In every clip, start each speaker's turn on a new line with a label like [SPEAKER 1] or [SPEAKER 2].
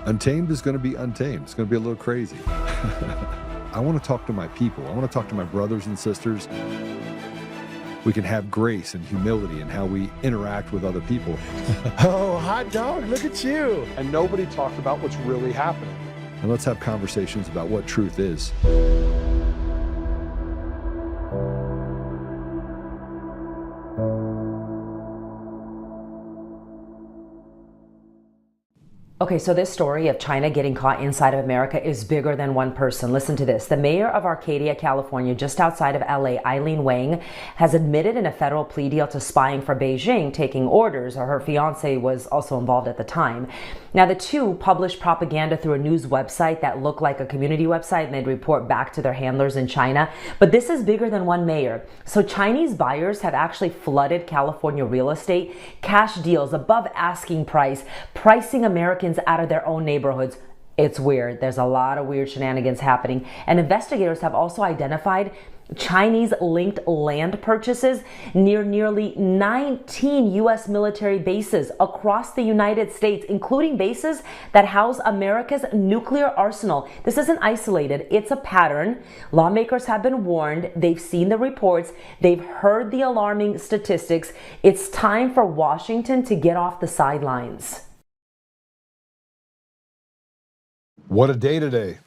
[SPEAKER 1] Untamed is going to be untamed. It's going to be a little crazy. I want to talk to my people. I want to talk to my brothers and sisters. We can have grace and humility in how we interact with other people.
[SPEAKER 2] Oh, hot dog, look at you.
[SPEAKER 3] And nobody talked about what's really happening.
[SPEAKER 1] And let's have conversations about what truth is.
[SPEAKER 4] Okay, so this story of China getting caught inside of America is bigger than one person. Listen to this. The mayor of Arcadia, California, just outside of LA, Eileen Wang, has admitted in a federal plea deal to spying for Beijing, taking orders, or her fiance was also involved at the time. Now, the two published propaganda through a news website that looked like a community website, and they'd report back to their handlers in China. But this is bigger than one mayor. So Chinese buyers have actually flooded California real estate, cash deals above asking price, pricing Americans out of their own neighborhoods. It's weird. There's a lot of weird shenanigans happening. And investigators have also identified Chinese-linked land purchases near nearly 19 U.S. military bases across the United States, including bases that house America's nuclear arsenal. This isn't isolated. It's a pattern. Lawmakers have been warned. They've seen the reports. They've heard the alarming statistics. It's time for Washington to get off the sidelines.
[SPEAKER 1] What a day today.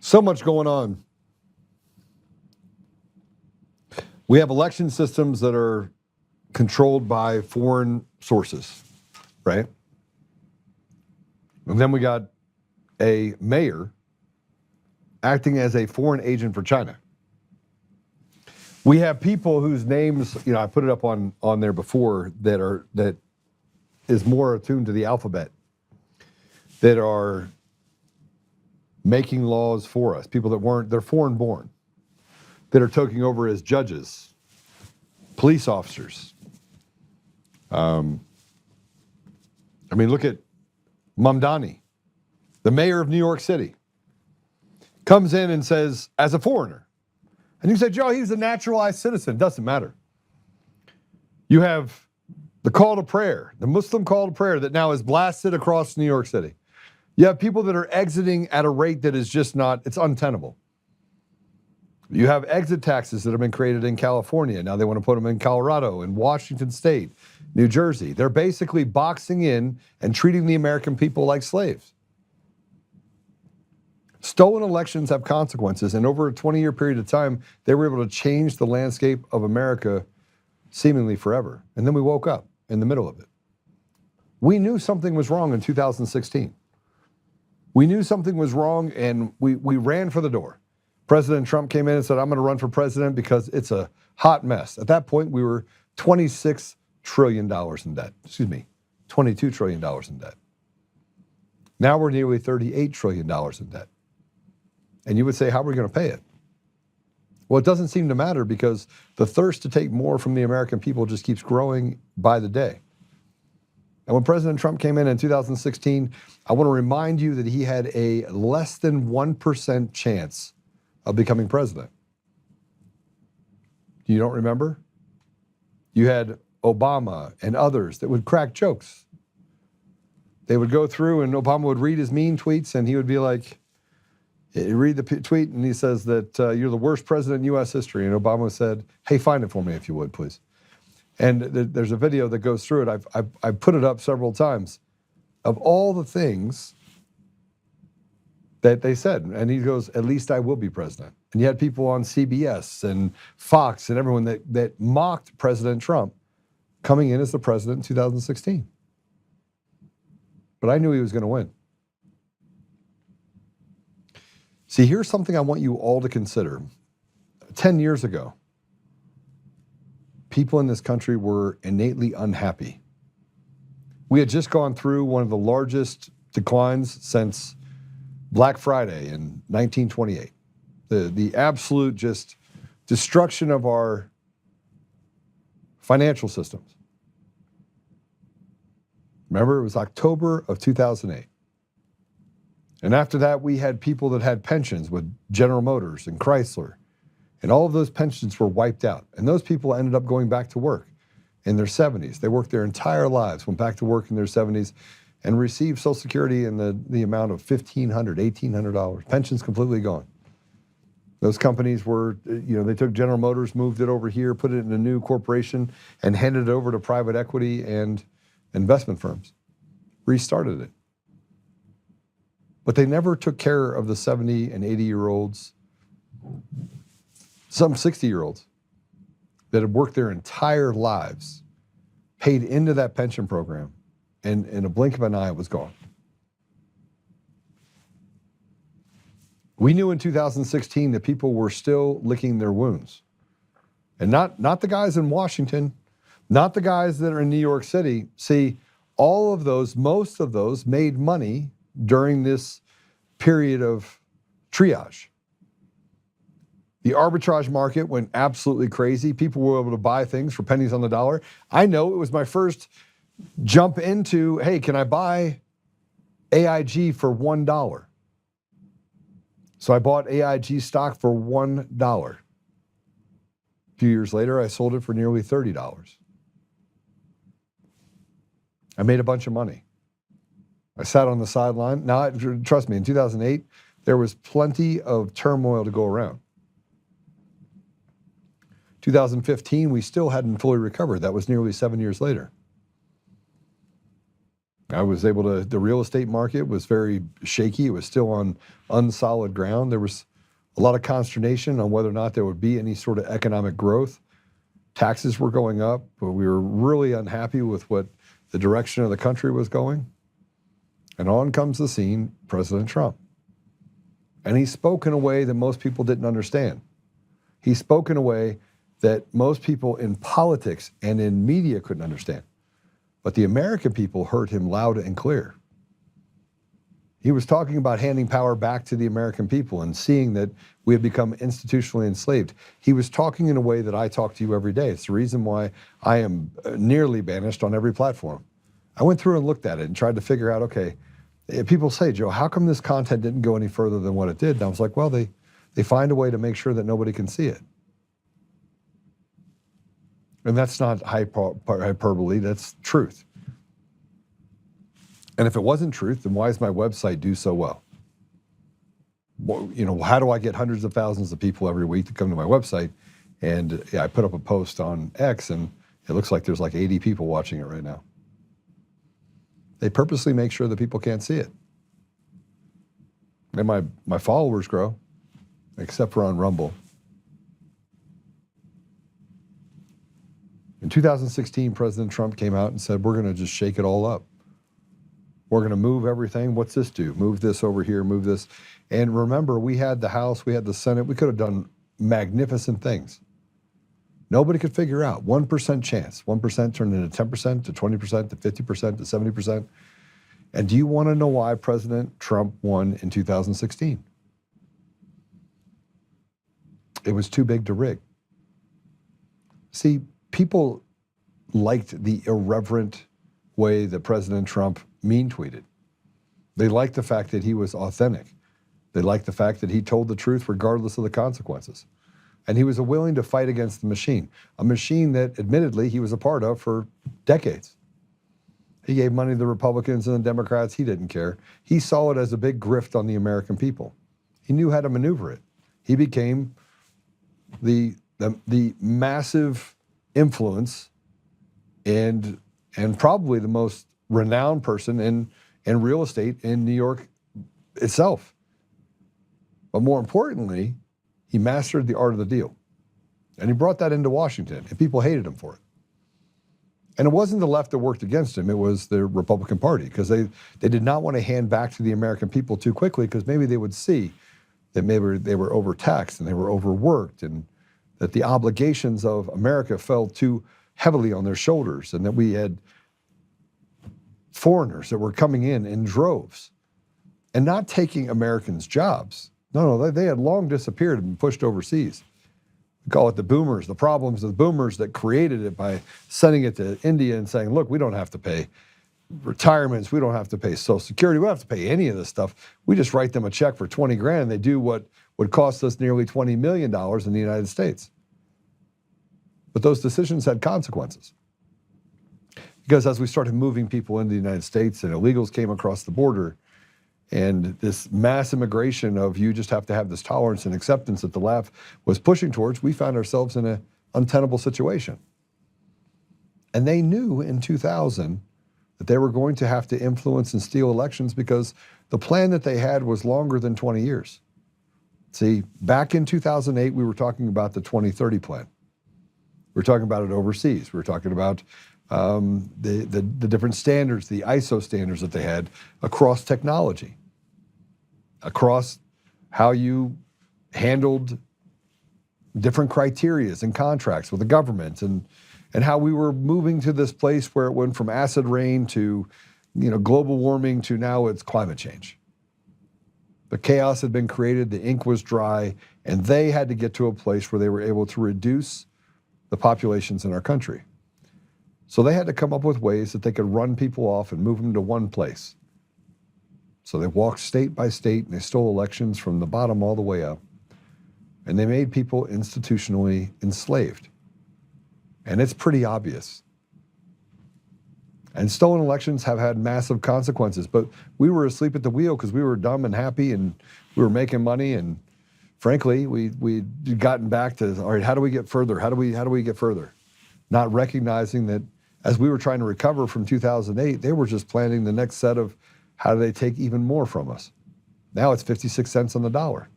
[SPEAKER 1] So much going on. We have election systems that are controlled by foreign sources, right? And then we got a mayor acting as a foreign agent for China. We have people whose names, I put it up on there before, that is more attuned to the alphabet, that are making laws for us, people that they're foreign born, that are taking over as judges, police officers. Look at Mamdani, the mayor of New York City, comes in and says, as a foreigner, and you say, Joe, he's a naturalized citizen. Doesn't matter. You have the call to prayer, the Muslim call to prayer that now is blasted across New York City. You have people that are exiting at a rate that is just it's untenable. You have exit taxes that have been created in California. Now they want to put them in Colorado and Washington State, New Jersey. They're basically boxing in and treating the American people like slaves. Stolen elections have consequences, and over a 20-year period of time, they were able to change the landscape of America seemingly forever. And then we woke up in the middle of it. We knew something was wrong in 2016. We knew something was wrong, and we ran for the door. President Trump came in and said, I'm going to run for president because it's a hot mess. At that point, we were $26 trillion in debt. $22 trillion in debt. Now we're nearly $38 trillion in debt. And you would say, how are we going to pay it? Well, it doesn't seem to matter because the thirst to take more from the American people just keeps growing by the day. And when President Trump came in 2016, I want to remind you that he had a less than 1% chance of becoming president. You don't remember? You had Obama and others that would crack jokes. They would go through and Obama would read his mean tweets and he would be like, he'd read the tweet and he says that you're the worst president in U.S. history. And Obama said, hey, find it for me if you would, please. And there's a video that goes through it. I've put it up several times of all the things that they said. And he goes, at least I will be president. And you had people on CBS and Fox and everyone that mocked President Trump coming in as the president in 2016. But I knew he was going to win. See, here's something I want you all to consider. 10 years ago, people in this country were innately unhappy. We had just gone through one of the largest declines since Black Friday in 1928. The absolute just destruction of our financial systems. Remember, it was October of 2008. And after that, we had people that had pensions with General Motors and Chrysler. And all of those pensions were wiped out. And those people ended up going back to work in their 70s. They worked their entire lives, went back to work in their 70s. and received Social Security in the amount of $1,500, $1,800. Pensions completely gone. Those companies were, they took General Motors, moved it over here, put it in a new corporation, and handed it over to private equity and investment firms. Restarted it. But they never took care of the 70 and 80-year-olds, some 60-year-olds that had worked their entire lives, paid into that pension program, and in a blink of an eye, it was gone. We knew in 2016 that people were still licking their wounds. And not the guys in Washington, not the guys that are in New York City. See, all of those, most of those made money during this period of triage. The arbitrage market went absolutely crazy. People were able to buy things for pennies on the dollar. I know it was my first jump into, hey, can I buy AIG for $1? So I bought AIG stock for $1. A few years later, I sold it for nearly $30. I made a bunch of money. I sat on the sideline. Now, trust me, in 2008, there was plenty of turmoil to go around. 2015, we still hadn't fully recovered. That was nearly 7 years later. I was able to, the real estate market was very shaky. It was still on unsolid ground. There was a lot of consternation on whether or not there would be any sort of economic growth. Taxes were going up, but we were really unhappy with what the direction of the country was going. And on comes the scene President Trump. And he spoke in a way that most people didn't understand. He spoke in a way that most people in politics and in media couldn't understand. But the American people heard him loud and clear. He was talking about handing power back to the American people and seeing that we had become institutionally enslaved. He was talking in a way that I talk to you every day. It's the reason why I am nearly banished on every platform. I went through and looked at it and tried to figure out, okay, people say, Joe, how come this content didn't go any further than what it did? And I was like, well, they find a way to make sure that nobody can see it. And that's not hyperbole, that's truth. And if it wasn't truth, then why does my website do so well? How do I get hundreds of thousands of people every week to come to my website? And I put up a post on X and it looks like there's like 80 people watching it right now. They purposely make sure that people can't see it. And my followers grow, except for on Rumble. In 2016, President Trump came out and said, we're going to just shake it all up. We're going to move everything. What's this do? Move this over here, move this. And remember, we had the House, we had the Senate. We could have done magnificent things. Nobody could figure out 1% chance. 1% turned into 10% to 20% to 50% to 70%. And do you want to know why President Trump won in 2016? It was too big to rig. See, people liked the irreverent way that President Trump mean tweeted. They liked the fact that he was authentic. They liked the fact that he told the truth regardless of the consequences. And he was willing to fight against the machine, a machine that admittedly he was a part of for decades. He gave money to the Republicans and the Democrats. He didn't care. He saw it as a big grift on the American people. He knew how to maneuver it. He became the massive influence and probably the most renowned person in real estate in New York itself. But more importantly, he mastered the art of the deal. And he brought that into Washington, and people hated him for it. And it wasn't the left that worked against him, it was the Republican Party, because they did not want to hand back to the American people too quickly, because maybe they would see that maybe they were overtaxed and they were overworked, and that the obligations of America fell too heavily on their shoulders, and that we had foreigners that were coming in droves and not taking Americans' jobs. No, they had long disappeared and been pushed overseas. We call it the boomers, the problems of the boomers that created it by sending it to India and saying, look, we don't have to pay retirements, we don't have to pay Social Security, we don't have to pay any of this stuff. We just write them a check for 20 grand and they do what would cost us nearly $20 million in the United States. But those decisions had consequences. Because as we started moving people into the United States and illegals came across the border, and this mass immigration of you just have to have this tolerance and acceptance that the left was pushing towards, we found ourselves in an untenable situation. And they knew in 2000 that they were going to have to influence and steal elections because the plan that they had was longer than 20 years. See, back in 2008, we were talking about the 2030 plan. We were talking about it overseas. We were talking about the different standards, the ISO standards that they had across technology, across how you handled different criterias and contracts with the government, and how we were moving to this place where it went from acid rain to, global warming to now it's climate change. The chaos had been created, the ink was dry, and they had to get to a place where they were able to reduce the populations in our country. So they had to come up with ways that they could run people off and move them to one place. So they walked state by state and they stole elections from the bottom all the way up. And they made people institutionally enslaved. And it's pretty obvious. And stolen elections have had massive consequences, but we were asleep at the wheel because we were dumb and happy and we were making money, and frankly, we'd gotten back to, all right, how do we get further? How do we get further? Not recognizing that as we were trying to recover from 2008, they were just planning the next set of how do they take even more from us. Now it's 56 cents on the dollar.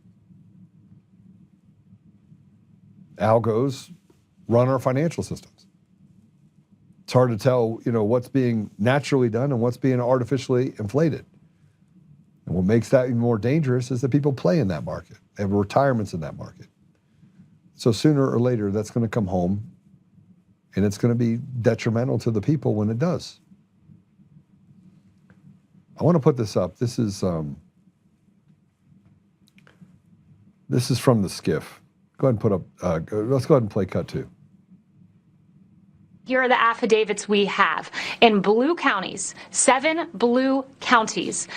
[SPEAKER 1] Algos run our financial systems. It's hard to tell, what's being naturally done and what's being artificially inflated. And what makes that even more dangerous is that people play in that market. They have retirements in that market. So sooner or later, that's going to come home, and it's going to be detrimental to the people when it does. I want to put this up. This is from the Skiff. Go ahead and put up, let's go ahead and play cut 2.
[SPEAKER 5] Here are the affidavits we have. In blue counties, 7 blue counties,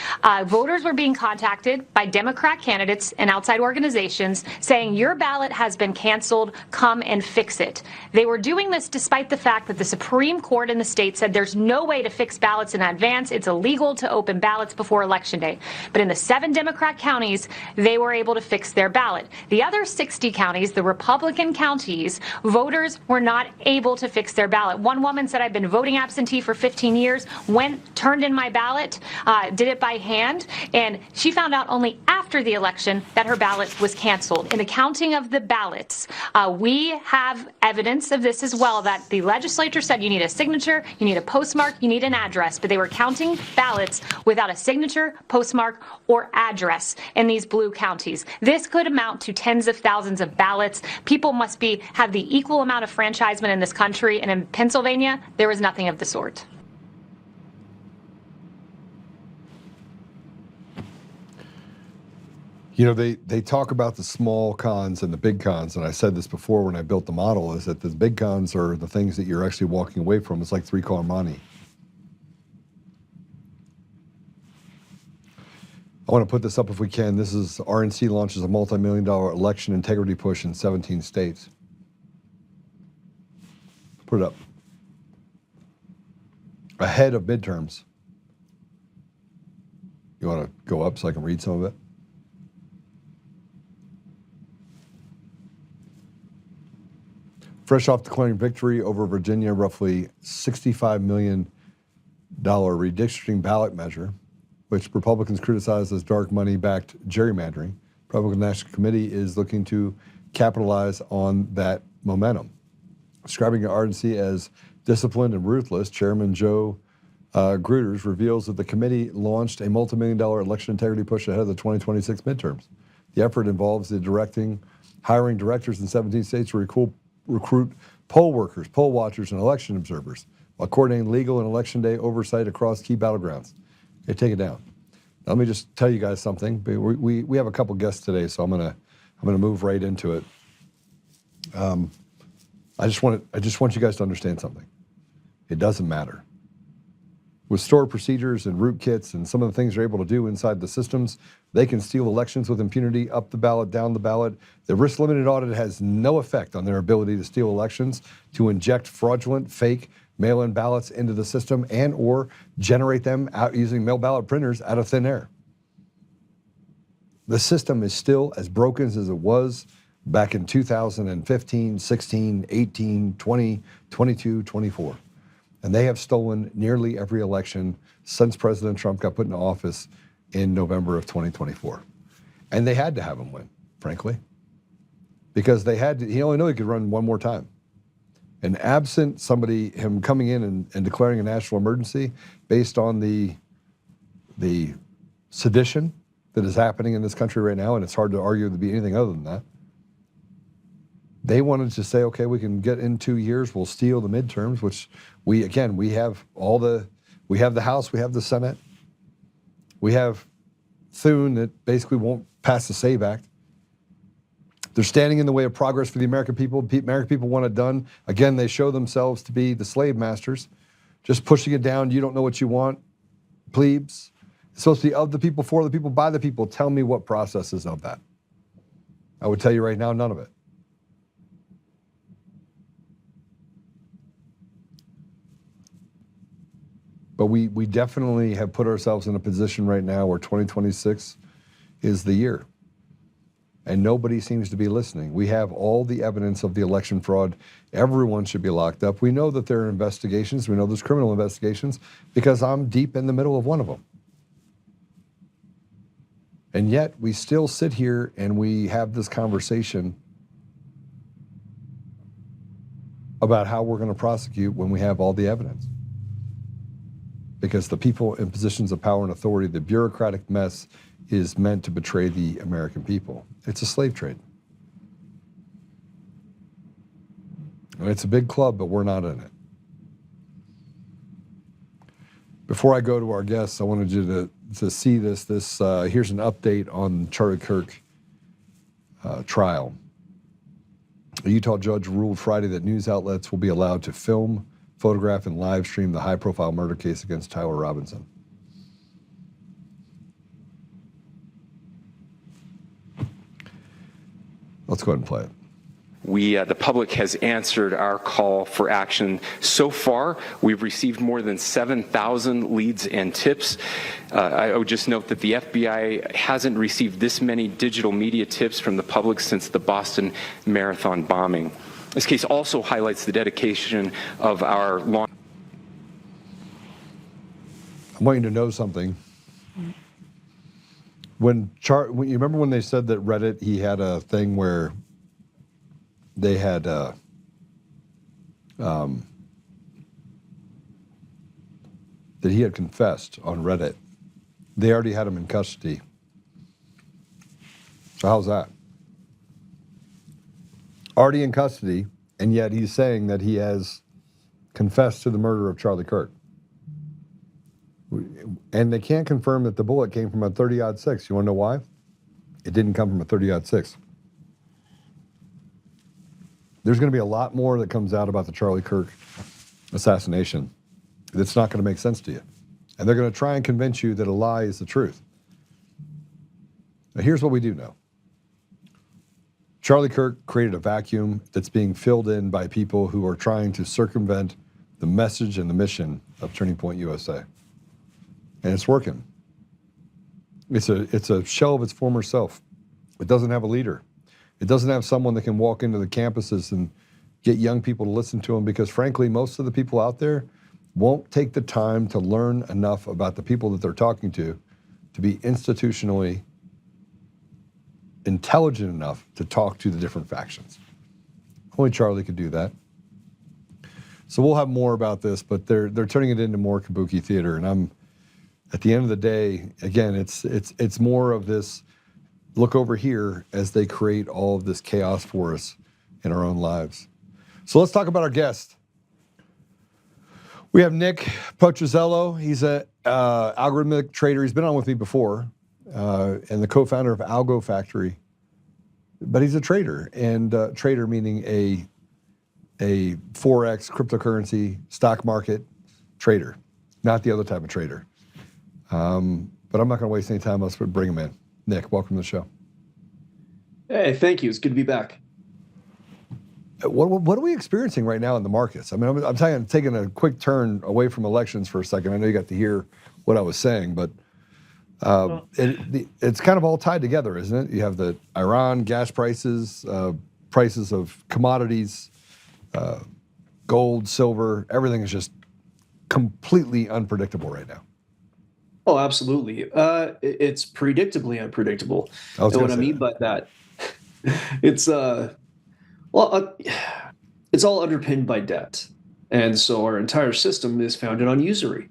[SPEAKER 5] voters were being contacted by Democrat candidates and outside organizations saying your ballot has been canceled, come and fix it. They were doing this despite the fact that the Supreme Court in the state said there's no way to fix ballots in advance. It's illegal to open ballots before Election Day. But in the 7 Democrat counties, they were able to fix their ballot. The other 60 counties, the Republican counties, voters were not able to fix their ballot. One woman said, I've been voting absentee for 15 years, turned in my ballot, did it by hand, and she found out only after the election that her ballot was canceled. In the counting of the ballots, we have evidence of this as well, that the legislature said you need a signature, you need a postmark, you need an address, but they were counting ballots without a signature, postmark, or address in these blue counties. This could amount to tens of thousands of ballots. People must have the equal amount of franchisement in this country, and in Pennsylvania, there was nothing of the sort.
[SPEAKER 1] They talk about the small cons and the big cons, and I said this before when I built the model, is that the big cons are the things that you're actually walking away from. It's like 3-car money. I want to put this up if we can. This is RNC launches a multi-million-dollar election integrity push in 17 states. Put it up. Ahead of midterms. You want to go up so I can read some of it? Fresh off declaring victory over Virginia, roughly $65 million redistricting ballot measure, which Republicans criticize as dark money-backed gerrymandering. Republican National Committee is looking to capitalize on that momentum. Describing the RNC as disciplined and ruthless, Chairman Joe Gruters reveals that the committee launched a multi-million-dollar election integrity push ahead of the 2026 midterms. The effort involves hiring directors in 17 states to recruit poll workers, poll watchers, and election observers, while coordinating legal and election day oversight across key battlegrounds. Okay, take it down. Now, let me just tell you guys something. We have a couple guests today, so I'm gonna move right into it. I just want you guys to understand something. It doesn't matter. With stored procedures and rootkits and some of the things they're able to do inside the systems, they can steal elections with impunity, up the ballot, down the ballot. The risk-limited audit has no effect on their ability to steal elections, to inject fraudulent, fake, mail-in ballots into the system and or generate them out using mail ballot printers out of thin air. The system is still as broken as it was back in 2015, 16, 18, 20, 22, 24. And they have stolen nearly every election since President Trump got put into office in November of 2024. And they had to have him win, frankly, because they had to, he only knew he could run one more time. And absent him coming in and declaring a national emergency based on the sedition that is happening in this country right now, and it's hard to argue to be anything other than that. They wanted to say, okay, we can get in 2 years, we'll steal the midterms, which we have the House, we have the Senate, we have Thune that basically won't pass the SAVE Act. They're standing in the way of progress for the American people. American people want it done. Again, they show themselves to be the slave masters, just pushing it down. You don't know what you want, plebes. It's supposed to be of the people, for the people, by the people. Tell me what process is of that. I would tell you right now, none of it. But we definitely have put ourselves in a position right now where 2026 is the year. And nobody seems to be listening. We have all the evidence of the election fraud. Everyone should be locked up. We know that there are investigations. We know there's criminal investigations because I'm deep in the middle of one of them. And yet we still sit here and we have this conversation about how we're going to prosecute when we have all the evidence. Because the people in positions of power and authority, the bureaucratic mess is meant to betray the American people. It's a slave trade. And it's a big club, but we're not in it. Before I go to our guests, I wanted you to see this. Here's an update on Charlie Kirk trial. A Utah judge ruled Friday that news outlets will be allowed to film, photograph, and live stream the high-profile murder case against Tyler Robinson. Let's go ahead and play it.
[SPEAKER 6] The public has answered our call for action. So far, we've received more than 7,000 leads and tips. I would just note that the FBI hasn't received this many digital media tips from the public since the Boston Marathon bombing. This case also highlights the dedication of our law.
[SPEAKER 1] I want you to know something. When you remember when they said that Reddit, he had a thing where they had that he had confessed on Reddit. They already had him in custody. So how's that? Already in custody, and yet he's saying that he has confessed to the murder of Charlie Kirk. And they can't confirm that the bullet came from a 30-06. You want to know why? It didn't come from a 30-06. There's going to be a lot more that comes out about the Charlie Kirk assassination that's not going to make sense to you. And they're going to try and convince you that a lie is the truth. Now, here's what we do know. Charlie Kirk created a vacuum that's being filled in by people who are trying to circumvent the message and the mission of Turning Point USA. And it's working. It's a shell of its former self. It doesn't have a leader. It doesn't have someone that can walk into the campuses and get young people to listen to them, because frankly, most of the people out there won't take the time to learn enough about the people that they're talking to be institutionally intelligent enough to talk to the different factions. Only Charlie could do that. So we'll have more about this, but they're turning it into more kabuki theater, and at the end of the day, again, it's more of this look over here as they create all of this chaos for us in our own lives. So let's talk about our guest. We have Nick Pitruzello. He's an algorithmic trader. He's been on with me before, and the co-founder of Algo Factory. But he's a trader, and trader meaning a forex, cryptocurrency, stock market trader, not the other type of trader. But I'm not going to waste any time. Let's bring him in. Nick, welcome to the show.
[SPEAKER 7] Hey, thank you. It's good to be back.
[SPEAKER 1] What are we experiencing right now in the markets? I mean, I'm taking a quick turn away from elections for a second. I know you got to hear what I was saying, but it's kind of all tied together, isn't it? You have the Iran gas prices, prices of commodities, gold, silver, everything is just completely unpredictable right now.
[SPEAKER 7] Oh, absolutely. It's predictably unpredictable. And what I mean by that, it's it's all underpinned by debt. And so our entire system is founded on usury.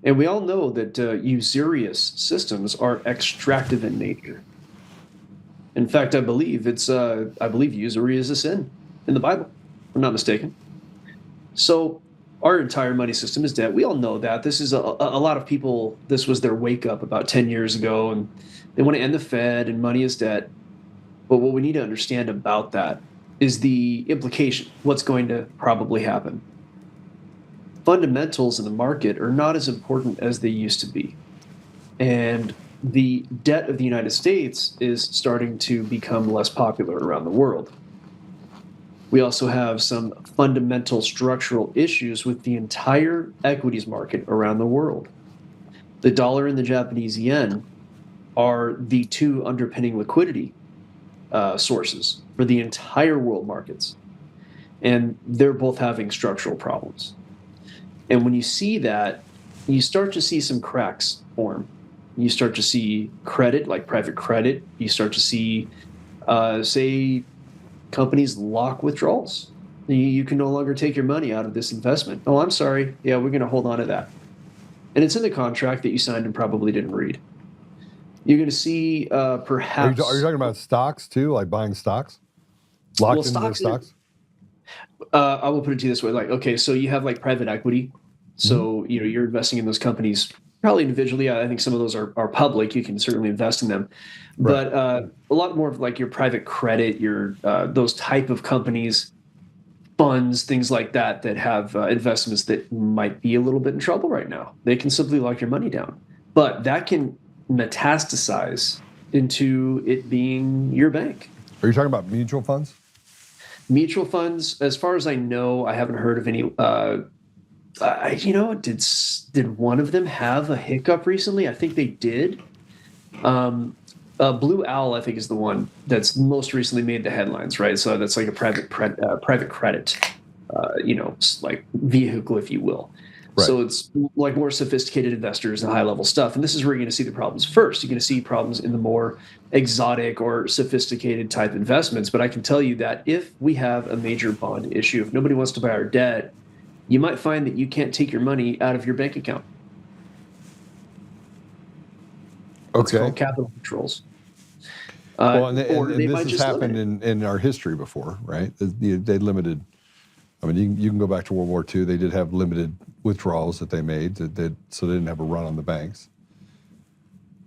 [SPEAKER 7] And we all know that usurious systems are extractive in nature. In fact, I believe usury is a sin in the Bible, if I'm not mistaken. So our entire money system is debt. We all know that. This is a lot of people, this was their wake up about 10 years ago, and they want to end the Fed and money is debt. But what we need to understand about that is the implication, what's going to probably happen. Fundamentals in the market are not as important as they used to be. And the debt of the United States is starting to become less popular around the world. We also have some fundamental structural issues with the entire equities market around the world. The dollar and the Japanese yen are the two underpinning liquidity sources for the entire world markets. And they're both having structural problems. And when you see that, you start to see some cracks form. You start to see credit, like private credit. You start to see, say, companies lock withdrawals. You can no longer take your money out of this investment. Oh, I'm sorry. Yeah, we're going to hold on to that. And it's in the contract that you signed and probably didn't read. You're going to see perhaps...
[SPEAKER 1] Are you talking about stocks too, like buying stocks? Locked into stocks?
[SPEAKER 7] I will put it to you this way. Like, okay, so you have like private equity. So, you're investing in those companies probably individually. I think some of those are public. You can certainly invest in them. Right. But a lot more of like your private credit, your those type of companies, funds, things like that have investments that might be a little bit in trouble right now. They can simply lock your money down. But that can metastasize into it being your bank.
[SPEAKER 1] Are you talking about mutual funds?
[SPEAKER 7] Mutual funds, as far as I know, I haven't heard of any. Did one of them have a hiccup recently? I think they did. Blue Owl, I think, is the one that's most recently made the headlines, right? So that's like a private credit, like vehicle, if you will. Right. So it's like more sophisticated investors and high-level stuff. And this is where you're going to see the problems first. You're going to see problems in the more exotic or sophisticated type investments. But I can tell you that if we have a major bond issue, if nobody wants to buy our debt, you might find that you can't take your money out of your bank account.
[SPEAKER 1] Okay.
[SPEAKER 7] It's called capital controls.
[SPEAKER 1] And this has happened in our history before, right? They limited. I mean, you can go back to World War II. They did have limited withdrawals that they made, so they didn't have a run on the banks.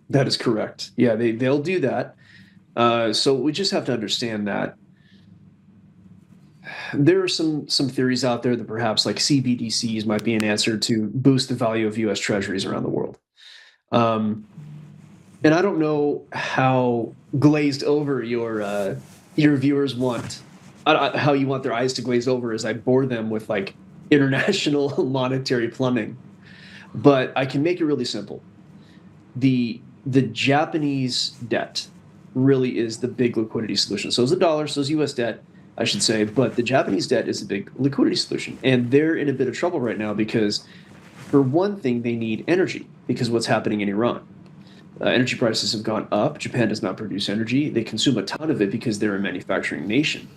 [SPEAKER 7] That is correct. Yeah, they'll do that. So we just have to understand that there are some theories out there that perhaps like CBDCs might be an answer to boost the value of U.S. treasuries around the world. And I don't know how glazed over your viewers want. How you want their eyes to glaze over as I bore them with like international monetary plumbing. But I can make it really simple. The Japanese debt really is the big liquidity solution. So is the dollar, so is U.S. debt, I should say. But the Japanese debt is the big liquidity solution. And they're in a bit of trouble right now because, for one thing, they need energy because of what's happening in Iran. Energy prices have gone up. Japan does not produce energy. They consume a ton of it because they're a manufacturing nation.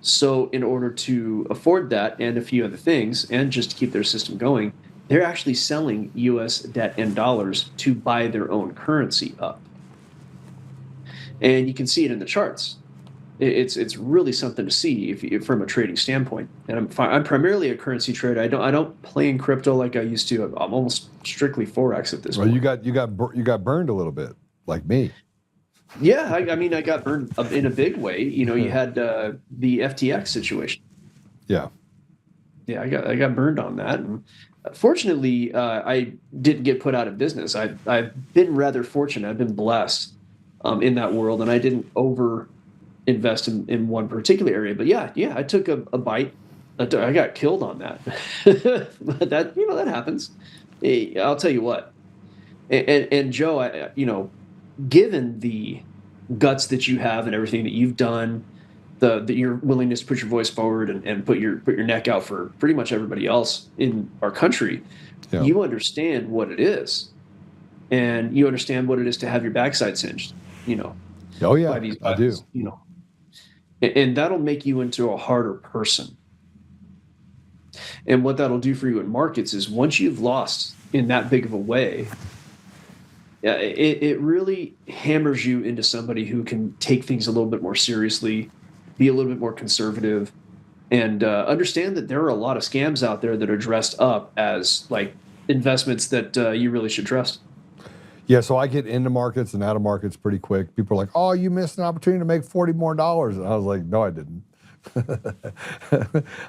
[SPEAKER 7] So in order to afford that and a few other things, and just to keep their system going, they're actually selling U.S. debt in dollars to buy their own currency up. And you can see it in the charts. It's really something to see from a trading standpoint. And I'm primarily a currency trader. I don't play in crypto like I used to. I'm almost strictly forex at this point.
[SPEAKER 1] Well, you got burned a little bit, like me.
[SPEAKER 7] Yeah, I mean, I got burned in a big way. You had the FTX situation.
[SPEAKER 1] Yeah.
[SPEAKER 7] Yeah, I got burned on that. And fortunately, I didn't get put out of business. I've been rather fortunate. I've been blessed in that world, and I didn't invest in one particular area. But yeah, I took a bite. I got killed on that. But that happens. I'll tell you what. And Joe, given the guts that you have and everything that you've done, your willingness to put your voice forward and put your neck out for pretty much everybody else in our country, you understand what it is, and you understand what it is to have your backside singed.
[SPEAKER 1] Oh yeah,
[SPEAKER 7] by these
[SPEAKER 1] I
[SPEAKER 7] guys,
[SPEAKER 1] do.
[SPEAKER 7] And that'll make you into a harder person. And what that'll do for you in markets is once you've lost in that big of a way, it really hammers you into somebody who can take things a little bit more seriously, be a little bit more conservative, and understand that there are a lot of scams out there that are dressed up as like investments that you really should trust.
[SPEAKER 1] Yeah, so I get into markets and out of markets pretty quick. People are like, "Oh, you missed an opportunity to make $40 more," and I was like, "No, I didn't.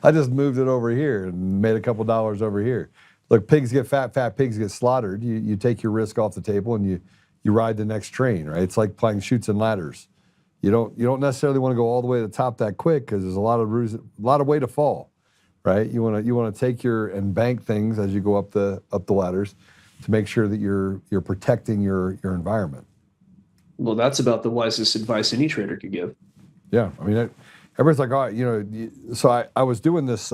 [SPEAKER 1] I just moved it over here and made a couple dollars over here." Look, pigs get fat pigs get slaughtered. You take your risk off the table and you ride the next train, right? It's like playing chutes and ladders. You don't necessarily want to go all the way to the top that quick because there's a lot of way to fall, right? You want to take and bank things as you go up the ladders to make sure that you're protecting your environment.
[SPEAKER 7] Well, that's about the wisest advice any trader could give.
[SPEAKER 1] Yeah, I mean, everybody's like, "Oh, So I was doing this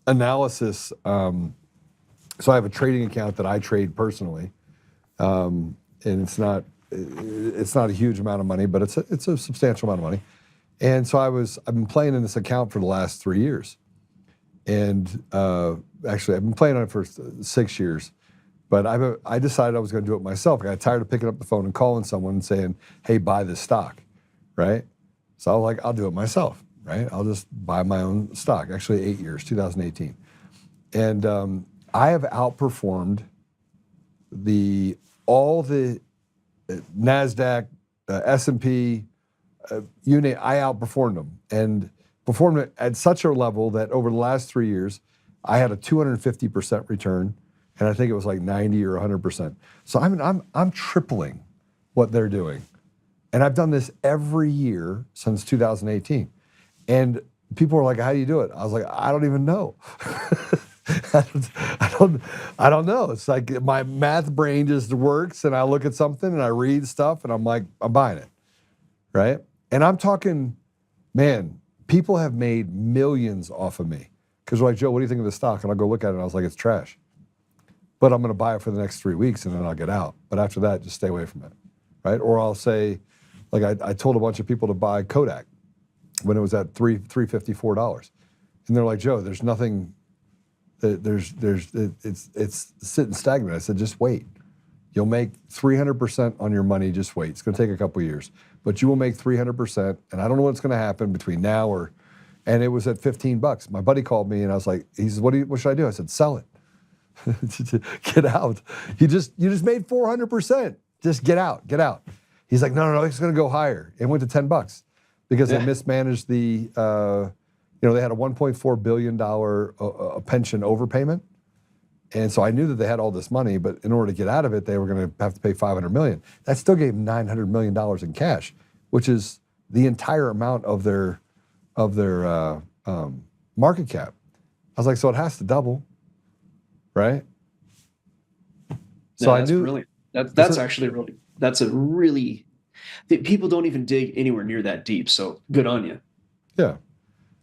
[SPEAKER 1] analysis. So I have a trading account that I trade personally, and it's not a huge amount of money, but it's a substantial amount of money. And so I've been playing in this account for the last 3 years, and actually I've been playing on it for 6 years. But I decided I was going to do it myself. I got tired of picking up the phone and calling someone and saying, "Hey, buy this stock," right? So I was like, I'll do it myself, right? I'll just buy my own stock. Actually, 8 years, 2018. And I have outperformed all the NASDAQ, S&P, I outperformed them. And performed it at such a level that over the last 3 years, I had a 250% return. And I think it was like 90 or 100%. So I'm tripling what they're doing. And I've done this every year since 2018. And people were like, "How do you do it?" I was like, "I don't even know." I don't know. It's like my math brain just works, and I look at something and I read stuff and I'm like, I'm buying it, right? And I'm talking, man, people have made millions off of me. Because they're like, "Joe, what do you think of the stock?" And I'll go look at it and I was like, "It's trash. But I'm going to buy it for the next 3 weeks and then I'll get out. But after that, just stay away from it," right? Or I'll say, like I told a bunch of people to buy Kodak when it was at $354, and they're like, "Joe, there's nothing. It's sitting stagnant." I said, "Just wait. You'll make 300% on your money. Just wait. It's going to take a couple of years, but you will make 300%. And I don't know what's going to happen between now and it was at $15. My buddy called me and I was like, he says, what should I do?" I said, "Sell it. Get out. You just made 400%. Just get out. He's like, no, it's going to go higher. It went to $10 because they mismanaged they had a $1.4 billion pension overpayment. And so I knew that they had all this money, but in order to get out of it, they were going to have to pay $500 million. That still gave them $900 million in cash, which is the entire amount of their market cap. I was like, so it has to double, right? So I knew.
[SPEAKER 7] Brilliant. That's actually really. That's a really. People don't even dig anywhere near that deep. So good on you.
[SPEAKER 1] Yeah.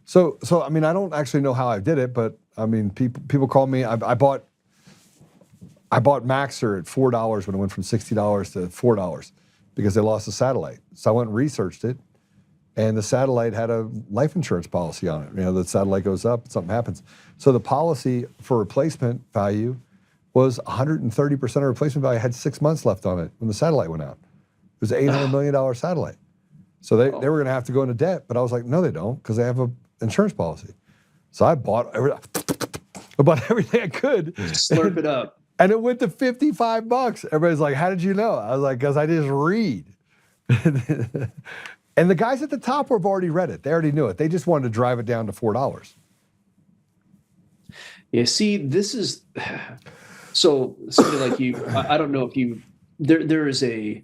[SPEAKER 1] So I mean, I don't actually know how I did it, but I mean, people call me. I bought Maxer at $4 when it went from $60 to $4 because they lost the satellite. So I went and researched it, and the satellite had a life insurance policy on it. The satellite goes up, something happens. So the policy for replacement value was 130% of replacement value. Had 6 months left on it when the satellite went out. It was an $800 million satellite. So they were going to have to go into debt, but I was like, no, they don't, because they have an insurance policy. So I bought everything I could.
[SPEAKER 7] Slurp it up.
[SPEAKER 1] And it went to $55. Everybody's like, how did you know? I was like, because I just read. And the guys at the top have already read it. They already knew it. They just wanted to drive it down to $4.
[SPEAKER 7] Yeah, see, this is... So somebody like you, I don't know if you... There is a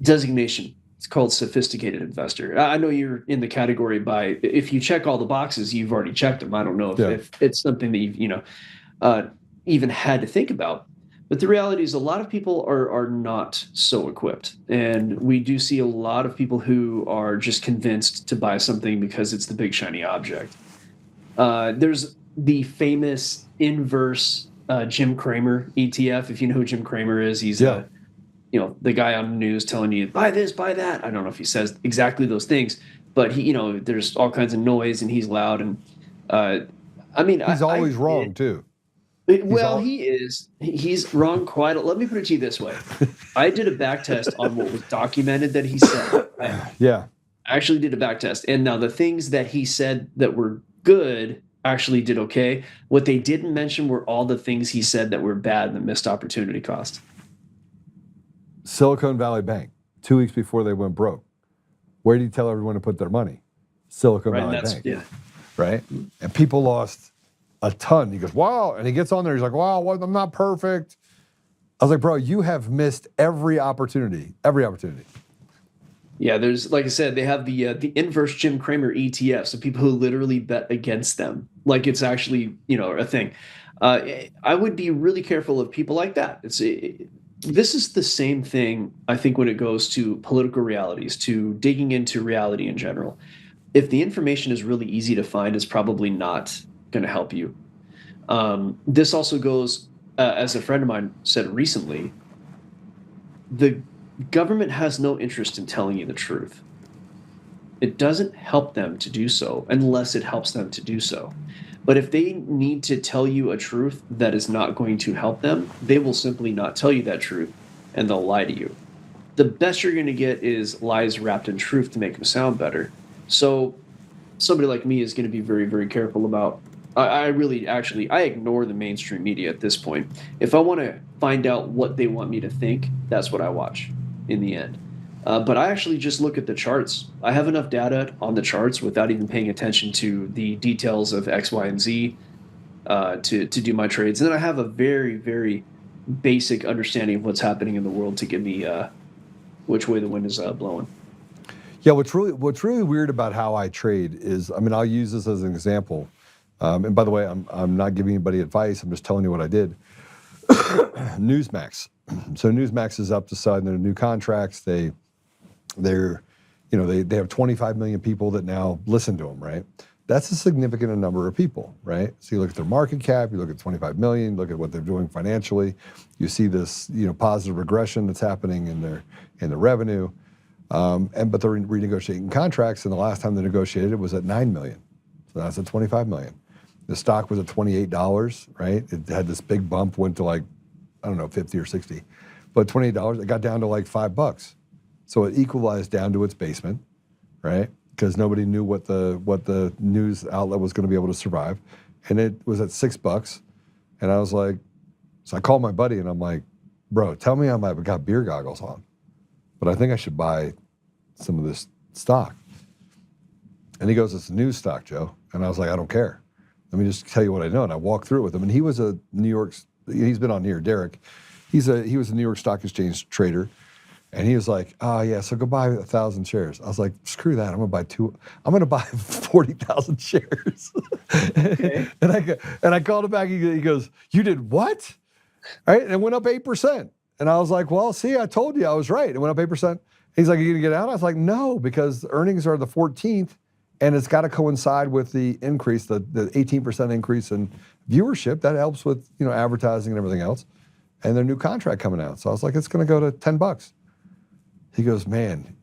[SPEAKER 7] designation It's called sophisticated investor. I know you're in the category by if you check all the boxes, you've already checked them. I don't know if it's something that you've even had to think about. But the reality is a lot of people are not so equipped. And we do see a lot of people who are just convinced to buy something because it's the big shiny object. There's the famous inverse Jim Cramer ETF. If you know who Jim Cramer is, he's the guy on the news telling you, buy this, buy that. I don't know if he says exactly those things, but there's all kinds of noise and he's loud. And
[SPEAKER 1] he's always wrong too.
[SPEAKER 7] He's wrong quite a lot. Let me put it to you this way. I did a back test on what was documented that he said. I actually did a back test. And now the things that he said that were good actually did okay. What they didn't mention were all the things he said that were bad and the missed opportunity cost.
[SPEAKER 1] Silicon Valley Bank, 2 weeks before they went broke. Where did he tell everyone to put their money? Silicon Valley Bank.
[SPEAKER 7] Yeah.
[SPEAKER 1] Right? And people lost a ton. He goes, wow. And he gets on there. He's like, wow, well, I'm not perfect. I was like, bro, you have missed every opportunity. Every opportunity.
[SPEAKER 7] Yeah, there's, like I said, they have the inverse Jim Cramer ETF. So people who literally bet against them. Like it's actually, a thing. I would be really careful of people like that. This is the same thing, I think, when it goes to political realities, to digging into reality in general. If the information is really easy to find, it's probably not going to help you. This also goes, as a friend of mine said recently, the government has no interest in telling you the truth. It doesn't help them to do so unless it helps them to do so. But if they need to tell you a truth that is not going to help them, they will simply not tell you that truth and they'll lie to you. The best you're going to get is lies wrapped in truth to make them sound better. So somebody like me is going to be very, very careful about. I ignore the mainstream media at this point. If I want to find out what they want me to think, that's what I watch in the end. But I actually just look at the charts. I have enough data on the charts without even paying attention to the details of X, Y, and Z to do my trades. And then I have a very, very basic understanding of what's happening in the world to give me which way the wind is blowing.
[SPEAKER 1] Yeah, what's really weird about how I trade is, I'll use this as an example. And by the way, I'm not giving anybody advice. I'm just telling you what I did. Newsmax. So Newsmax is up to sign their new contracts. They have 25 million people that now listen to them, right? That's a significant number of people, right? So you look at their market cap, you look at 25 million, look at what they're doing financially. You see this, positive regression that's happening in their revenue. But they're renegotiating contracts, and the last time they negotiated it was at 9 million. So that's at 25 million. The stock was at $28, right? It had this big bump, went to like, I don't know, 50 or 60. But $28, it got down to like $5. So it equalized down to its basement, right? Because nobody knew what the news outlet was going to be able to survive. And it was at $6. And I was like, so I called my buddy and I'm like, bro, tell me I've got beer goggles on, but I think I should buy some of this stock. And he goes, it's a news stock, Joe. And I was like, I don't care. Let me just tell you what I know. And I walked through it with him. And he was he's been on here, Derek. He was a New York Stock Exchange trader. And he was like, oh yeah, so go buy 1,000 shares. I was like, screw that, I'm gonna buy 40,000 shares. Okay. and I called him back, he goes, you did what? All right, and it went up 8%. And I was like, well, see, I told you I was right. It went up 8%. He's like, are you gonna get out? I was like, no, because earnings are the 14th, and it's got to coincide with the increase, the 18% increase in viewership. That helps with advertising and everything else. And their new contract coming out. So I was like, it's gonna go to $10. He goes, man,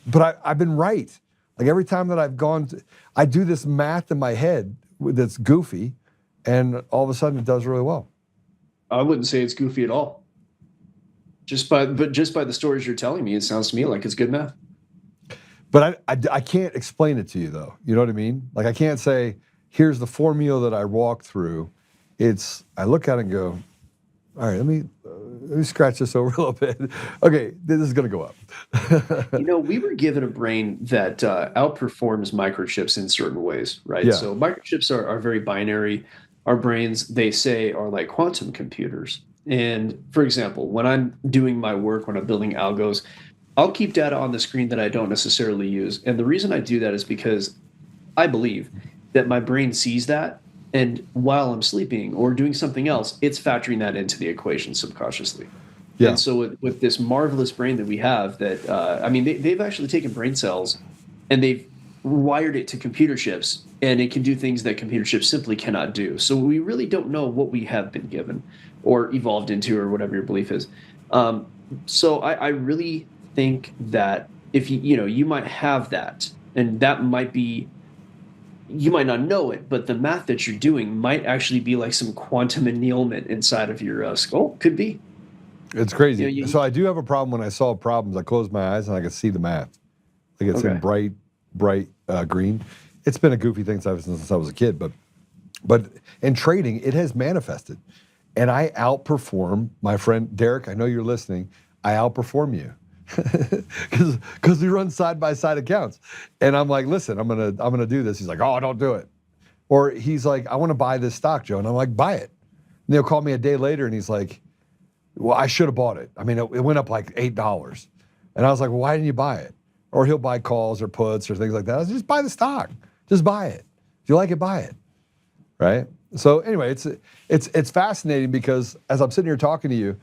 [SPEAKER 1] but I've been right. Like every time that I've gone, I do this math in my head that's goofy, and all of a sudden it does really well.
[SPEAKER 7] I wouldn't say it's goofy at all. Just by the stories you're telling me, it sounds to me like it's good math.
[SPEAKER 1] But I can't explain it to you though. You know what I mean? Like I can't say, here's the formula that I walk through. I look at it and go, all right, let me scratch this over a little bit. Okay, this is going to go up.
[SPEAKER 7] We were given a brain that outperforms microchips in certain ways, right?
[SPEAKER 1] Yeah.
[SPEAKER 7] So microchips are very binary. Our brains, they say, are like quantum computers. And for example, when I'm doing my work, when I'm building algos, I'll keep data on the screen that I don't necessarily use. And the reason I do that is because I believe that my brain sees that, and while I'm sleeping or doing something else, it's factoring that into the equation subconsciously.
[SPEAKER 1] Yeah.
[SPEAKER 7] And so with this marvelous brain that we have, that I mean, they've actually taken brain cells and they've wired it to computer chips, and it can do things that computer chips simply cannot do. So we really don't know what we have been given or evolved into, or whatever your belief is. So I really think that if you might have that, and that might be, you might not know it, but the math that you're doing might actually be like some quantum annealment inside of your skull. Could be.
[SPEAKER 1] It's crazy. So I do have a problem. When I solve problems, I close my eyes and I can see the math. Like it's in bright green. It's been a goofy thing since I was a kid, but in trading, it has manifested. And I outperform my friend Derek. I know you're listening. I outperform you because we run side by side accounts. And I'm like, listen, I'm gonna do this. He's like, oh, don't do it. Or he's like, I want to buy this stock, Joe. And I'm like, buy it. And they'll call me a day later, and he's like, well, I should have bought it. I mean, it went up like $8. And I was like, well, why didn't you buy it? Or he'll buy calls or puts or things like that. I was just buy the stock. Just buy it. If you like it, buy it. Right? So anyway, it's fascinating because as I'm sitting here talking to you,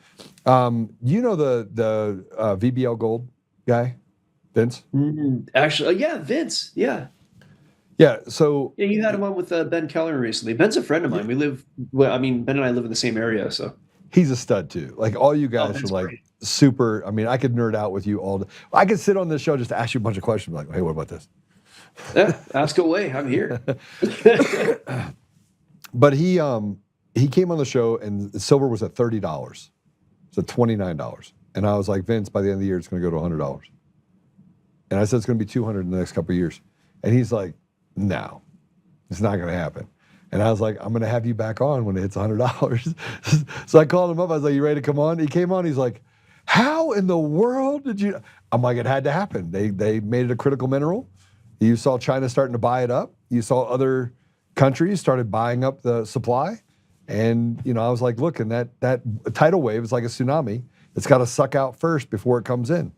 [SPEAKER 1] you know the VBL Gold guy, Vince?
[SPEAKER 7] Actually, yeah, Vince, yeah.
[SPEAKER 1] Yeah, so...
[SPEAKER 7] Yeah, you had him on with Ben Keller recently. Ben's a friend of mine. Ben and I live in the same area, so...
[SPEAKER 1] He's a stud too. Like all you guys are like super. I mean, I could nerd out with you all day. I could sit on this show just to ask you a bunch of questions. Like, hey, what about this?
[SPEAKER 7] Yeah, ask away. I'm here.
[SPEAKER 1] But he came on the show and silver was at $30, so $29. And I was like, Vince, by the end of the year, it's going to go to $100. And I said it's going to be $200 in the next couple of years. And he's like, no, it's not going to happen. And I was like, I'm going to have you back on when it hits $100. So I called him up. I was like, you ready to come on? He came on. He's like, how in the world did you? I'm like, it had to happen. They made it a critical mineral. You saw China starting to buy it up. You saw other countries started buying up the supply. And, I was like, look, and that tidal wave is like a tsunami. It's got to suck out first before it comes in.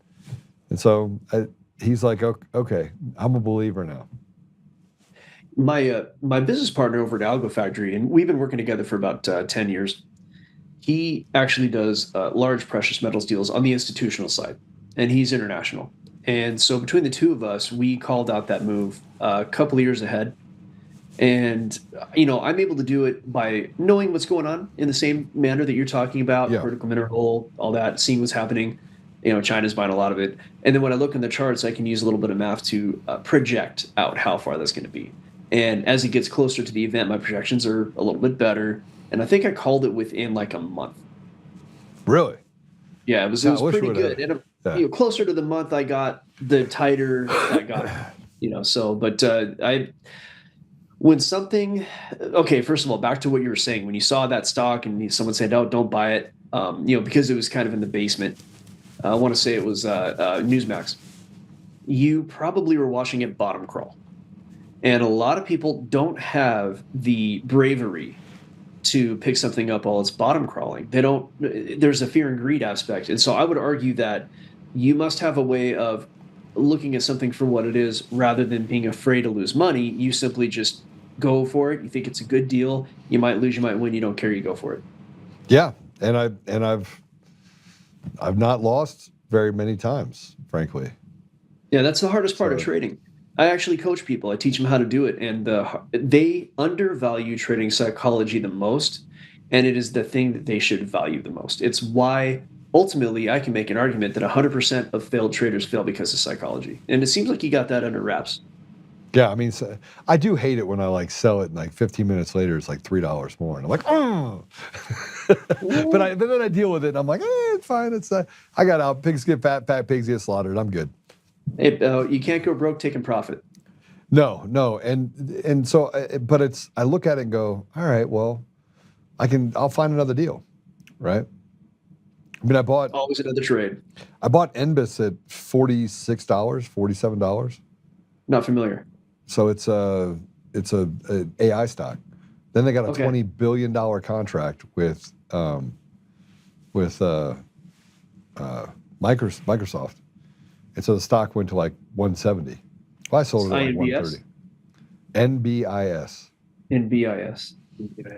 [SPEAKER 1] And so he's like, okay, I'm a believer now.
[SPEAKER 7] My business partner over at Algo Factory, and we've been working together for about 10 years. He actually does large precious metals deals on the institutional side, and he's international. And so between the two of us, we called out that move a couple of years ahead. And, I'm able to do it by knowing what's going on in the same manner that you're talking about, critical mineral, all that, seeing what's happening. China's buying a lot of it. And then when I look in the charts, I can use a little bit of math to project out how far that's going to be. And as it gets closer to the event, my projections are a little bit better. And I think I called it within like a month.
[SPEAKER 1] Really?
[SPEAKER 7] Yeah, it was pretty good. And closer to the month I got, the tighter I got. When something, okay, first of all, back to what you were saying, when you saw that stock and someone said, "Oh, don't buy it," because it was kind of in the basement. I want to say it was Newsmax. You probably were watching it bottom crawl. And a lot of people don't have the bravery to pick something up while it's bottom crawling. There's a fear and greed aspect. And so I would argue that you must have a way of looking at something for what it is rather than being afraid to lose money. You simply just go for it. You think it's a good deal. You might lose, you might win. You don't care. You go for it.
[SPEAKER 1] Yeah. And I've not lost very many times, frankly.
[SPEAKER 7] Yeah, that's the hardest part of trading. I actually coach people. I teach them how to do it, and they undervalue trading psychology the most, and it is the thing that they should value the most. It's why, ultimately, I can make an argument that 100% of failed traders fail because of psychology, and it seems like you got that under wraps.
[SPEAKER 1] Yeah, I mean, I do hate it when I sell it, and 15 minutes later, it's $3 more, and I'm like, oh. but then I deal with it, and I'm like, it's fine. I got out. Pigs get fat pigs get slaughtered. I'm good.
[SPEAKER 7] You can't go broke taking profit.
[SPEAKER 1] No, and so, but I look at it and go, all right, well, I'll find another deal, right? I mean,
[SPEAKER 7] always another trade.
[SPEAKER 1] I bought NBIS at $46, $47.
[SPEAKER 7] Not familiar.
[SPEAKER 1] So it's a AI stock. Then they got a $20 billion contract with Microsoft. And so the stock went to like 170. Well, I sold it at like
[SPEAKER 7] INBS?
[SPEAKER 1] 130. NBIS.
[SPEAKER 7] NBIS.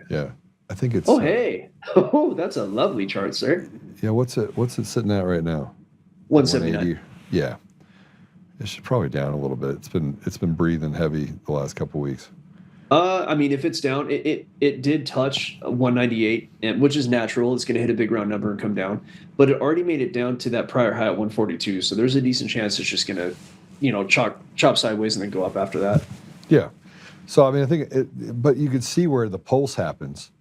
[SPEAKER 1] Yeah. I think it's.
[SPEAKER 7] Oh, hey. Oh, that's a lovely chart, sir.
[SPEAKER 1] Yeah. What's it sitting at right now?
[SPEAKER 7] 179.
[SPEAKER 1] 180. Yeah. It should probably down a little bit. It's been breathing heavy the last couple weeks.
[SPEAKER 7] I mean, if it's down, it did touch 198, which is natural. It's going to hit a big round number and come down, but it already made it down to that prior high at 142. So there's a decent chance it's just going to, chop sideways and then go up after that.
[SPEAKER 1] Yeah. So I mean, I think but you could see where the pulse happens.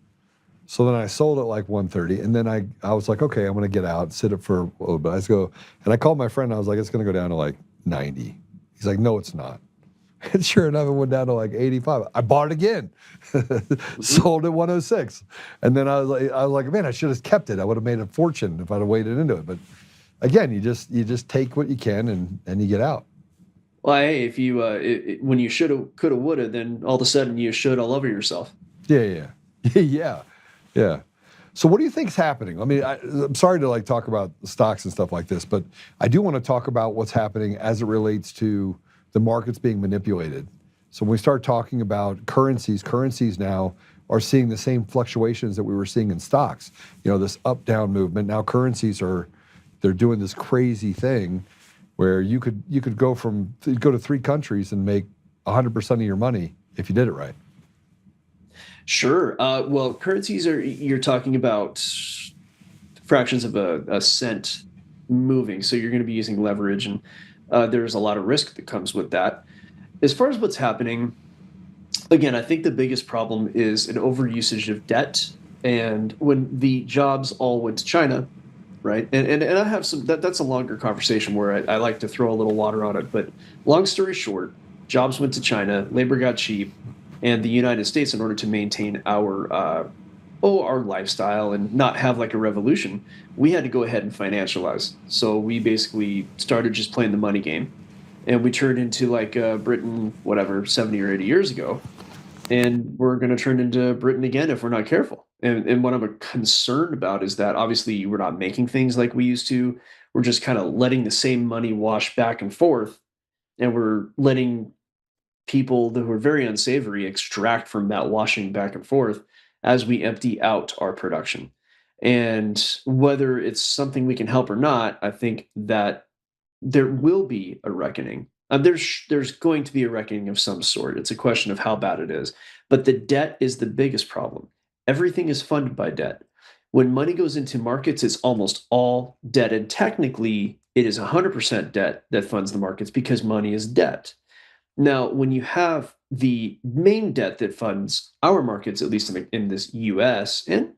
[SPEAKER 1] So then I sold it like 130, and then I was like, okay, I'm going to get out, sit it for a little bit. I called my friend. I was like, it's going to go down to like 90. He's like, no, it's not. And sure enough, it went down to like 85. I bought it again, sold it 106, and then I was like, man, I should have kept it. I would have made a fortune if I'd have waited into it. But again, you just take what you can and you get out.
[SPEAKER 7] Well, hey, if you when you shoulda, coulda, woulda, then all of a sudden you should all over yourself.
[SPEAKER 1] Yeah. So what do you think's happening? I mean, I'm sorry to like talk about stocks and stuff like this, but I do want to talk about what's happening as it relates to the markets being manipulated. So when we start talking about currencies now are seeing the same fluctuations that we were seeing in stocks. This up-down movement. Now currencies they're doing this crazy thing where you could go to 3 countries and make 100% of your money if you did it right.
[SPEAKER 7] Sure. Well, currencies you're talking about fractions of a cent moving. So you're going to be using leverage, and there's a lot of risk that comes with that. As far as what's happening, again, I think the biggest problem is an overusage of debt. And when the jobs all went to China, right? And I have that's a longer conversation where I like to throw a little water on it. But long story short, jobs went to China, labor got cheap, and the United States, in order to maintain our lifestyle and not have like a revolution, we had to go ahead and financialize. So we basically started just playing the money game, and we turned into like Britain, 70 or 80 years ago, and we're going to turn into Britain again if we're not careful. And what I'm concerned about is that obviously we're not making things like we used to. We're just kind of letting the same money wash back and forth, and we're letting people who are very unsavory extract from that washing back and forth as we empty out our production. And whether it's something we can help or not, I think that there will be a reckoning. There's going to be a reckoning of some sort. It's a question of how bad it is. But the debt is the biggest problem. Everything is funded by debt. When money goes into markets, it's almost all debt. And technically, it is 100% debt that funds the markets because money is debt. Now, when you have the main debt that funds our markets, at least in this U.S. and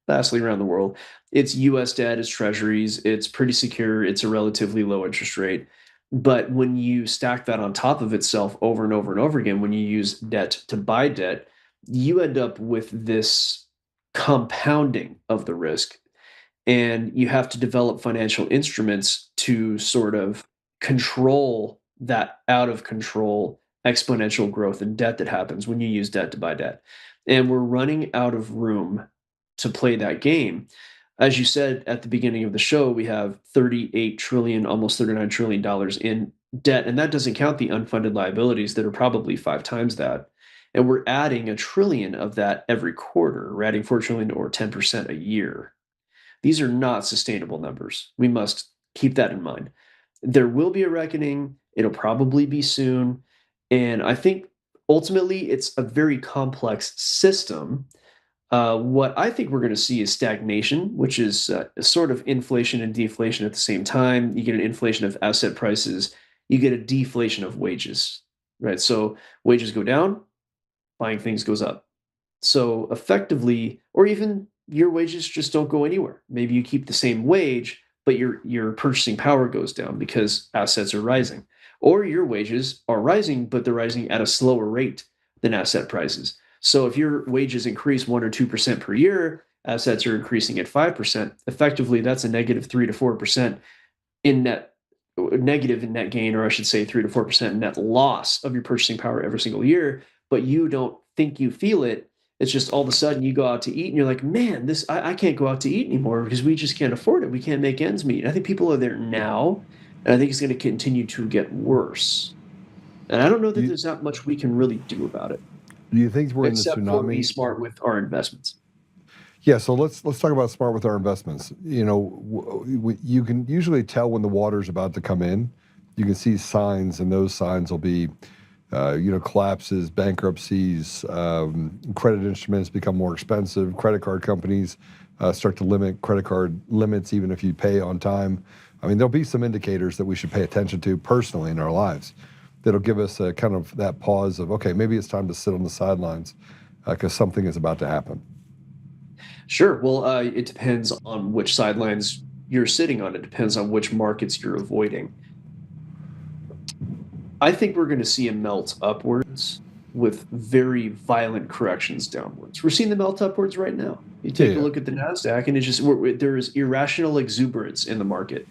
[SPEAKER 7] vastly around the world, it's U.S. debt, it's treasuries, it's pretty secure, it's a relatively low interest rate. But when you stack that on top of itself over and over and over again, when you use debt to buy debt, you end up with this compounding of the risk. And you have to develop financial instruments to sort of control that out of control exponential growth in debt that happens when you use debt to buy debt. And we're running out of room to play that game. As you said at the beginning of the show, we have 38 trillion, almost $39 trillion in debt. And that doesn't count the unfunded liabilities that are probably 5 times that. And we're adding $1 trillion of that every quarter. We're adding $4 trillion or 10% a year. These are not sustainable numbers. We must keep that in mind. There will be a reckoning. It'll probably be soon. And I think ultimately it's a very complex system. What I think we're going to see is stagnation, which is a sort of inflation and deflation at the same time. You get an inflation of asset prices. You get a deflation of wages, right? So wages go down, buying things goes up. So effectively, or even your wages just don't go anywhere. Maybe you keep the same wage, but your purchasing power goes down because assets are rising. Or your wages are rising, but they're rising at a slower rate than asset prices. So if your wages increase 1 or 2% per year, assets are increasing at 5%. Effectively, that's a negative 3 to 4% negative in net gain, or I should say 3 to 4% net loss of your purchasing power every single year. But you don't think you feel it. It's just all of a sudden you go out to eat and you're like, man, I can't go out to eat anymore because we just can't afford it. We can't make ends meet. I think people are there now. and I think it's going to continue to get worse. And I don't know that there's not much we can really do about it.
[SPEAKER 1] Do you think we're in the
[SPEAKER 7] except for be
[SPEAKER 1] tsunami?
[SPEAKER 7] smart with our investments.
[SPEAKER 1] Yeah, so let's talk about smart with our investments. You know, you can usually tell when the water's about to come in. You can see signs, and those signs will be, collapses, bankruptcies, credit instruments become more expensive, credit card companies start to limit credit card limits even if you pay on time. I mean, there'll be some indicators that we should pay attention to personally in our lives that'll give us a kind of that pause of, okay, maybe it's time to sit on the sidelines because something is about to happen.
[SPEAKER 7] Sure. Well, it depends on which sidelines you're sitting on. It depends on which markets you're avoiding. I think we're going to see a melt upwards with very violent corrections downwards. We're seeing the melt upwards right now. You take a look at the NASDAQ, and it's just there's irrational exuberance in the market.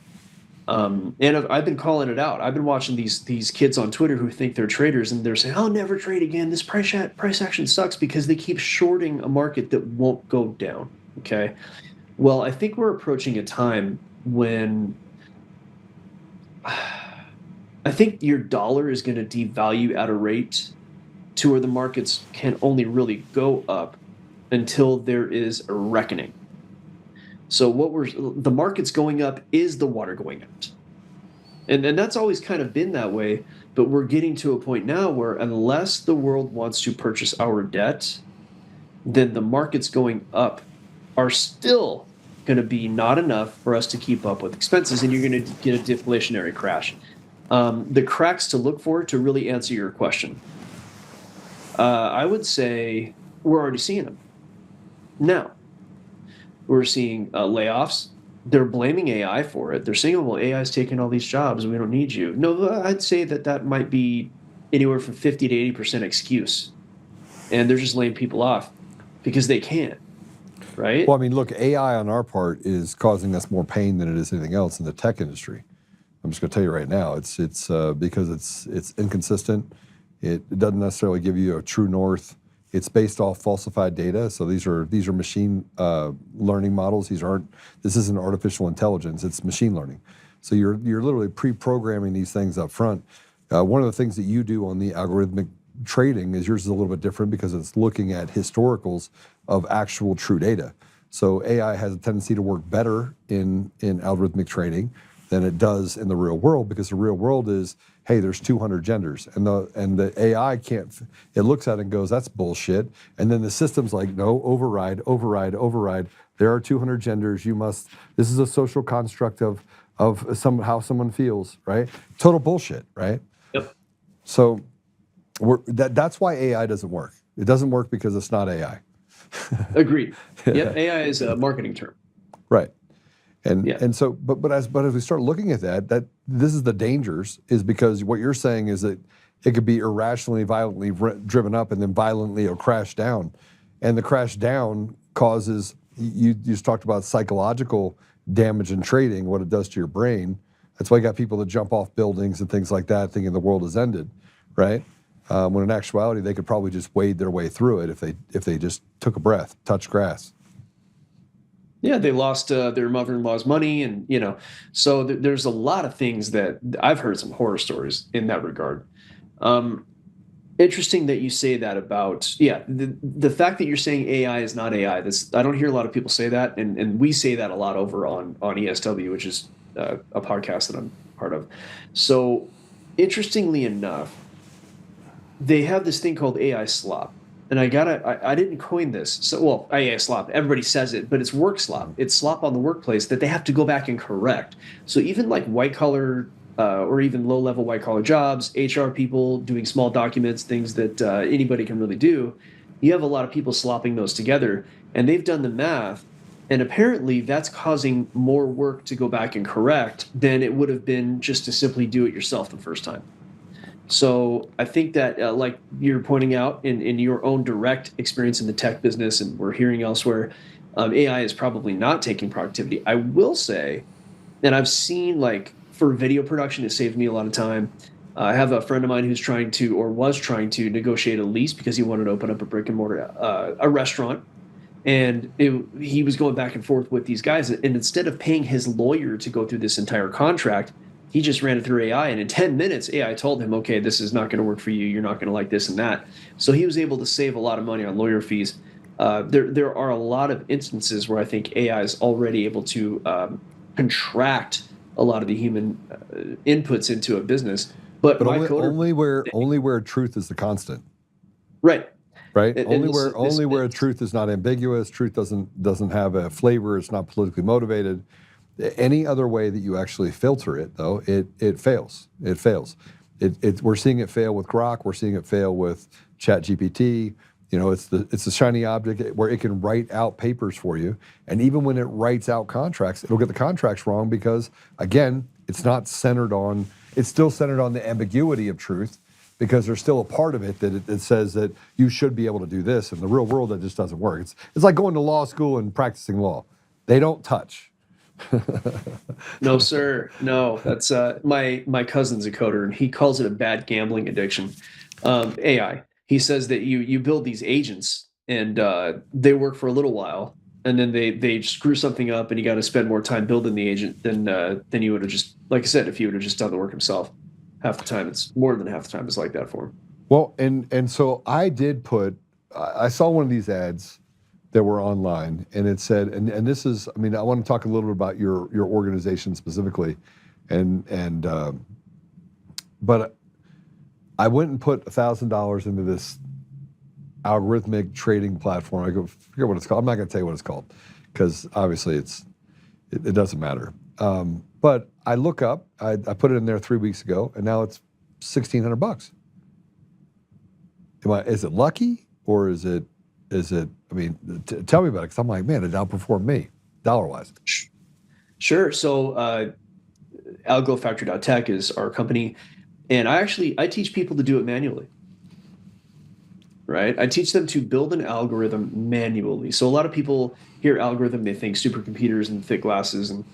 [SPEAKER 7] And I've been calling it out. I've been watching these kids on Twitter who think they're traders, and they're saying, "I'll never trade again. This price action sucks," because they keep shorting a market that won't go down. Okay, well, I think we're approaching a time when I think your dollar is going to devalue at a rate to where the markets can only really go up until there is a reckoning. So the market's going up is the water going out. And that's always kind of been that way, but we're getting to a point now where unless the world wants to purchase our debt, then the markets going up are still going to be not enough for us to keep up with expenses, and you're going to get a deflationary crash. The cracks to look for to really answer your question, I would say we're already seeing them. Now, we're seeing layoffs. They're blaming AI for it. They're saying, "Oh, well, AI is taking all these jobs. We don't need you." No, I'd say that might be anywhere from 50 to 80% excuse. And they're just laying people off because they can, right?
[SPEAKER 1] Well, I mean, look, AI on our part is causing us more pain than it is anything else in the tech industry. I'm just going to tell you right now, it's because it's inconsistent. It doesn't necessarily give you a true north. It's based off falsified data. So these are machine learning models. This isn't artificial intelligence. It's machine learning. So you're literally pre-programming these things up front. One of the things that you do on the algorithmic trading is yours is a little bit different because it's looking at historicals of actual true data. So AI has a tendency to work better in algorithmic trading than it does in the real world, because the real world is, hey, there's 200 genders, and the AI can't. It looks at it and goes, that's bullshit, and then the system's like, no, override. There are 200 genders. This is a social construct of how someone feels, right? Total bullshit, right?
[SPEAKER 7] Yep.
[SPEAKER 1] So that's why AI doesn't work. It doesn't work because it's not AI.
[SPEAKER 7] Agreed. Yeah, AI is a marketing term.
[SPEAKER 1] Right. And so, but as we start looking at that this is the dangers, is because what you're saying is that it could be irrationally, violently driven up and then violently it'll crash down. And the crash down causes, you just talked about psychological damage in trading, what it does to your brain. That's why you got people that jump off buildings and things like that thinking the world has ended, right? When in actuality, they could probably just wade their way through it if they just took a breath, touched grass.
[SPEAKER 7] Yeah, they lost their mother-in-law's money, and so there's a lot of things that I've heard some horror stories in that regard. Interesting that you say that about the fact that you're saying AI is not AI. I don't hear a lot of people say that, and we say that a lot over on ESW, which is a podcast that I'm part of. So interestingly enough, they have this thing called AI slop. And I didn't coin this. So, AI slop, everybody says it, but it's work slop. It's slop on the workplace that they have to go back and correct. So even like white collar or even low level white collar jobs, HR people doing small documents, things that anybody can really do, you have a lot of people slopping those together. And they've done the math. And apparently that's causing more work to go back and correct than it would have been just to simply do it yourself the first time. So I think that, like you're pointing out in your own direct experience in the tech business, and we're hearing elsewhere, AI is probably not taking productivity. I will say, and I've seen, like, for video production, it saved me a lot of time. I have a friend of mine who's was trying to negotiate a lease because he wanted to open up a brick and mortar, a restaurant. And he was going back and forth with these guys. And instead of paying his lawyer to go through this entire contract, He just ran it through AI, and in 10 minutes, AI told him, okay, this is not going to work for you. You're not going to like this and that. So he was able to save a lot of money on lawyer fees. There are a lot of instances where I think AI is already able to contract a lot of the human inputs into a business. But
[SPEAKER 1] only where truth is the constant.
[SPEAKER 7] Right.
[SPEAKER 1] Right. Only where truth is not ambiguous. Truth doesn't have a flavor. It's not politically motivated. Any other way that you actually filter it, though, it fails. It fails. We're seeing it fail with Grok. We're seeing it fail with ChatGPT. You know, it's the shiny object where it can write out papers for you, and even when it writes out contracts, it'll get the contracts wrong because, again, it's still centered on the ambiguity of truth, because there's still a part of it that it says that you should be able to do this. In the real world, that just doesn't work. It's like going to law school and practicing law. They don't touch.
[SPEAKER 7] No, sir. No, that's my cousin's a coder, and he calls it a bad gambling addiction. AI. He says that you build these agents, and they work for a little while, and then they screw something up, and you got to spend more time building the agent than you would have just, like I said, if he would have just done the work himself. Half the time, it's more than half the time, it's like that for him.
[SPEAKER 1] Well, and so I saw one of these ads that were online, and it said, and this is, I mean, I want to talk a little bit about your organization specifically, but I went and put $1,000 into this algorithmic trading platform. I forget what it's called. I'm not going to tell you what it's called because obviously it doesn't matter. But I look up, I put it in there 3 weeks ago, and now it's $1,600. Is it lucky, or is it? I mean, tell me about it, because I'm like, man, it outperformed me dollar-wise.
[SPEAKER 7] Sure. So Algo Factory.tech is our company, and I teach people to do it manually. Right? I teach them to build an algorithm manually. So a lot of people hear algorithm, they think supercomputers and thick glasses, and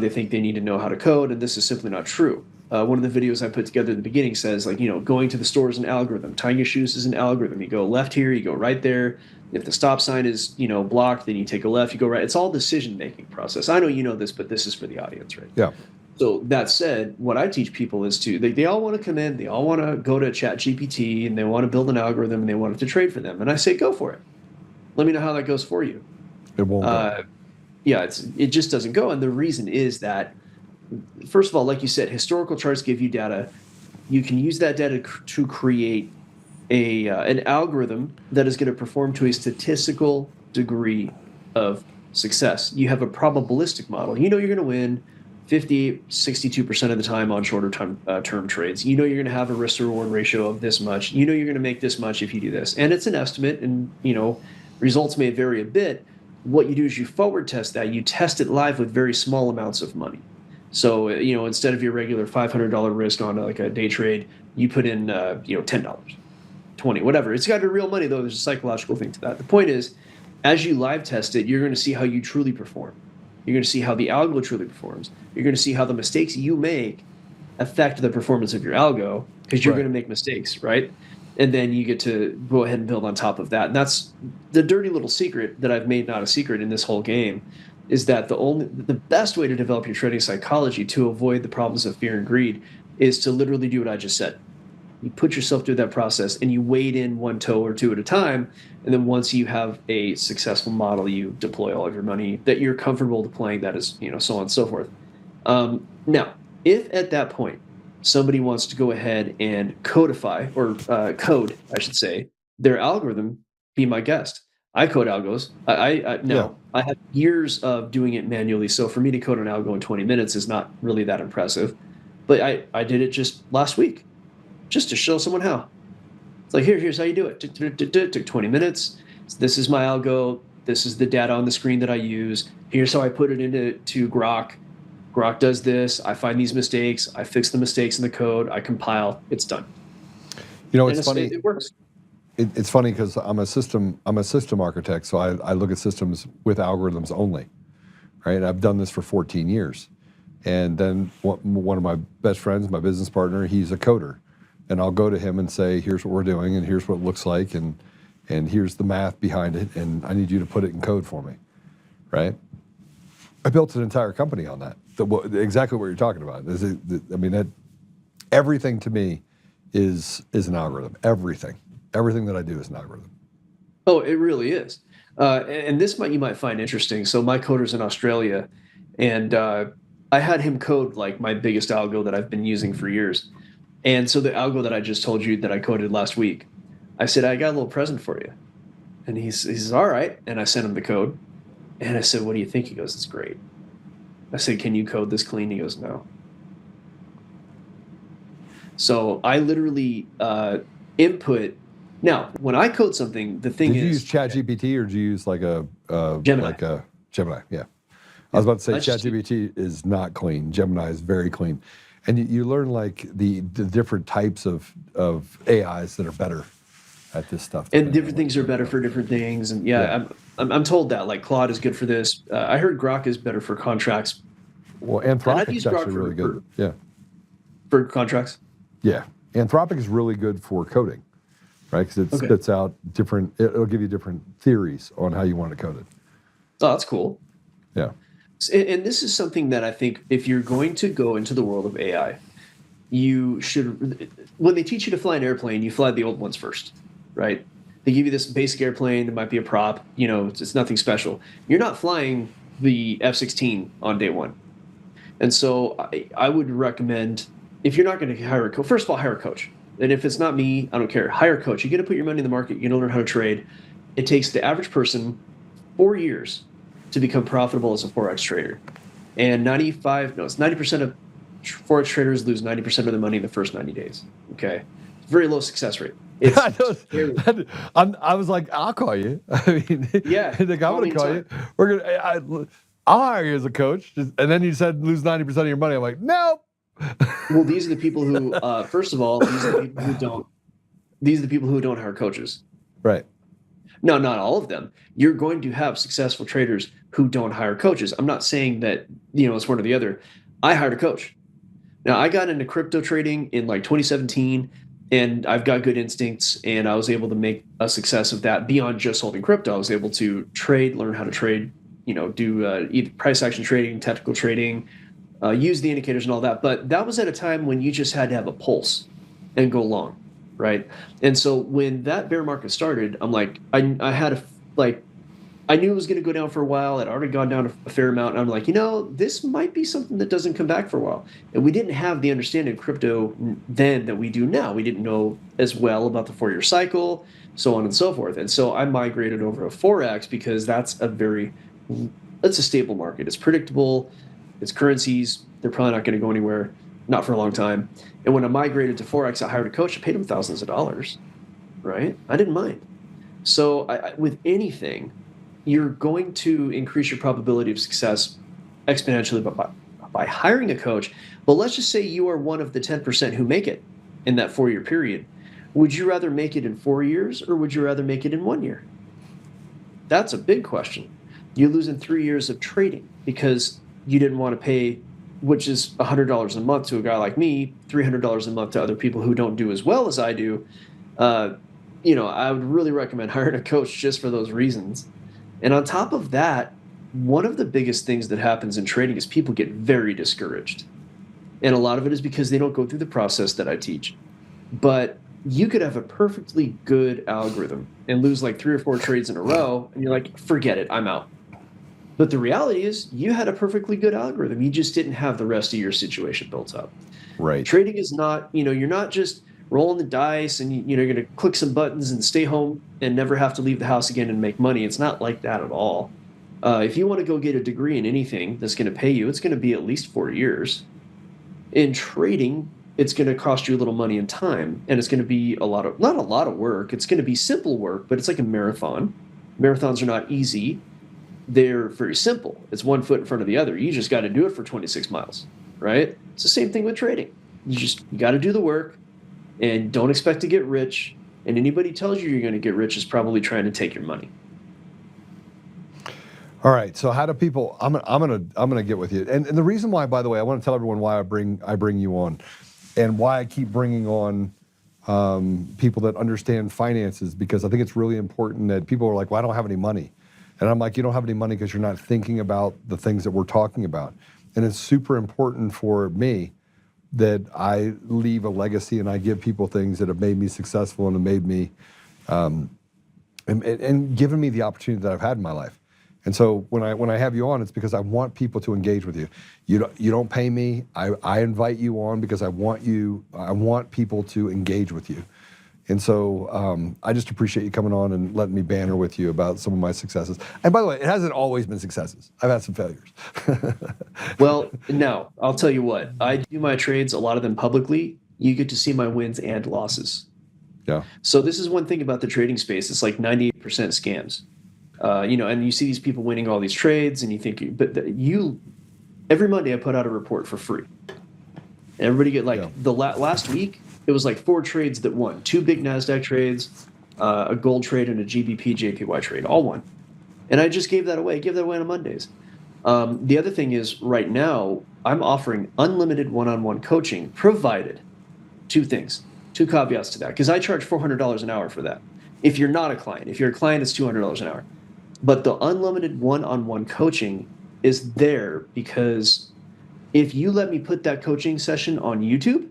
[SPEAKER 7] they think they need to know how to code, and this is simply not true. One of the videos I put together at the beginning says, like, going to the store is an algorithm. Tying your shoes is an algorithm. You go left here, you go right there. If the stop sign is, blocked, then you take a left, you go right. It's all decision-making process. I know you know this, but this is for the audience, right?
[SPEAKER 1] Yeah.
[SPEAKER 7] So that said, what I teach people is they all want to come in, they all want to go to ChatGPT, and they want to build an algorithm, and they want it to trade for them. And I say, go for it. Let me know how that goes for you.
[SPEAKER 1] It won't go.
[SPEAKER 7] Yeah, it just doesn't go. And the reason is that, first of all, like you said, historical charts give you data. You can use that data to create an algorithm that is going to perform to a statistical degree of success. You have a probabilistic model. You're going to win 62% of the time on shorter term trades. You're going to have a risk to reward ratio of this much. You're going to make this much if you do this. And it's an estimate, and results may vary a bit. What you do is you forward test that. You test it live with very small amounts of money. So, instead of your regular $500 risk on like a day trade, you put in, $10, $20, whatever. It's got to be real money, though. There's a psychological thing to that. The point is, as you live test it, you're going to see how you truly perform. You're going to see how the algo truly performs. You're going to see how the mistakes you make affect the performance of your algo, because you're going to make mistakes, right? And then you get to go ahead and build on top of that. And that's the dirty little secret that I've made not a secret in this whole game, is that the best way to develop your trading psychology to avoid the problems of fear and greed is to literally do what I just said. You put yourself through that process, and you wade in one toe or two at a time. And then once you have a successful model, you deploy all of your money that you're comfortable deploying, that is, so on and so forth. Now, if at that point somebody wants to go ahead and codify, or code, I should say, their algorithm, be my guest. I code algos. I have years of doing it manually. So for me to code an algo in 20 minutes is not really that impressive. But I did it just last week, just to show someone how. It's like, here's how you do it. Took 20 minutes. This is my algo. This is the data on the screen that I use. Here's how I put it into Grok. Grok does this. I find these mistakes. I fix the mistakes in the code. I compile. It's done.
[SPEAKER 1] It's funny.
[SPEAKER 7] It works.
[SPEAKER 1] It's funny because I'm a system architect, so I look at systems with algorithms only, right? And I've done this for 14 years. And then one of my best friends, my business partner, he's a coder. And I'll go to him and say, here's what we're doing, and here's what it looks like, and here's the math behind it, and I need you to put it in code for me, right? I built an entire company on that. Exactly what you're talking about. I mean, that everything to me is an algorithm. Everything that I do is an algorithm.
[SPEAKER 7] Oh, it really is. And this you might find interesting. So my coder's in Australia, and I had him code like my biggest algo that I've been using for years. And so the algo that I just told you that I coded last week, I said, I got a little present for you. And he says, all right. And I sent him the code. And I said, what do you think? He goes, it's great. I said, can you code this clean? He goes, no. So I literally input. Now, when I code something, the thing
[SPEAKER 1] is... Did you
[SPEAKER 7] use
[SPEAKER 1] ChatGPT or did you use like a...
[SPEAKER 7] Gemini.
[SPEAKER 1] Like a Gemini, yeah. I was about to say ChatGPT is not clean. Gemini is very clean. And you learn like the different types of AIs that are better at this stuff.
[SPEAKER 7] And different things are better for different things. And I'm told that like Claude is good for this. I heard Grok is better for contracts.
[SPEAKER 1] Well, Anthropic is actually really good.
[SPEAKER 7] For contracts?
[SPEAKER 1] Yeah. Anthropic is really good for coding, right? Because it spits out different, it'll give you different theories on how you want to code it.
[SPEAKER 7] Oh, that's cool.
[SPEAKER 1] Yeah.
[SPEAKER 7] And this is something that I think if you're going to go into the world of AI, you should, when they teach you to fly an airplane, you fly the old ones first, right? They give you this basic airplane, it might be a prop, it's nothing special. You're not flying the F-16 on day one. And so I would recommend, if you're not going to hire a coach, first of all, hire a coach. And if it's not me, I don't care. Hire a coach. You got to put your money in the market. You got to learn how to trade. It takes the average person 4 years to become profitable as a forex trader. And 90% of forex traders lose 90% of their money in the first 90 days. Okay. Very low success rate.
[SPEAKER 1] I was like, I'll call you. I mean,
[SPEAKER 7] yeah,
[SPEAKER 1] I'm going to call you. I'll hire you as a coach. And then you said lose 90% of your money. I'm like, nope.
[SPEAKER 7] Well, these are the people who, first of all, these are the people who don't hire coaches.
[SPEAKER 1] Right.
[SPEAKER 7] No, not all of them. You're going to have successful traders who don't hire coaches. I'm not saying that, it's one or the other. I hired a coach. Now, I got into crypto trading in like 2017, and I've got good instincts, and I was able to make a success of that beyond just holding crypto. I was able to trade, learn how to trade, do either price action trading, technical trading, use the indicators and all that. But that was at a time when you just had to have a pulse and go long. Right. And so when that bear market started, I'm like, I knew it was going to go down for a while. It already gone down a fair amount. And I'm like, this might be something that doesn't come back for a while. And we didn't have the understanding of crypto then that we do now. We didn't know as well about the 4-year cycle, so on and so forth. And so I migrated over to forex because that's a stable market. It's predictable. It's currencies. They're probably not going to go anywhere, not for a long time. And when I migrated to forex, I hired a coach. I paid him thousands of dollars, right? I didn't mind. So with anything, you're going to increase your probability of success exponentially by hiring a coach. But let's just say you are one of the 10% who make it in that 4-year period. Would you rather make it in 4 years, or would you rather make it in 1 year? That's a big question. You're losing 3 years of trading because you didn't want to pay, which is $100 a month to a guy like me, $300 a month to other people who don't do as well as I do. I would really recommend hiring a coach just for those reasons. And on top of that, one of the biggest things that happens in trading is people get very discouraged. And a lot of it is because they don't go through the process that I teach. But you could have a perfectly good algorithm and lose like 3 or 4 trades in a row, and you're like, forget it, I'm out. But the reality is you had a perfectly good algorithm. You just didn't have the rest of your situation built up.
[SPEAKER 1] Right.
[SPEAKER 7] Trading is not, you're not just rolling the dice and you're going to click some buttons and stay home and never have to leave the house again and make money. It's not like that at all. If you want to go get a degree in anything that's going to pay you, it's going to be at least 4 years. In trading, it's going to cost you a little money and time, and it's going to be not a lot of work. It's going to be simple work, but it's like a marathon. Marathons are not easy. They're very simple. It's one foot in front of the other. You just got to do it for 26 miles, right? It's the same thing with trading. You got to do the work, and don't expect to get rich. And anybody tells you you're going to get rich is probably trying to take your money.
[SPEAKER 1] All right. So how do people? I'm gonna get with you. And the reason why, by the way, I want to tell everyone why I bring you on, and why I keep bringing on people that understand finances, because I think it's really important that people are like, well, I don't have any money. And I'm like, you don't have any money because you're not thinking about the things that we're talking about. And it's super important for me that I leave a legacy and I give people things that have made me successful and have made me, and given me the opportunity that I've had in my life. And so when I have you on, it's because I want people to engage with you. You don't pay me. I invite you on because I want people to engage with you. And so I just appreciate you coming on and letting me banter with you about some of my successes. And by the way, it hasn't always been successes. I've had some failures.
[SPEAKER 7] Well, no, I'll tell you what. I do my trades, a lot of them publicly. You get to see my wins and losses.
[SPEAKER 1] Yeah.
[SPEAKER 7] So this is one thing about the trading space. It's like 98% scams. And you see these people winning all these trades, and you think, every Monday I put out a report for free. And everybody get last week, it was like 4 trades that won. 2 big NASDAQ trades, a gold trade, and a GBP JPY trade, all won. And I just gave that away. I give that away on Mondays. The other thing is right now, I'm offering unlimited one-on-one coaching, provided 2 things, 2 caveats to that, because I charge $400 an hour for that. If you're not a client, if you're a client, it's $200 an hour. But the unlimited one-on-one coaching is there because if you let me put that coaching session on YouTube,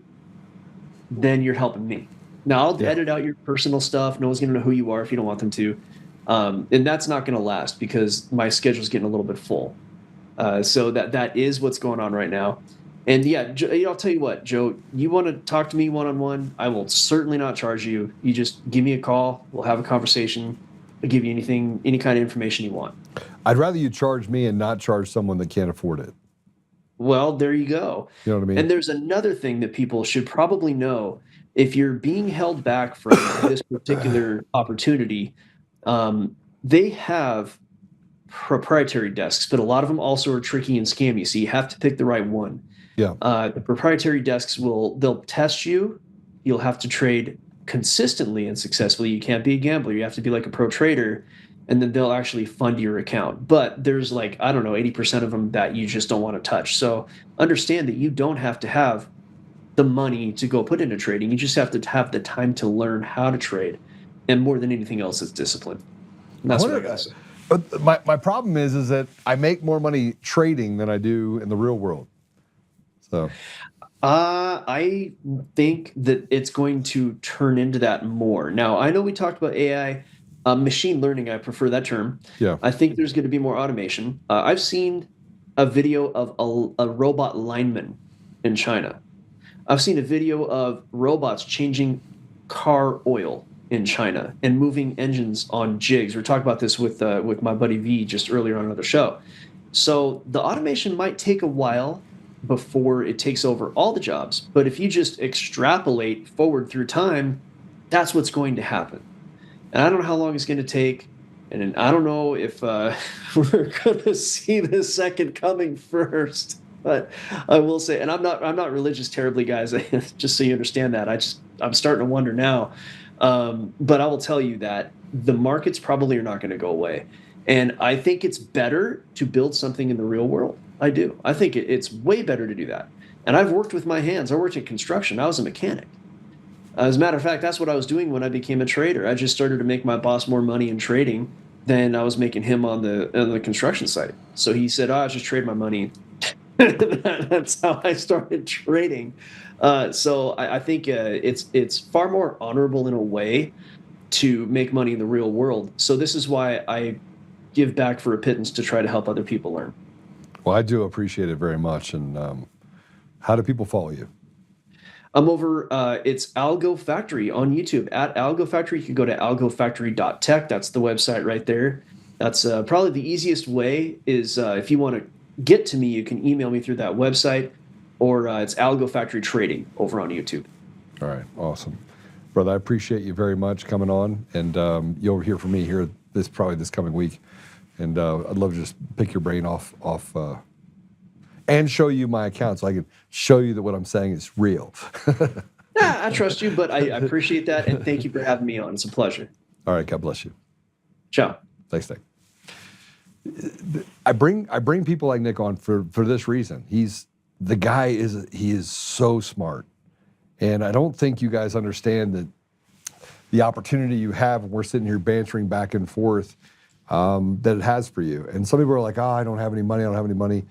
[SPEAKER 7] then you're helping me. Now, I'll edit out your personal stuff. No one's going to know who you are if you don't want them to. And that's not going to last because my schedule's getting a little bit full. So that is what's going on right now. And yeah, I'll tell you what, Joe, you want to talk to me one-on-one, I will certainly not charge you. You just give me a call. We'll have a conversation. I'll give you any kind of information you want.
[SPEAKER 1] I'd rather you charge me and not charge someone that can't afford it.
[SPEAKER 7] Well, there you go.
[SPEAKER 1] You know what I mean?
[SPEAKER 7] And there's another thing that people should probably know. If you're being held back from this particular opportunity, they have proprietary desks, but a lot of them also are tricky and scammy, so you have to pick the right one.
[SPEAKER 1] Yeah.
[SPEAKER 7] The proprietary desks they'll test you. You'll have to trade consistently and successfully. You can't be a gambler. You have to be like a pro trader, and then they'll actually fund your account. But there's 80% of them that you just don't want to touch. So understand that you don't have to have the money to go put into trading. You just have to have the time to learn how to trade. And more than anything else, it's discipline. And that's what I got to say.
[SPEAKER 1] But my problem is that I make more money trading than I do in the real world. So
[SPEAKER 7] I think that it's going to turn into that more. Now, I know we talked about AI, machine learning. I prefer that term.
[SPEAKER 1] Yeah.
[SPEAKER 7] I think there's going to be more automation. I've seen a video of a robot lineman in China. I've seen a video of robots changing car oil in China and moving engines on jigs. We talked about this with my buddy V just earlier on another show. So the automation might take a while before it takes over all the jobs. But if you just extrapolate forward through time, that's what's going to happen. And I don't know how long it's going to take. And I don't know if we're going to see the second coming first. But I will say, and I'm not religious terribly, guys, just so you understand that. I'm starting to wonder now. But I will tell you that the markets probably are not going to go away. And I think it's better to build something in the real world. I do. I think it's way better to do that. And I've worked with my hands. I worked in construction. I was a mechanic. As a matter of fact, that's what I was doing when I became a trader. I just started to make my boss more money in trading than I was making him on the construction site. So he said, I'll just trade my money. That's how I started trading. So I think it's far more honorable in a way to make money in the real world. So this is why I give back for a pittance to try to help other people learn.
[SPEAKER 1] Well, I do appreciate it very much. And how do people follow you?
[SPEAKER 7] I'm over, it's Algo Factory on YouTube. At Algo Factory, you can go to algofactory.tech. That's the website right there. That's probably the easiest way is if you want to get to me, you can email me through that website, or it's Algo Factory Trading over on YouTube.
[SPEAKER 1] All right, awesome. Brother, I appreciate you very much coming on, and you'll hear from me here this coming week. And I'd love to just pick your brain off and show you my account so I can show you that what I'm saying is real.
[SPEAKER 7] Yeah, I trust you, but I appreciate that, and thank you for having me on. It's a pleasure.
[SPEAKER 1] All right, God bless you.
[SPEAKER 7] Ciao.
[SPEAKER 1] Thanks, Nick. I bring people like Nick on for this reason. He is so smart, and I don't think you guys understand that the opportunity you have when we're sitting here bantering back and forth. that it has for you. And some people are like, oh, I don't have any money. I don't have any money.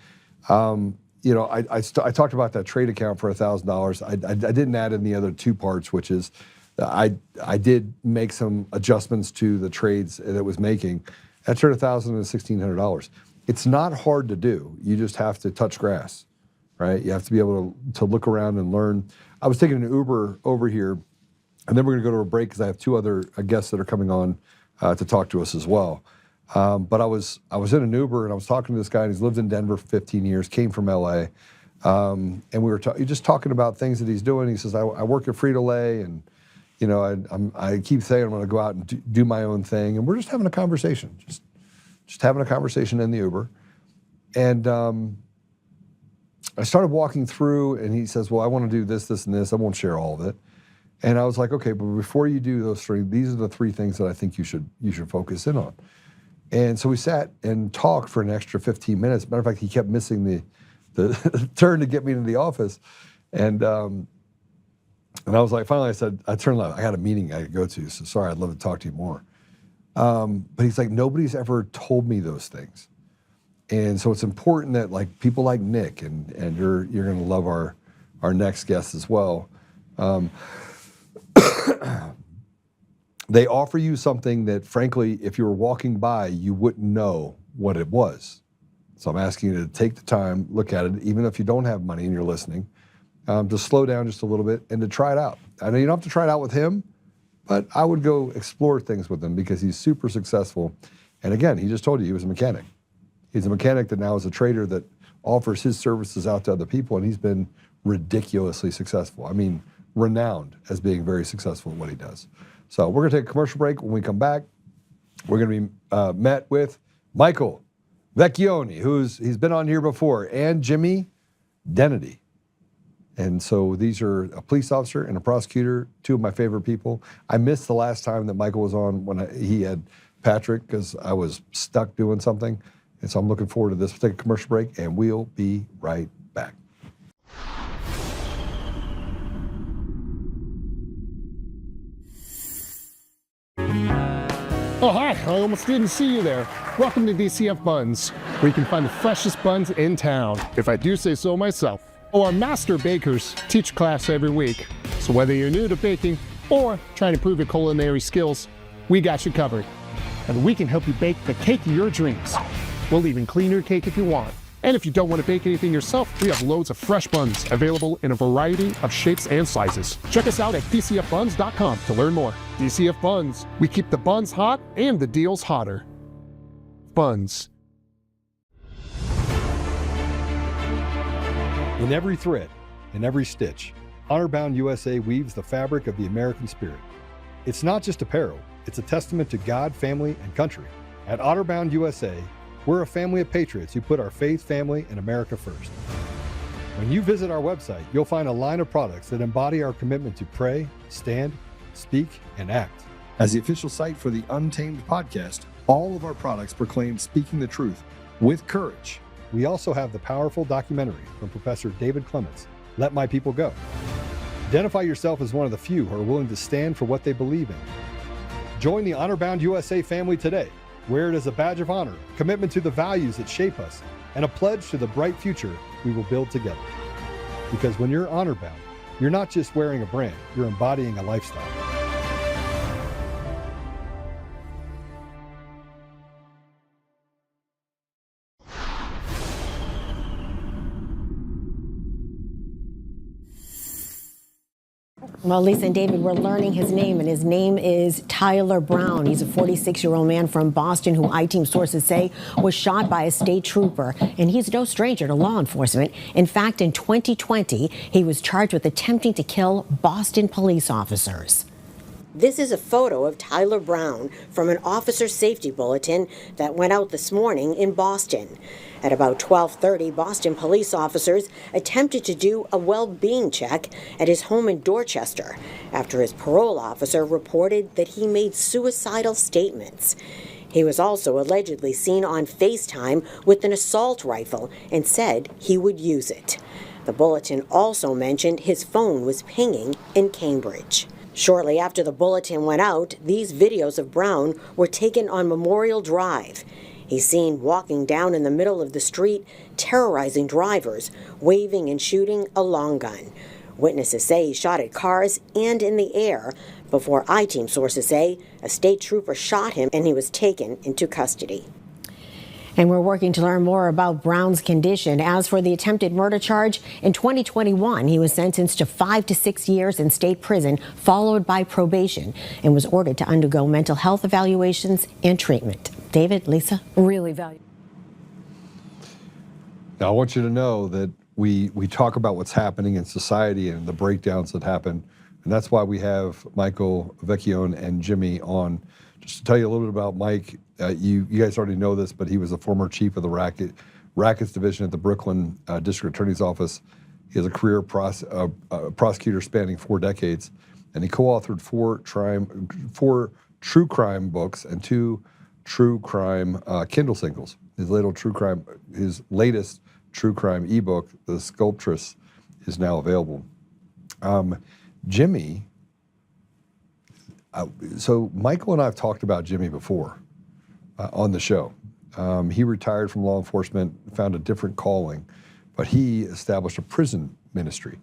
[SPEAKER 1] You know, I talked about that trade account for $1,000. I didn't add in the other two parts, which is I did make some adjustments to the trades that it was making. That turned $1,000 into $1,600. It's not hard to do. You just have to touch grass, right? You have to be able to look around and learn. I was taking an Uber over here, and then we're going to go to a break because I have two other guests that are coming on to talk to us as well. But I was in an Uber and I was talking to this guy, and he's lived in Denver for 15 years, came from LA, and we were just talking about things that he's doing. He says, I work at Frito-Lay, and you know, I keep saying I'm going to go out and do my own thing, and we're just having a conversation, just having a conversation in the Uber, and I started walking through, and he says, well, I want to do this, this, and this. I won't share all of it. And I was like, okay, but before you do those three, these are the three things that I think you should focus in on. And so we sat and talked for an extra 15 minutes. Matter of fact, he kept missing the turn to get me into the office. And I was like, finally I turned left. I had a meeting I could go to, so sorry, I'd love to talk to you more. But he's like, nobody's ever told me those things. And so it's important that like people like Nick, and you're gonna love our next guest as well. They offer you something that, frankly, if you were walking by, you wouldn't know what it was. So I'm asking you to take the time, look at it, even if you don't have money and you're listening, to slow down just a little bit and to try it out. I know you don't have to try it out with him, but I would go explore things with him because he's super successful. And again, he just told you he was a mechanic. He's a mechanic that now is a trader that offers his services out to other people, and he's been ridiculously successful. I mean, renowned as being very successful at what he does. So we're going to take a commercial break. When we come back, we're going to be met with Michael Vecchione, he's been on here before, and Jimmy Dennedy. And so these are a police officer and a prosecutor, two of my favorite people. I missed the last time that Michael was on when he had Patrick because I was stuck doing something. And so I'm looking forward to this. We'll take a commercial break, and we'll be right back.
[SPEAKER 2] Oh, hi. I almost didn't see you there. Welcome to DCF Buns, where you can find the freshest buns in town, if I do say so myself. Oh, our master bakers teach class every week. So whether you're new to baking or trying to improve your culinary skills, we got you covered. And we can help you bake the cake of your dreams. We'll even clean your cake if you want. And if you don't want to bake anything yourself, we have loads of fresh buns available in a variety of shapes and sizes. Check us out at dcfbuns.com to learn more. DCF Buns, we keep the buns hot and the deals hotter. Buns.
[SPEAKER 1] In every thread, in every stitch, Honor-Bound USA weaves the fabric of the American spirit. It's not just apparel, it's a testament to God, family, and country. At Honor-Bound USA, we're a family of patriots who put our faith, family, and America first. When you visit our website, you'll find a line of products that embody our commitment to pray, stand, speak, and act. As the official site for the Untamed podcast, all of our products proclaim speaking the truth with courage. We also have the powerful documentary from Professor David Clements, Let My People Go. Identify yourself as one of the few who are willing to stand for what they believe in. Join the Honor-Bound USA family today. Wear it as a badge of honor, commitment to the values that shape us, and a pledge to the bright future we will build together. Because when you're honor-bound, you're not just wearing a brand, you're embodying a lifestyle.
[SPEAKER 8] Well, Lisa and David, we're learning his name, and his name is Tyler Brown. He's a 46-year-old man from Boston who I-Team sources say was shot by a state trooper, and he's no stranger to law enforcement. In fact, in 2020, he was charged with attempting to kill Boston police officers. This is a photo of Tyler Brown from an officer safety bulletin that went out this morning in Boston. At about 12:30, Boston police officers attempted to do a well-being check at his home in Dorchester after his parole officer reported that he made suicidal statements. He was also allegedly seen on FaceTime with an assault rifle and said he would use it. The bulletin also mentioned his phone was pinging in Cambridge. Shortly after the bulletin went out, these videos of Brown were taken on Memorial Drive. He's seen walking down in the middle of the street, terrorizing drivers, waving and shooting a long gun. Witnesses say he shot at cars and in the air before I-Team sources say a state trooper shot him and he was taken into custody. And we're working to learn more about Brown's condition. As for the attempted murder charge, in 2021, he was sentenced to 5 to 6 years in state prison, followed by probation, and was ordered to undergo mental health evaluations and treatment. David, Lisa, really valuable.
[SPEAKER 1] Now, I want you to know that we talk about what's happening in society and the breakdowns that happen, and that's why we have Michael Vecchione and Jimmy on. Just to tell you a little bit about Mike, you guys already know this, but he was a former chief of the Rackets Division at the Brooklyn District Attorney's Office. He has a career prosecutor spanning 4 decades, and he co-authored 4 true crime books and 2 true crime Kindle singles. His latest true crime ebook, The Sculptress, is now available. Jimmy. So Michael and I have talked about Jimmy before on the show. He retired from law enforcement, found a different calling, but he established a prison ministry.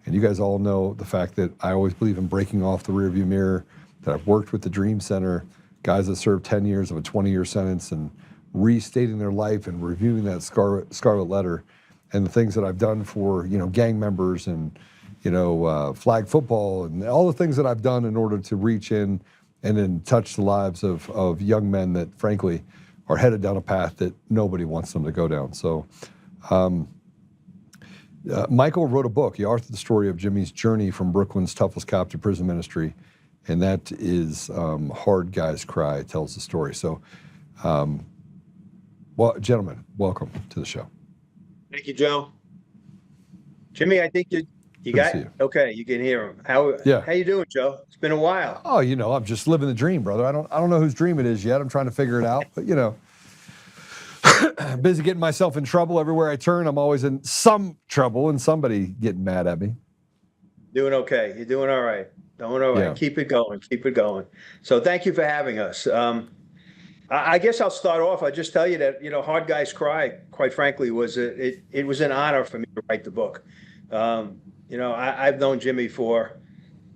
[SPEAKER 1] And you guys all know the fact that I always believe in breaking off the rearview mirror, that I've worked with the Dream Center, guys that served 10 years of a 20-year sentence and restating their life and reviewing that scarlet letter, and the things that I've done for, gang members and flag football and all the things that I've done in order to reach in and then touch the lives of young men that, frankly, are headed down a path that nobody wants them to go down. So Michael wrote a book. He authored the story of Jimmy's journey from Brooklyn's toughest cop to prison ministry, and that is Hard Guys Cry tells the story. So, gentlemen, welcome to the show.
[SPEAKER 9] Thank you, Joe. Jimmy, I think you got it. Okay, you can hear him. How you doing, Joe? It's been a while.
[SPEAKER 1] Oh, I'm just living the dream, brother. I don't know whose dream it is yet. I'm trying to figure it out, but busy getting myself in trouble everywhere I turn. I'm always in some trouble and somebody getting mad at me.
[SPEAKER 9] Doing okay. You're doing all right. Doing all right. Yeah. Keep it going. Keep it going. So thank you for having us. I guess I'll start off. I'll just tell you that, Hard Guys Cry, quite frankly, it was an honor for me to write the book. I've known Jimmy for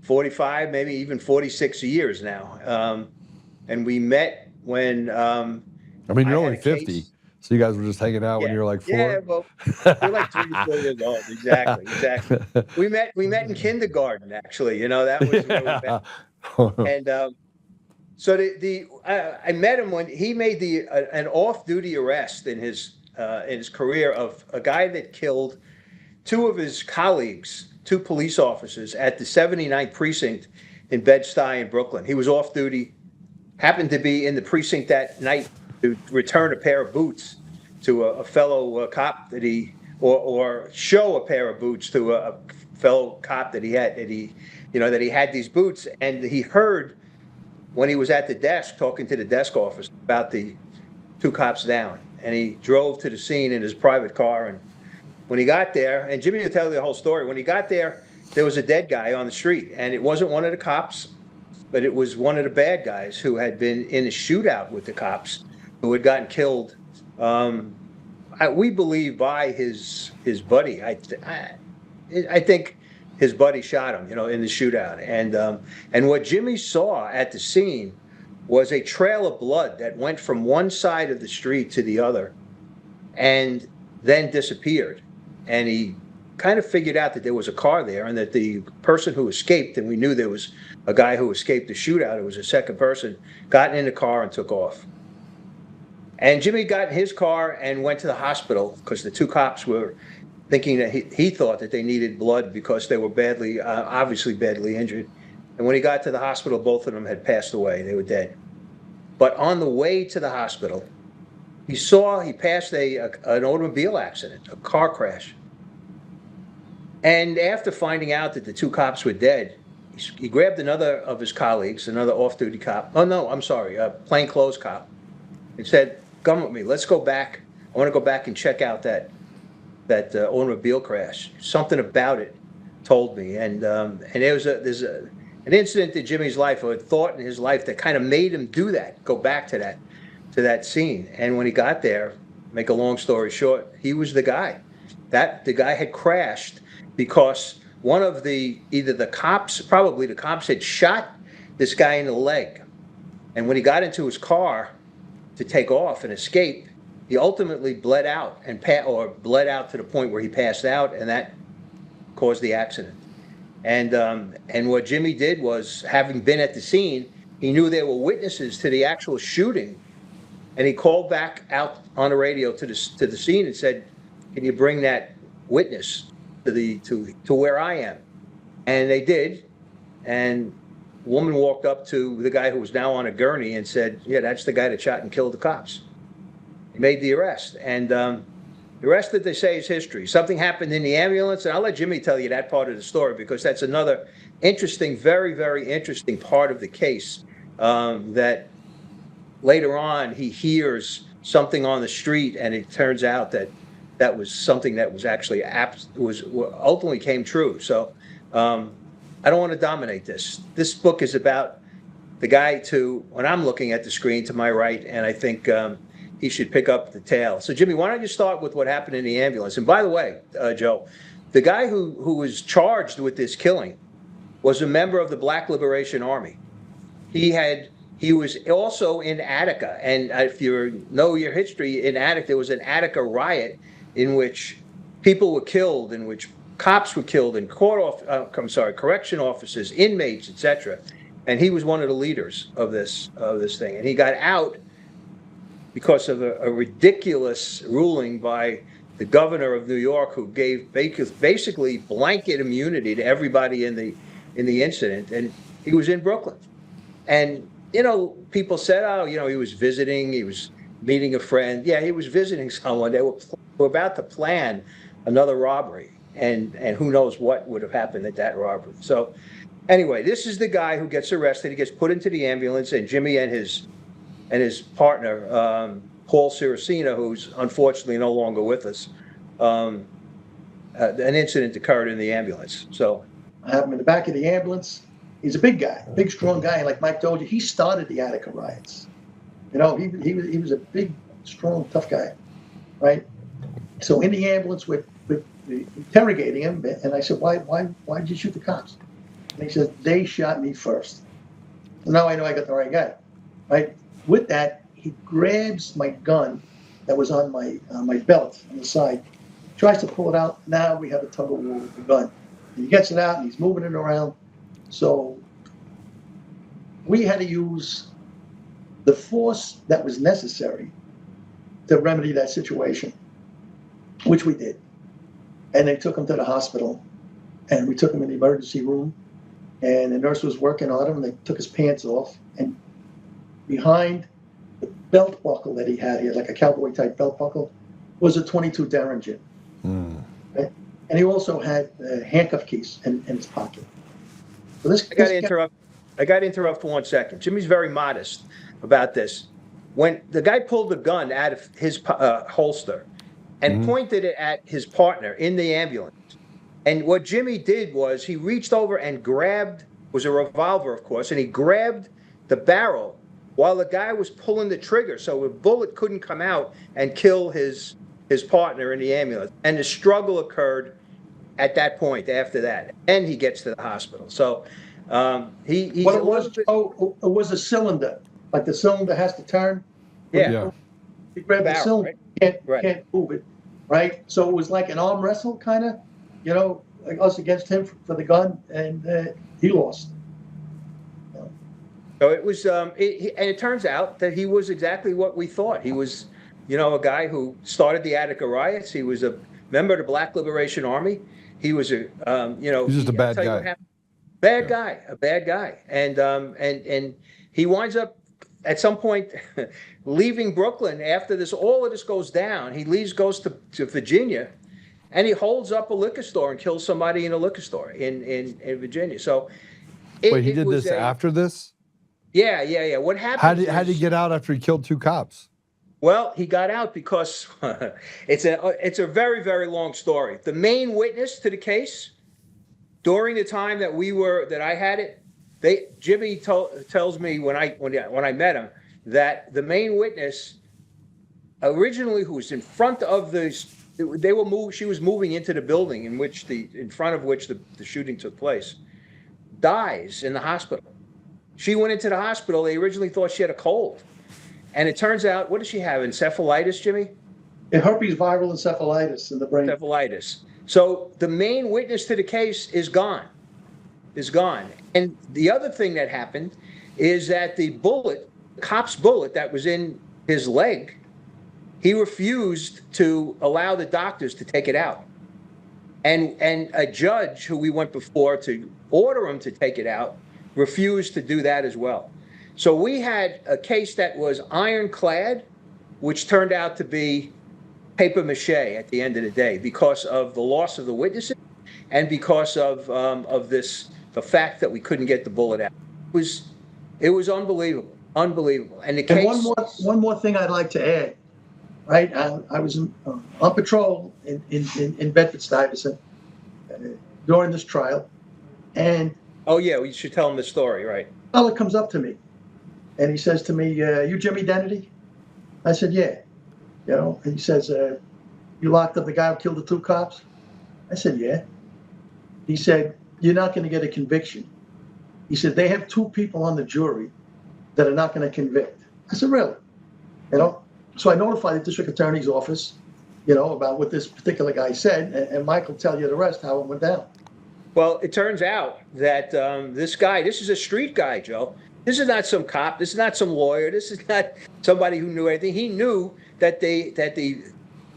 [SPEAKER 9] 45, maybe even 46 years now. And we met when
[SPEAKER 1] you're only 50, so you guys were just hanging out when you were like 4?
[SPEAKER 9] Yeah, well, you're like 3 or 4 years old. Exactly. We met in kindergarten, actually. That was where we met. And so I met him when he made an off-duty arrest in his career of a guy that killed 2 of his colleagues, 2 police officers at the 79th precinct in Bed-Stuy in Brooklyn. He was off duty, happened to be in the precinct that night to return a pair of boots to a fellow cop or show a pair of boots to a fellow cop that he had these boots, and he heard when he was at the desk talking to the desk officer about the 2 cops down, and he drove to the scene in his private car. And when he got there, and Jimmy will tell you the whole story, when he got there, there was a dead guy on the street, and it wasn't one of the cops, but it was one of the bad guys who had been in a shootout with the cops, who had gotten killed. We believe by his buddy. I think his buddy shot him, in the shootout. And what Jimmy saw at the scene was a trail of blood that went from one side of the street to the other, and then disappeared. And he kind of figured out that there was a car there, and that the person who escaped, and we knew there was a guy who escaped the shootout, it was a second person, got in the car and took off. And Jimmy got in his car and went to the hospital because the 2 cops were thinking that he thought that they needed blood because they were obviously badly injured. And when he got to the hospital, both of them had passed away. They were dead. But on the way to the hospital, he passed an automobile accident, a car crash. And after finding out that the 2 cops were dead, he grabbed another of his colleagues, another off-duty cop. Oh, no, I'm sorry, a plainclothes cop, and said, "Come with me. Let's go back. I want to go back and check out that automobile crash. Something about it told me." And there's an incident in Jimmy's life, or a thought in his life that kind of made him do that, go back to that scene. And when he got there, make a long story short, he was the guy. The guy had crashed because one of either the cops had shot this guy in the leg. And when he got into his car to take off and escape, he ultimately bled out bled out to the point where he passed out, and that caused the accident. And what Jimmy did was, having been at the scene, he knew there were witnesses to the actual shooting, and he called back out on the radio to the scene and said, "Can you bring that witness to where I am?" And they did, and a woman walked up to the guy who was now on a gurney and said, "Yeah, that's the guy that shot and killed the cops." He made the arrest, and the rest that they say is history. Something happened in the ambulance, and I'll let Jimmy tell you that part of the story, because that's another interesting, very, very interesting part of the case, that later on he hears something on the street, and it turns out that was something that was actually ultimately came true. So I don't want to dominate this. This book is about the guy when I'm looking at the screen to my right, and I think he should pick up the tale. So Jimmy, why don't you start with what happened in the ambulance? And by the way, Joe, the guy who was charged with this killing was a member of the Black Liberation Army. He was also in Attica, and if you know your history, in Attica there was an Attica riot in which people were killed, in which cops were killed, and correction officers, inmates, etc. And he was one of the leaders of this thing, and he got out because of a ridiculous ruling by the governor of New York, who gave basically blanket immunity to everybody in the incident. And he was in Brooklyn, and people said, "Oh, he was visiting, he was meeting a friend." Yeah, he was visiting someone. They were about to plan another robbery, and who knows what would have happened at that robbery. So anyway, this is the guy who gets arrested. He gets put into the ambulance, and Jimmy and his partner, Paul Siracina, who's unfortunately no longer with us, an incident occurred in the ambulance. So
[SPEAKER 10] I have him in the back of the ambulance. He's a big guy, big, strong guy. And like Mike told you, he started the Attica riots. He was a big, strong, tough guy, right? So in the ambulance with interrogating him, and I said, why did you shoot the cops? And he said, "They shot me first." So now I know I got the right guy, right? With that, he grabs my gun that was on my belt on the side, tries to pull it out. Now we have a tug of war with the gun. And he gets it out and he's moving it around. So we had to use the force that was necessary to remedy that situation, which we did. And they took him to the hospital, and we took him in the emergency room, and the nurse was working on him, and they took his pants off, and behind the belt buckle that he had like a cowboy type belt buckle, was a .22 Derringer. Right? And he also had handcuff keys in his pocket. So I got to interrupt for 1 second. Jimmy's very modest about this. When the guy pulled the gun out of his holster and pointed it at his partner in the ambulance, and what Jimmy did was he reached over and was a revolver, of course, and he grabbed the barrel while the guy was pulling the trigger, so a bullet couldn't come out and kill his partner in the ambulance. And the struggle occurred at that point. After that, and he gets to the hospital. So it was a cylinder, like the cylinder has to turn.
[SPEAKER 9] Yeah.
[SPEAKER 10] He grabbed the cylinder,
[SPEAKER 9] right.
[SPEAKER 10] Can't move it, right? So it was like an arm wrestle, kind of, like us against him for the gun, and he lost.
[SPEAKER 9] So it was, and it turns out that he was exactly what we thought. He was, a guy who started the Attica riots. He was a member of the Black Liberation Army. He was
[SPEAKER 1] he's just a bad guy.
[SPEAKER 9] A bad guy, and he winds up at some point leaving Brooklyn after all of this goes down. He goes to Virginia, and he holds up a liquor store and kills somebody in a liquor store in Virginia. So,
[SPEAKER 1] wait, he did this after this?
[SPEAKER 9] Yeah. What happened?
[SPEAKER 1] How did he get out after he killed 2 cops?
[SPEAKER 9] Well, he got out because it's a very, very long story. The main witness to the case during the time that I had it Jimmy tells me when I met him that the main witness originally, who was in front of she was moving into the building in front of which the shooting took place, dies in the hospital. She went into the hospital. They originally thought she had a cold. And it turns out, what does she have? Encephalitis, Jimmy?
[SPEAKER 10] Herpes viral encephalitis in the brain.
[SPEAKER 9] Encephalitis. So the main witness to the case is gone. And the other thing that happened is that the cop's bullet that was in his leg, he refused to allow the doctors to take it out. And a judge who we went before to order him to take it out refused to do that as well. So we had a case that was ironclad, which turned out to be paper mache at the end of the day because of the loss of the witnesses and because of the fact that we couldn't get the bullet out. It was unbelievable. And the case.
[SPEAKER 10] And one more thing I'd like to add. Right, I was on patrol in Bedford-Stuyvesant during this trial, and
[SPEAKER 9] oh yeah, you should tell him the story, right?
[SPEAKER 10] A fella comes up to me, and he says to me, "You Jimmy Dennedy?" I said, "Yeah." And he says, "You locked up the guy who killed the 2 cops?" I said, "Yeah." He said, "You're not going to get a conviction." He said, "They have 2 people on the jury that are not going to convict." I said, "Really?" So I notified the district attorney's office, about what this particular guy said, and Mike will tell you the rest, how it went down.
[SPEAKER 9] Well, it turns out that this is a street guy, Joe. This is not some cop. This is not some lawyer. This is not somebody who knew anything. He knew that the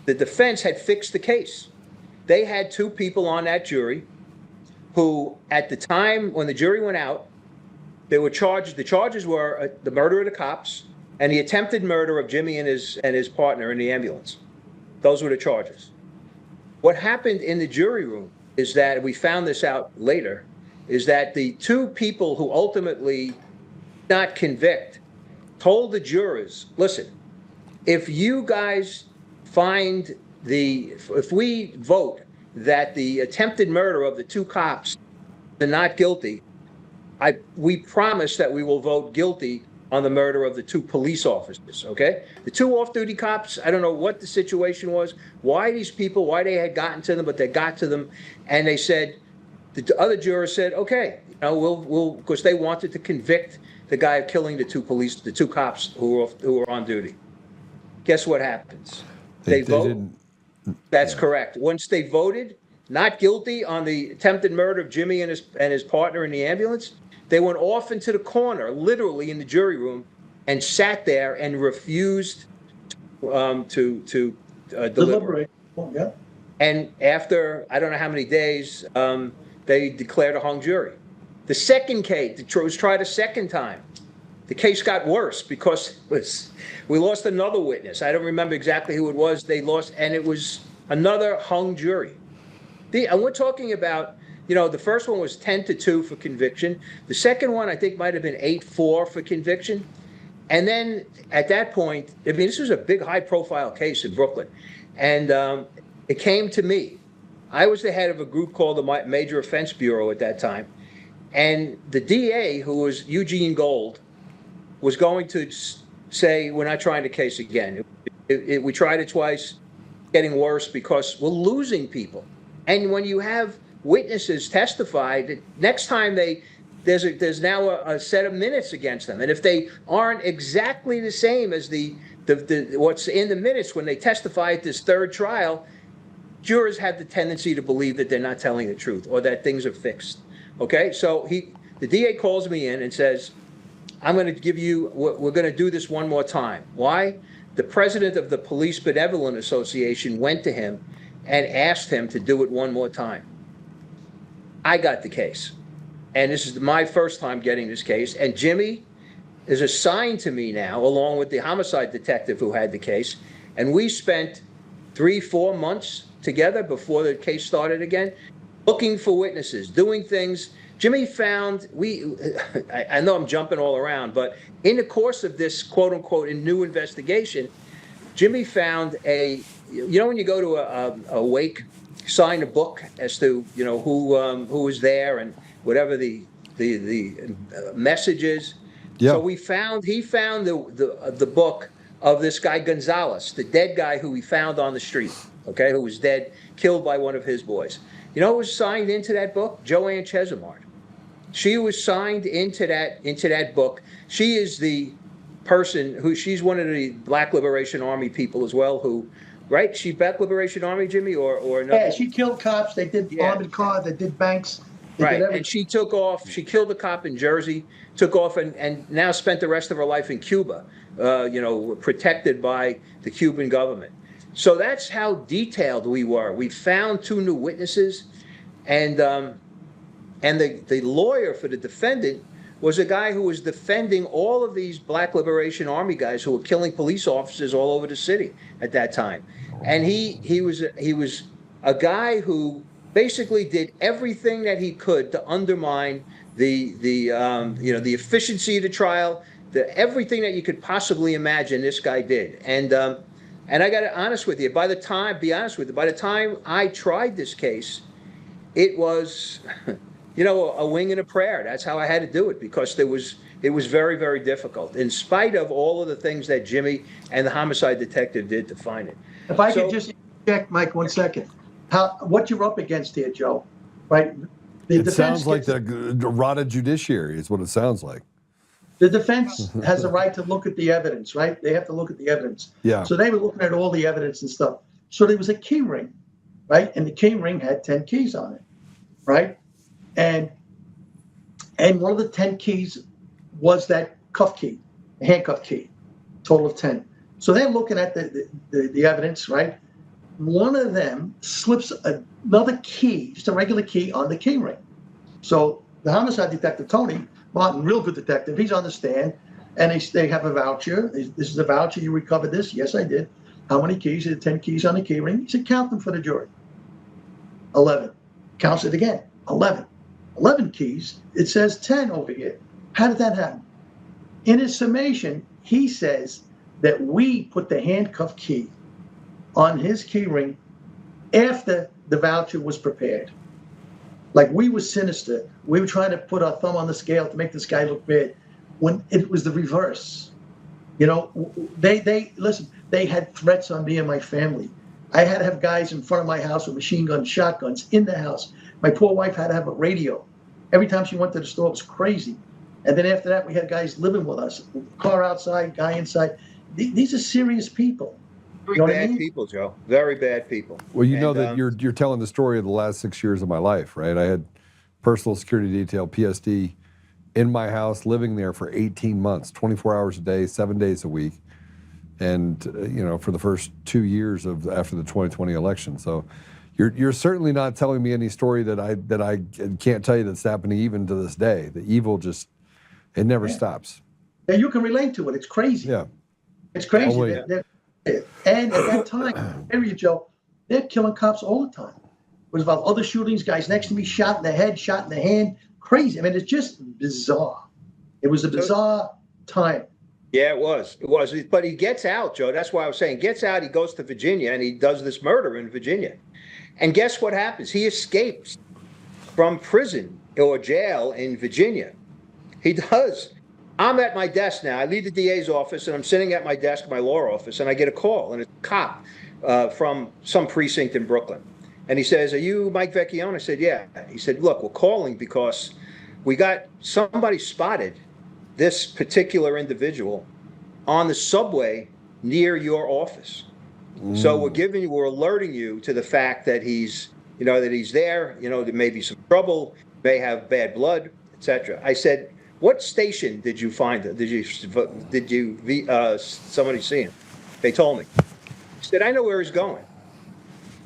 [SPEAKER 9] defense had fixed the case. They had 2 people on that jury who, at the time when the jury went out, they were charged. The charges were the murder of the cops and the attempted murder of Jimmy and his partner in the ambulance. Those were the charges. What happened in the jury room is that, we found this out later, is that the 2 people who ultimately did not convict told the jurors, listen, if you guys if we vote that the attempted murder of the 2 cops are not guilty, we promise that we will vote guilty on the murder of the 2 police officers, okay? The 2 off-duty cops, I don't know what the situation was, why they had gotten to them, but they got to them, and they said, the other jurors said, okay, we'll, because they wanted to convict the guy of killing the 2 cops who were on duty. Guess what happens? They vote. That's correct. Once they voted not guilty on the attempted murder of Jimmy and his partner in the ambulance, they went off into the corner, literally in the jury room, and sat there and refused to deliberate.
[SPEAKER 10] Yeah.
[SPEAKER 9] And after, I don't know how many days, they declared a hung jury. The second case, it was tried a second time. The case got worse because we lost another witness. I don't remember exactly who it was. They lost, and it was another hung jury. And we're talking about, the first one was 10-2 for conviction. The second one, I think, might have been 8-4 for conviction. And then at that point, this was a big, high-profile case in Brooklyn. And it came to me. I was the head of a group called the Major Offense Bureau at that time. And the DA, who was Eugene Gold, was going to say, we're not trying the case again. We tried it twice, getting worse because we're losing people. And when you have witnesses testify, next time there's now a set of minutes against them. And if they aren't exactly the same as the what's in the minutes when they testify at this third trial, jurors have the tendency to believe that they're not telling the truth or that things are fixed. Okay, so the DA calls me in and says, we're going to do this one more time. Why? The president of the Police Benevolent Association went to him and asked him to do it one more time. I got the case. And this is my first time getting this case. And Jimmy is assigned to me now, along with the homicide detective who had the case. And we spent 3-4 months together before the case started again, looking for witnesses, doing things. Jimmy found, I know I'm jumping all around, but in the course of this quote unquote new investigation, Jimmy found when you go to a wake, sign a book as to, who was there and whatever the messages.
[SPEAKER 1] Yeah.
[SPEAKER 9] So he found the book of this guy Gonzalez, the dead guy who we found on the street, okay, who was dead, killed by one of his boys. You know who was signed into that book? Joanne Chesimard. She was signed into that book. She is the person she's one of the Black Liberation Army people as well, who, right? She Black Liberation Army, Jimmy, or another?
[SPEAKER 10] Yeah, she killed cops. They did armored cars. They did banks.
[SPEAKER 9] Right, and she took off. She killed a cop in Jersey, took off, and now spent the rest of her life in Cuba, protected by the Cuban government. So that's how detailed we were. We found 2 new witnesses, and the lawyer for the defendant was a guy who was defending all of these Black Liberation Army guys who were killing police officers all over the city at that time. And he was a guy who basically did everything that he could to undermine the efficiency of the trial, everything that you could possibly imagine. This guy did, and I got to be honest with you. By the time I tried this case, it was, a wing and a prayer. That's how I had to do it, because it was very, very difficult, in spite of all of the things that Jimmy and the homicide detective did to find it.
[SPEAKER 10] If I could just check, Mike, 1 second. What you're up against here, Joe, right?
[SPEAKER 1] It sounds like the rotted judiciary is what it sounds like.
[SPEAKER 10] The defense has a right to look at the evidence, right? They have to look at the evidence.
[SPEAKER 1] Yeah.
[SPEAKER 10] So they were looking at all the evidence and stuff. So there was a key ring, right? And the key ring had 10 keys on it, right? And one of the 10 keys was that cuff key, the handcuff key, total of 10. So they're looking at the evidence, right? One of them slips another key, just a regular key, on the key ring. So the homicide detective, Tony Martin, real good detective, he's on the stand, and they have a voucher. This is a voucher. You recovered this? Yes, I did. How many keys? There 10 keys on the key ring. He said, count them for the jury. 11. Counts it again. 11. 11 keys. It says 10 over here. How did that happen? In his summation, he says that we put the handcuff key on his key ring after the voucher was prepared. Like, we were sinister. We were trying to put our thumb on the scale to make this guy look bad, when it was the reverse. They listen, they had threats on me and my family. I had to have guys in front of my house with machine guns, shotguns in the house. My poor wife had to have a radio. Every time she went to the store, it was crazy. And then after that, we had guys living with us, car outside, guy inside. These are serious people.
[SPEAKER 9] Very bad people, Joe. Very bad people.
[SPEAKER 1] Well, that you're telling the story of the last 6 years of my life, right? I had personal security detail, PSD, in my house, living there for 18 months, 24 hours a day, 7 days a week, and for the first 2 years after the 2020 election. So, you're certainly not telling me any story that I can't tell you that's happening even to this day. The evil it never stops.
[SPEAKER 10] Yeah, you can relate to it. It's crazy.
[SPEAKER 1] Yeah,
[SPEAKER 10] it's crazy.
[SPEAKER 1] Oh, yeah.
[SPEAKER 10] And at that time, area, Joe, they're killing cops all the time. It was about other shootings, guys next to me shot in the head, shot in the hand. Crazy. I mean, it's just bizarre. It was a bizarre time.
[SPEAKER 9] Yeah, it was. It was. But he gets out, Joe. That's why I was saying, gets out, he goes to Virginia, and he does this murder in Virginia. And guess what happens? He escapes from prison or jail in Virginia. He does. I'm at my desk now. I leave the DA's office, and I'm sitting at my desk, my law office, and I get a call, and it's a cop from some precinct in Brooklyn. And he says, "Are you Mike Vecchione?" I said, "Yeah." He said, "Look, we're calling because we got somebody spotted this particular individual on the subway near your office. So we're alerting you to the fact that he's there, there may be some trouble, may have bad blood, etc." I said, "What station did you find it? Did somebody see him?" They told me. He said, "I know where he's going.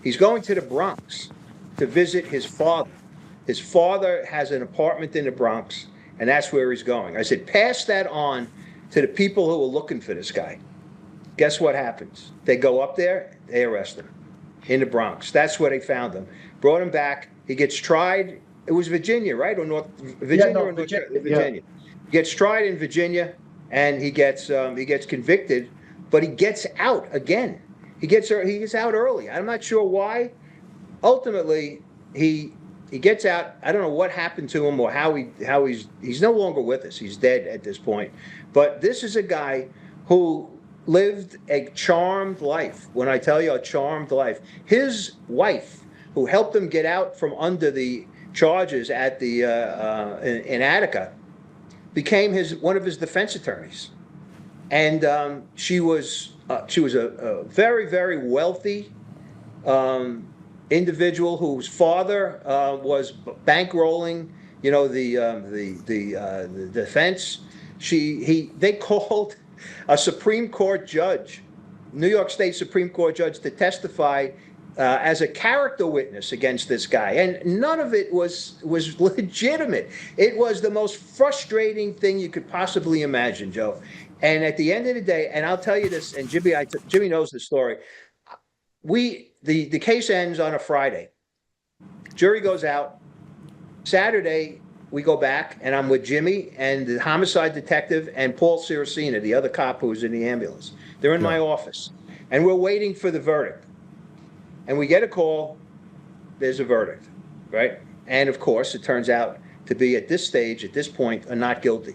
[SPEAKER 9] He's going to the Bronx to visit his father. His father has an apartment in the Bronx, and that's where he's going." I said, "Pass that on to the people who are looking for this guy." Guess what happens? They go up there, they arrest him in the Bronx. That's where they found him. Brought him back. He gets tried. It was Virginia, right? Or North Virginia?
[SPEAKER 10] Yeah, no,
[SPEAKER 9] or North
[SPEAKER 10] Virginia.
[SPEAKER 9] Virginia. He gets tried in Virginia, and he gets convicted, but he gets out again. He gets out early. I'm not sure why. Ultimately, he He gets out. I don't know what happened to him or how he's no longer with us. He's dead at this point. But this is a guy who lived a charmed life. When I tell you a charmed life, his wife, who helped him get out from under the charges at the in Attica, became one of his defense attorneys, and she was a very, very wealthy individual whose father was bankrolling, the defense. They called a Supreme Court judge, New York State Supreme Court judge, to testify as a character witness against this guy, and none of it was legitimate. It was the most frustrating thing you could possibly imagine, Joe. And at the end of the day, and I'll tell you this, and Jimmy knows the story. The case ends on a Friday. Jury goes out. Saturday, we go back, and I'm with Jimmy and the homicide detective and Paul Siracina, the other cop who was in the ambulance. They're in my office, and we're waiting for the verdict. And we get a call, there's a verdict, right? And of course, it turns out to be, at this stage, at this point, a not guilty.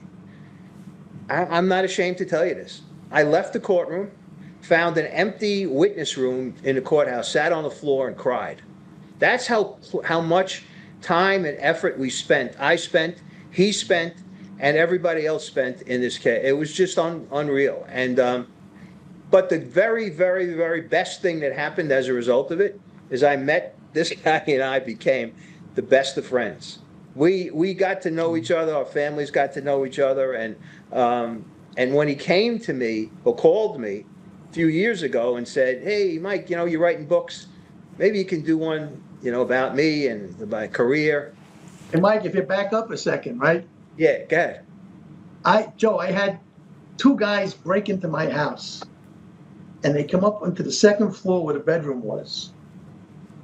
[SPEAKER 9] I'm not ashamed to tell you this. I left the courtroom, found an empty witness room in the courthouse, sat on the floor and cried. That's how much time and effort we spent. I spent, he spent, and everybody else spent in this case. It was just unreal. And but the very, very, very best thing that happened as a result of it is I met this guy, and I became the best of friends. We got to know each other. Our families got to know each other. And when he came to me or called me a few years ago and said, "Hey, Mike, you're writing books. Maybe you can do one, about me and my career."
[SPEAKER 10] And Mike, if you back up a second, right?
[SPEAKER 9] Yeah, go ahead.
[SPEAKER 10] Joe, I had two guys break into my house, and they come up onto the second floor where the bedroom was.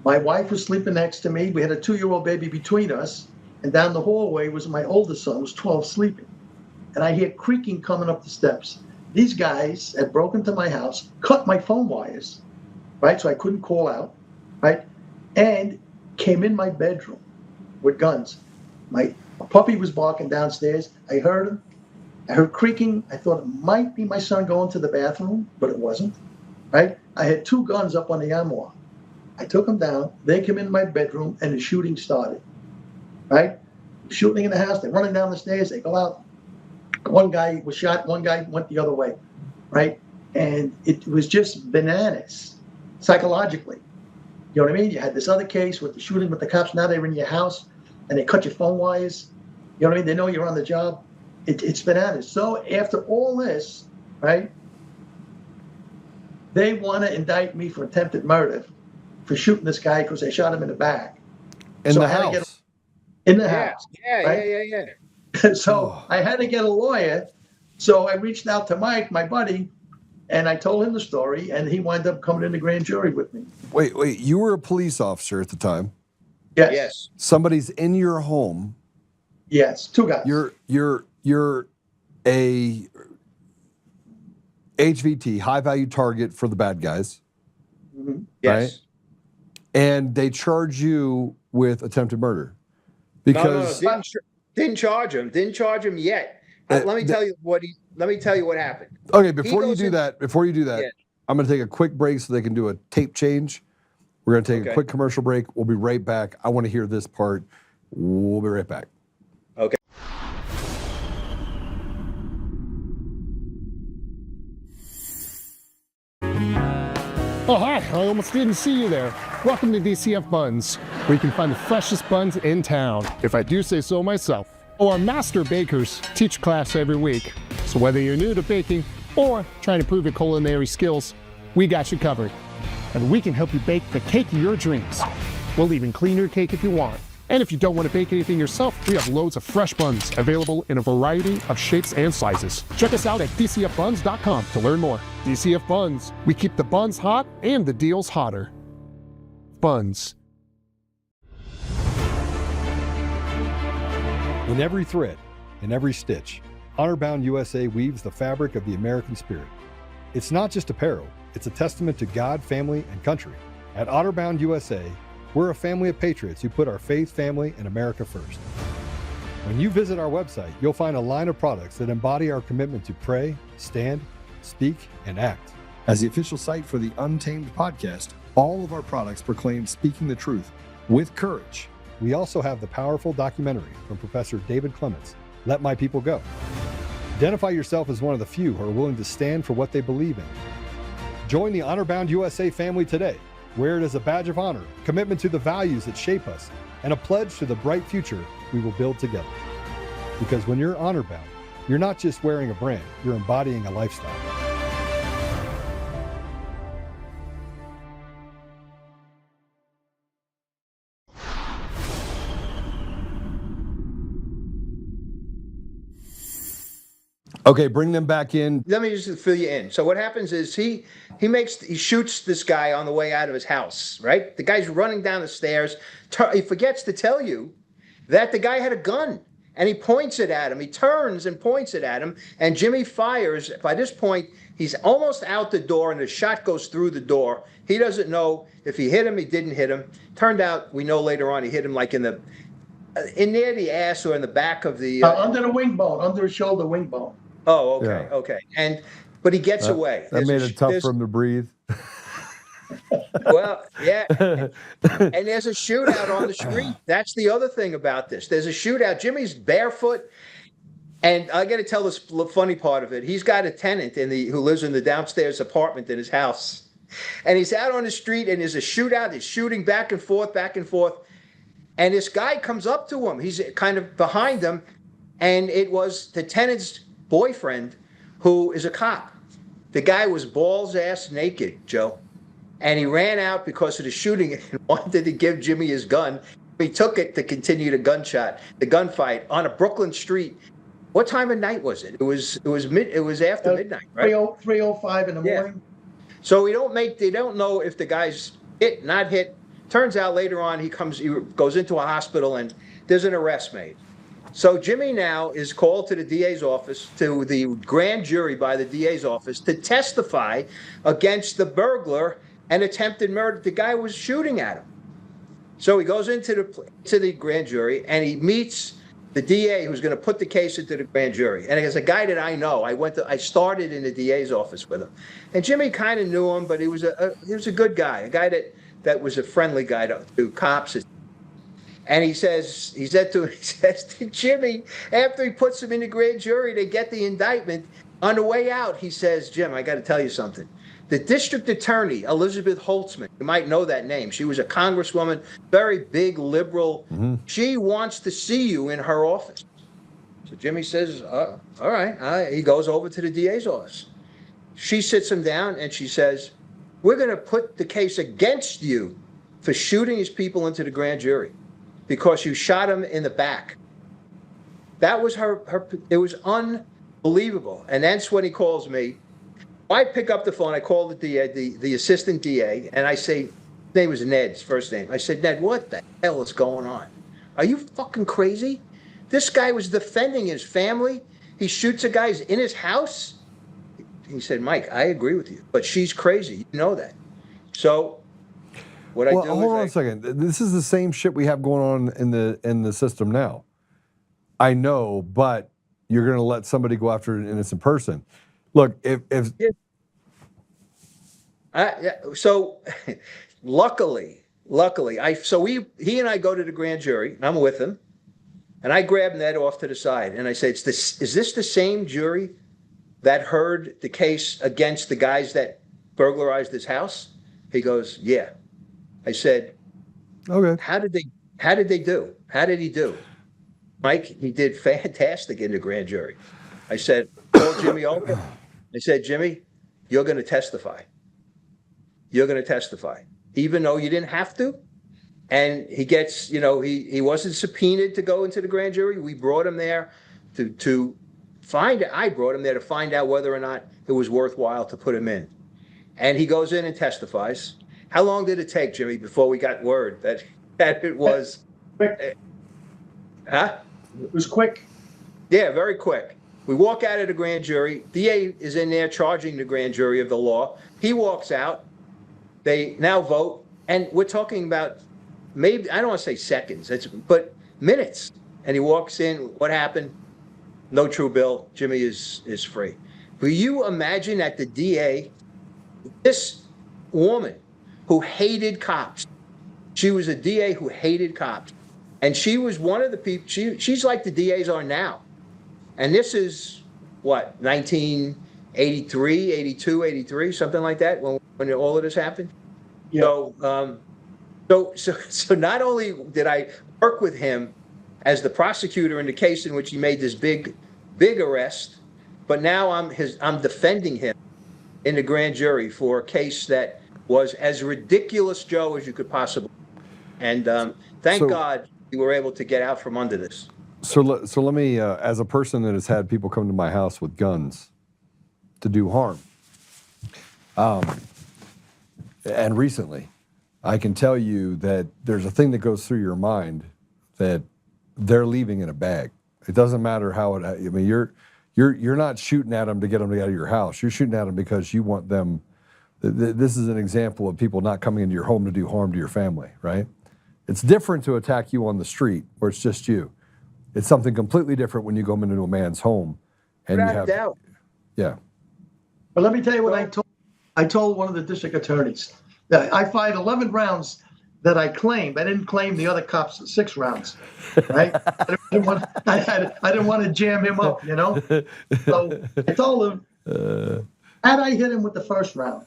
[SPEAKER 10] My wife was sleeping next to me. We had a 2-year-old baby between us, and down the hallway was my oldest son, who was 12, sleeping. And I hear creaking coming up the steps. These guys had broken into my house, cut my phone wires, right, so I couldn't call out, right, and came in my bedroom with guns. My puppy was barking downstairs. I heard him. I heard creaking. I thought it might be my son going to the bathroom, but it wasn't, right? I had 2 guns up on the armoire. I took them down. They came in my bedroom, and the shooting started, right? Shooting in the house. They're running down the stairs. They go out. One guy was shot. One guy went the other way, right? And it was just bananas, psychologically. You know what I mean? You had this other case with the shooting with the cops. Now they're in your house, and they cut your phone wires. You know what I mean? They know you're on the job. It's bananas. So after all this, right, they want to indict me for attempted murder for shooting this guy because they shot him in the back.
[SPEAKER 1] In the house.
[SPEAKER 10] In the house.
[SPEAKER 9] Yeah.
[SPEAKER 10] So I had to get a lawyer. So I reached out to Mike, my buddy, and I told him the story, and he wound up coming in the grand jury with me.
[SPEAKER 1] Wait, you were a police officer at the time.
[SPEAKER 10] Yes.
[SPEAKER 1] Somebody's in your home.
[SPEAKER 10] Yes, 2 guys.
[SPEAKER 1] You're a HVT, high value target for the bad guys.
[SPEAKER 10] Mm-hmm.
[SPEAKER 9] Yes.
[SPEAKER 1] Right? And they charge you with attempted murder. Because
[SPEAKER 9] no, didn't charge him. Didn't charge him yet. Let me tell you what happened.
[SPEAKER 1] Okay, before you do that, yeah. I'm going to take a quick break so they can do a tape change. We're going to take a quick commercial break. We'll be right back. I want to hear this part. We'll be right back.
[SPEAKER 9] Okay.
[SPEAKER 2] Oh, hi, I almost didn't see you there. Welcome to DCF Buns, where you can find the freshest buns in town, if I do say so myself. Our master bakers teach class every week, so whether you're new to baking or trying to improve your culinary skills, we got you covered. And we can help you bake the cake of your dreams. We'll even clean your cake if you want. And if you don't want to bake anything yourself, we have loads of fresh buns available in a variety of shapes and sizes. Check us out at dcfbuns.com to learn more. DCF Buns, we keep the buns hot and the deals hotter. Buns.
[SPEAKER 11] In every thread, in every stitch, Honor-Bound USA weaves the fabric of the American spirit. It's not just apparel, it's a testament to God, family, and country. At Honor-Bound USA, We're a family of patriots who put our faith, family, and America first. When you visit our website, you'll find a line of products that embody our commitment to pray, stand, speak, and act. As the official site for the Untamed podcast, all of our products proclaim speaking the truth with courage. We also have the powerful documentary from Professor David Clements, Let My People Go. Identify yourself as one of the few who are willing to stand for what they believe in. Join the Honor-Bound USA family today. Wear it as a badge of honor, commitment to the values that shape us, and a pledge to the bright future we will build together. Because when you're honor-bound, you're not just wearing a brand, you're embodying a lifestyle.
[SPEAKER 1] Okay, bring them back in.
[SPEAKER 9] Let me just fill you in. So what happens is he shoots this guy on the way out of his house, right? The guy's running down the stairs. He forgets to tell you that the guy had a gun, and he points it at him. He turns and points it at him, and Jimmy fires. By this point, he's almost out the door, and the shot goes through the door. He doesn't know if he hit him, he didn't hit him. Turned out, we know later on, he hit him like in near the ass or in the back of the...
[SPEAKER 10] under the wing bone, under his shoulder wing bone.
[SPEAKER 9] Oh, okay, okay. But he gets away.
[SPEAKER 1] That made it tough for him to breathe.
[SPEAKER 9] Well, yeah. And there's a shootout on the street. That's the other thing about this. There's a shootout. Jimmy's barefoot. And I got to tell this funny part of it. He's got a tenant who lives in the downstairs apartment in his house. And he's out on the street, and there's a shootout. He's shooting back and forth, back and forth. And this guy comes up to him. He's kind of behind him. And it was the tenant's boyfriend, who is a cop. The guy was balls ass naked, Joe. And he ran out because of the shooting and wanted to give Jimmy his gun. He took it to continue the gunfight on a Brooklyn street. What time of night was it? It was after midnight, right?
[SPEAKER 10] 3:05 in the morning.
[SPEAKER 9] So they don't know if the guy's hit, not hit. Turns out later on he goes into a hospital and there's an arrest made. So Jimmy now is called to the DA's office, to the grand jury by the DA's office, to testify against the burglar and attempted murder. The guy was shooting at him. So he goes into the grand jury and he meets the DA who's going to put the case into the grand jury. And as a guy that I know, I started in the DA's office with him. And Jimmy kind of knew him, but he was a good guy, a guy that was a friendly guy to cops. And he says to Jimmy, after he puts him in the grand jury, they get the indictment. On the way out, he says, Jim, I got to tell you something. The district attorney, Elizabeth Holtzman, you might know that name. She was a congresswoman, very big liberal. Mm-hmm. She wants to see you in her office. So Jimmy says, all right. He goes over to the DA's office. She sits him down and she says, we're going to put the case against you for shooting these people into the grand jury, because you shot him in the back. That was it was unbelievable. And that's when he calls me. I pick up the phone, I call the DA, the assistant DA, and I say, his name was Ned's first name. I said, Ned, what the hell is going on? Are you fucking crazy? This guy was defending his family. He shoots a guy in his house. He said, Mike, I agree with you, but she's crazy. You know that. So hold
[SPEAKER 1] on a second. This is the same shit we have going on in the system now. I know, but you're going to let somebody go after an innocent person. Look,
[SPEAKER 9] luckily, he and I go to the grand jury, and I'm with him, and I grab Ned off to the side, and I say, is this the same jury that heard the case against the guys that burglarized his house? He goes, yeah. I said, okay. How did they do? How did he do? Mike, he did fantastic in the grand jury. I said, call Jimmy over. I said, Jimmy, you're going to testify. You're going to testify, even though you didn't have to. And he gets, he wasn't subpoenaed to go into the grand jury. We brought him there I brought him there to find out whether or not it was worthwhile to put him in. And he goes in and testifies. How long did it take, Jimmy, before we got word that it was
[SPEAKER 10] quick? It was quick.
[SPEAKER 9] Yeah, very quick. We walk out of the grand jury. DA is in there charging the grand jury of the law. He walks out. They now vote. And we're talking about maybe, I don't want to say seconds, but minutes. And he walks in, what happened? No true bill, Jimmy is free. Will you imagine that the DA, this woman who hated cops, she was a DA who hated cops, and she was one of the people, she's like the DAs are now. And this is, what, 1983, 82, 83, something like that, when all of this happened? Yeah. So not only did I work with him as the prosecutor in the case in which he made this big arrest, but now I'm defending him in the grand jury for a case that was as ridiculous, Joe, as you could possibly. And thank God we were able to get out from under this.
[SPEAKER 1] So let me, as a person that has had people come to my house with guns to do harm, and recently, I can tell you that there's a thing that goes through your mind that they're leaving in a bag. It doesn't matter how it. I mean, you're not shooting at them to get them out of your house. You're shooting at them because you want them. This is an example of people not coming into your home to do harm to your family, right? It's different to attack you on the street where it's just you. It's something completely different when you go into a man's home and
[SPEAKER 9] Without
[SPEAKER 1] you have.
[SPEAKER 9] doubt.
[SPEAKER 1] Yeah.
[SPEAKER 10] But let me tell you what I told one of the district attorneys. That I fired 11 rounds that I claimed. I didn't claim the other cops 6 rounds, right? I didn't want to jam him up, you know? So I told him, had I hit him with the first round,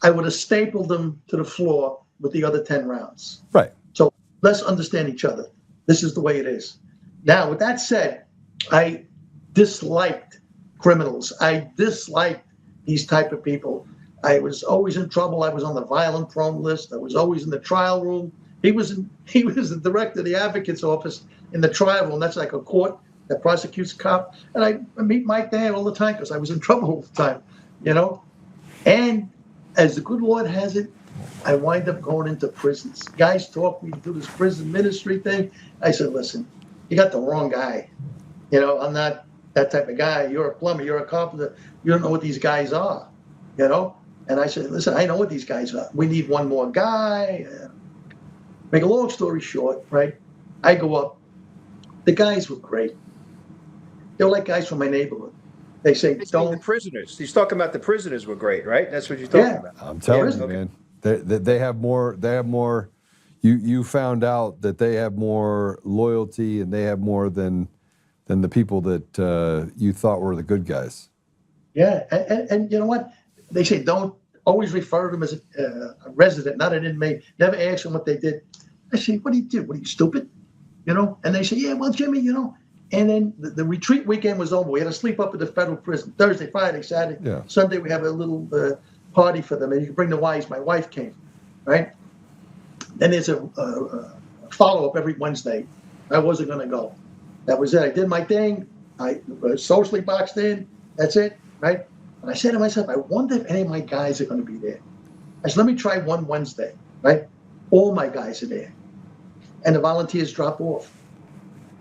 [SPEAKER 10] I would have stapled him to the floor with the other 10 rounds.
[SPEAKER 1] Right.
[SPEAKER 10] So let's understand each other. This is the way it is. Now, with that said, I disliked criminals. I disliked these type of people. I was always in trouble. I was on the violent prone list. I was always in the trial room. He was the director of the advocate's office in the trial room. That's like a court that prosecutes a cop. And I meet Mike there all the time because I was in trouble all the time, you know. And as the good Lord has it, I wind up going into prisons. Guys talk me through this prison ministry thing. I said, listen, you got the wrong guy. You know, I'm not that type of guy. You're a plumber. You're a carpenter. You don't know what these guys are, you know. And I said, listen, I know what these guys are. We need one more guy. Make a long story short, right? I go up. The guys were great. They were like guys from my neighborhood. They say, don't.
[SPEAKER 9] The prisoners. He's talking about the prisoners were great, right? That's what you're talking about.
[SPEAKER 1] I'm telling you, man. They have more. They have more. You found out that they have more loyalty and they have more than the people that you thought were the good guys.
[SPEAKER 10] Yeah, and you know what? They say don't always refer to them as a resident, not an inmate. Never ask them what they did. I say, what do you do? What are you, stupid? You know? And they say, yeah, well, Jimmy, you know. And then the retreat weekend was over. We had to sleep up at the federal prison. Thursday, Friday, Saturday. Yeah. Sunday, we have a little party for them. And you can bring the wives. My wife came, right? Then there's a follow-up every Wednesday. I wasn't going to go. That was it. I did my thing. I socially boxed in. That's it, right? And I said to myself, I wonder if any of my guys are going to be there. I said, let me try one Wednesday, right? All my guys are there. And the volunteers drop off.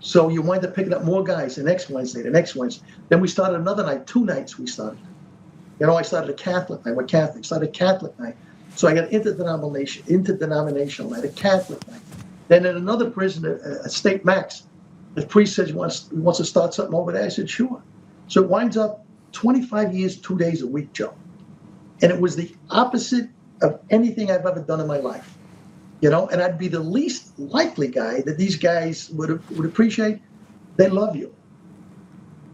[SPEAKER 10] So you wind up picking up more guys the next Wednesday. Then we started another night, 2 nights we started. You know, I started a Catholic night. We're Catholic. Started a Catholic night. So I got interdenominational night, a Catholic night. Then in another prison, a state max, the priest says he wants to start something over there. I said, sure. So it winds up 25 years, 2 days a week, Joe. And it was the opposite of anything I've ever done in my life. You know, and I'd be the least likely guy that these guys would appreciate. They love you.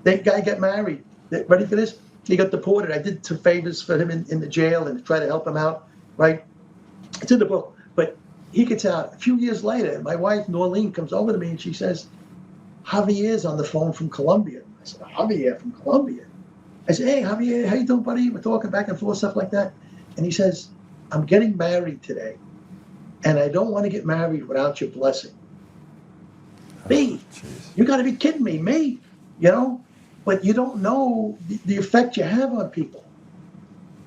[SPEAKER 10] That guy got married. Ready for this? He got deported. I did some favors for him in the jail and try to help him out, right? It's in the book. But he gets out. A few years later, my wife, Norlene, comes over to me and she says, Javier's on the phone from Colombia. I said, Javier from Colombia? I said, hey, Javier, how you doing, buddy? We're talking back and forth, stuff like that. And he says, I'm getting married today. And I don't want to get married without your blessing. Me? You got to be kidding me. Me? You know? But you don't know the effect you have on people.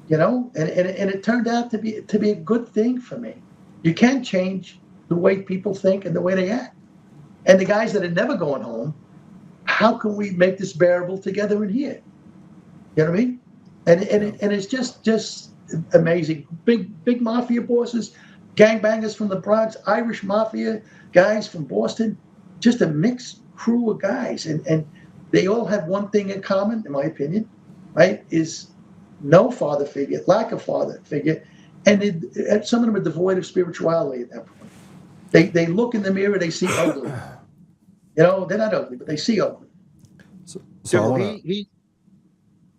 [SPEAKER 10] You know? And it turned out to be a good thing for me. You can change the way people think and the way they act. And the guys that are never going home, how can we make this bearable together in here? You know what I mean? And it's just amazing. Big mafia bosses. gangbangers from the Bronx, Irish mafia guys from Boston, just a mixed crew of guys. And they all have one thing in common, in my opinion, right, is no father figure, lack of father figure. And some of them are devoid of spirituality at that point. They look in the mirror, they see ugly. You know, they're not ugly, but they see ugly.
[SPEAKER 9] So